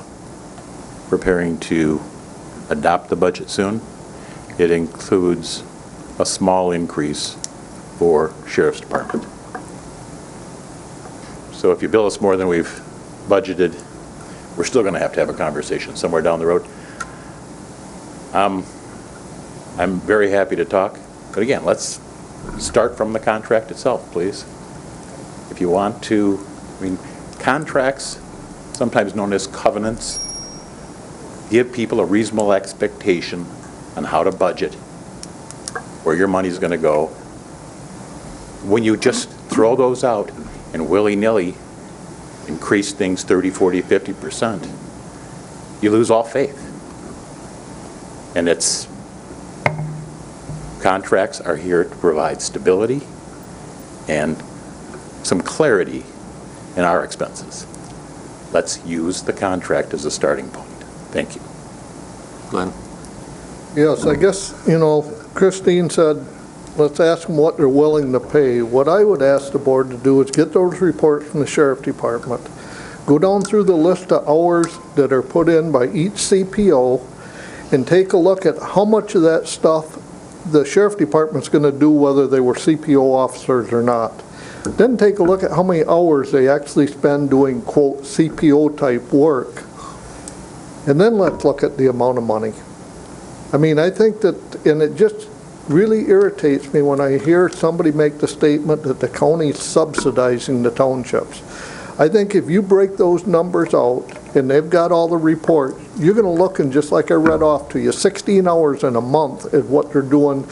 preparing to adopt the budget soon. It includes a small increase for Sheriff's Department. So if you bill us more than we've budgeted, we're still going to have a conversation somewhere down the road. I'm very happy to talk, but again, let's start from the contract itself, please. If you want to, contracts, sometimes known as covenants, give people a reasonable expectation on how to budget, where your money's going to go. When you just throw those out and willy-nilly increase things 30, 40, 50%, you lose all faith. And contracts are here to provide stability and some clarity in our expenses. Let's use the contract as a starting point. Thank you. Glenn? Yes, I guess, Christine said, let's ask them what they're willing to pay. What I would ask the board to do is get those reports from the Sheriff Department. Go down through the list of hours that are put in by each CPO and take a look at how much of that stuff the Sheriff Department's going to do whether they were CPO officers or not. Then take a look at how many hours they actually spend doing, quote, CPO type work. And then let's look at the amount of money. I think that, and it just really irritates me when I hear somebody make the statement that the county's subsidizing the townships. I think if you break those numbers out and they've got all the reports, you're going to look, and just like I read off to you, 16 hours in a month is what they're doing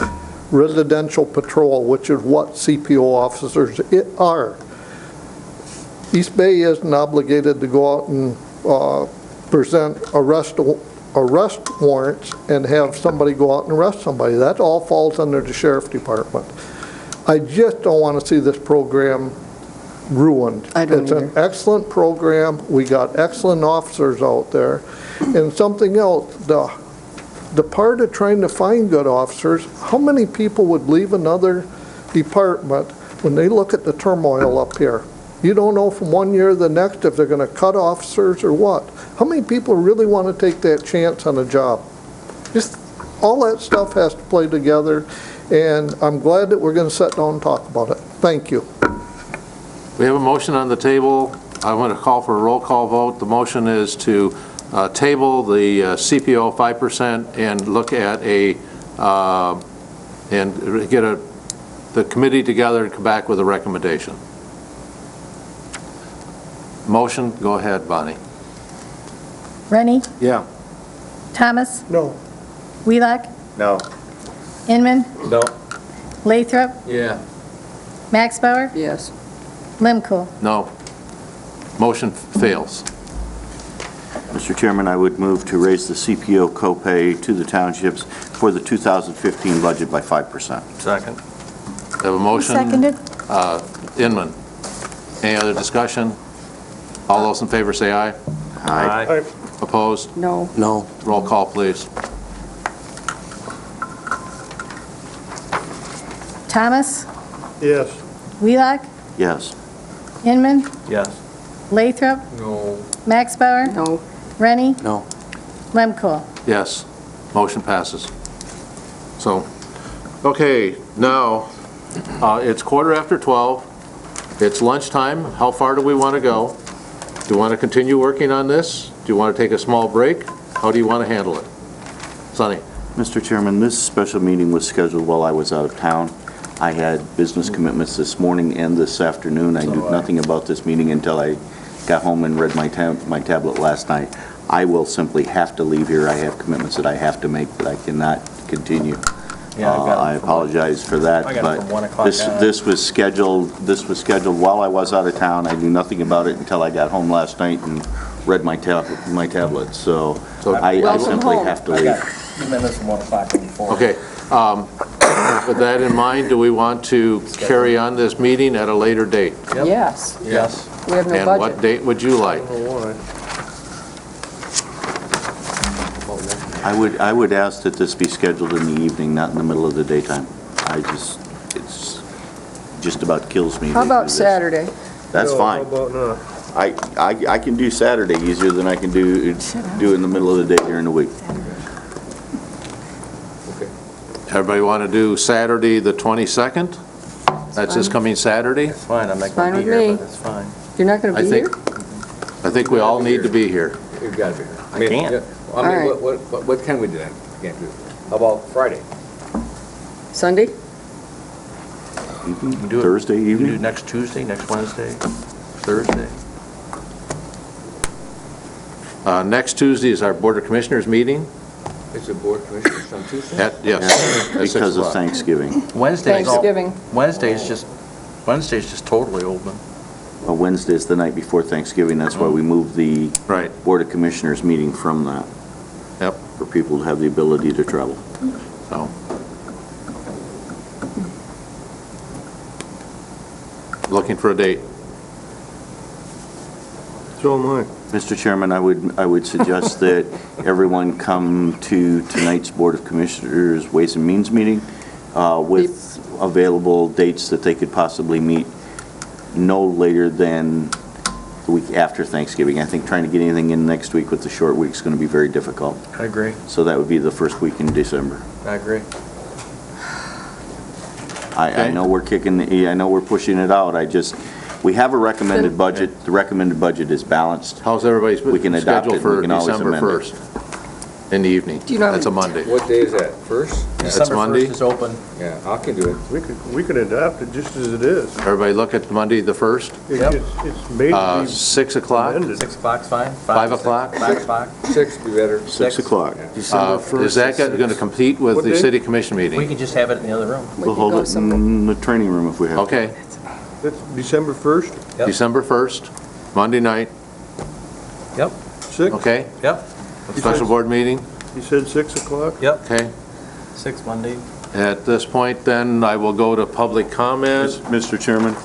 residential patrol, which is what CPO officers are. East Bay isn't obligated to go out and present arrest warrants and have somebody go out and arrest somebody. That all falls under the Sheriff Department. I just don't want to see this program ruined. It's an excellent program. We got excellent officers out there. And something else, the part of trying to find good officers, how many people would leave another department when they look at the turmoil up here? You don't know from one year to the next if they're going to cut officers or what. How many people really want to take that chance on a job? Just all that stuff has to play together, and I'm glad that we're going to sit down and talk about it. Thank you. We have a motion on the table. I want to call for a roll call vote. The motion is to table the CPO 5% and look at and get a the committee together and come back with a recommendation. Motion, go ahead, Bonnie. Rennie? Yeah. Thomas? No. Wheelock? No. Inman? No. Lathrop? Yeah. Max Bauer? Yes. Lemko? No. Motion fails. Mr. Chairman, I would move to raise the CPO copay to the townships for the 2015 budget by 5%. Second. I have a motion. Seconded? Inman. Any other discussion? All those in favor say aye. Aye. Opposed? No. No. Roll call, please. Thomas? Yes. Wheelock? Yes. Inman? Yes. Lathrop? No. Max Bauer? No. Rennie? No. Lemko? Yes. Motion passes. So, okay, now, it's 12:15. It's lunchtime. How far do we want to go? Do you want to continue working on this? Do you want to take a small break? How do you want to handle it? Sonny? Mr. Chairman, this special meeting was scheduled while I was out of town. I had business commitments this morning and this afternoon. I knew nothing about this meeting until I got home and read my tablet last night. I will simply have to leave here. I have commitments that I have to make that I cannot continue. Yeah, I've got it I apologize for that, I got it but from 1 o'clock this was scheduled while I was out of town. I knew nothing about it until I got home last night and read my tablet, so I Welcome simply home. have to I leave. got 2 minutes from 1 o'clock before. Okay. With that in mind, do we want to carry on this meeting at a later date? Yep. Yes. Yes. We have no And what budget. date would you like? I would ask that this be scheduled in the evening, not in the middle of the daytime. It's just about kills me. How to about do this. Saturday? That's fine. How about not? I can do Saturday easier than I can do in the middle of the day during the week. Everybody want to do Saturday, the 22nd? That's this coming Saturday? It's fine, I'm not Fine going to be with here, me. but it's fine. You're not going to be here? I think we all need to be here. You've got to be here. I can't. Yeah, I mean, All right. what can we do then? Can't do. How about Friday? Sunday? You can do it- Thursday You can do evening? next Tuesday, next Wednesday, Thursday. Next Tuesday is our Board of Commissioners meeting. It's a board commissioners on Tuesday? Yes. at 6 Because of o'clock. Thanksgiving. Wednesday's all- Thanksgiving. Wednesday's just totally open. Wednesday is the night before Thanksgiving, that's why we moved the Right. Board of Commissioners meeting from that, Yep. for people to have the ability to travel. So. Looking for a date. So am I. Mr. Chairman, I would suggest that everyone come to tonight's Board of Commissioners Ways and Means meeting with available dates that they could possibly meet no later than the week after Thanksgiving. I think trying to get anything in next week with the short week is going to be very difficult. I agree, So that would be the first week in December. I agree. I know we're I know we're pushing it out. We have a recommended budget. The recommended budget is balanced. How's everybody's We can adopt schedule it, for we can always December amend it. 1st? In the evening? Do you know- That's a Monday. What day is that? First? That's December Monday? 1st is open. Yeah, I can do it. We could adopt it just as it is. Everybody look at Monday, the 1st? Yep. It's made to be 6 o'clock? amended. 6 o'clock's fine. 5 o'clock? 5 o'clock. 6 would be better. 6 o'clock. Is that going to compete with What the day? city commission We meeting? can just have it in the other room. We'll hold it in the training room if we have to. Okay, That's December 1st, Yep. December 1st, Monday night, Yep, 6? okay? yep, Special board meeting, You said 6 o'clock? yep. okay? 6 Monday. At this point, then, I will go to public comment. Mr. Chairman,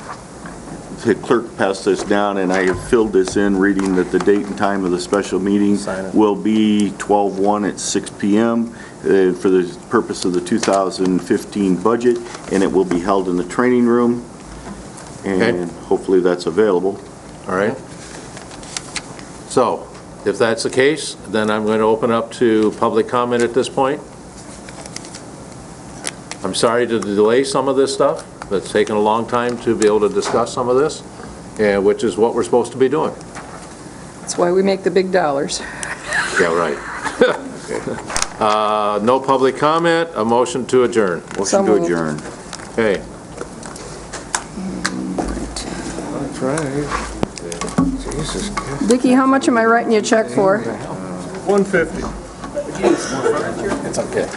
the clerk passed this down, and I have filled this in, reading that the date and time of the special meeting Sign it. will be 12/1 at 6 PM for the purpose of the 2015 budget, and it will be held in the training room, and hopefully that's available. All right. So, if that's the case, then I'm going to open up to public comment at this point. I'm sorry to delay some of this stuff. It's taken a long time to be able to discuss some of this, and which is what we're supposed to be doing. That's why we make the big dollars. Yeah, right. No public comment, a motion to adjourn. Motion to moved. adjourn. Okay. That's right. Jesus. Dickie, how much am I writing you a check for? $150. It's okay.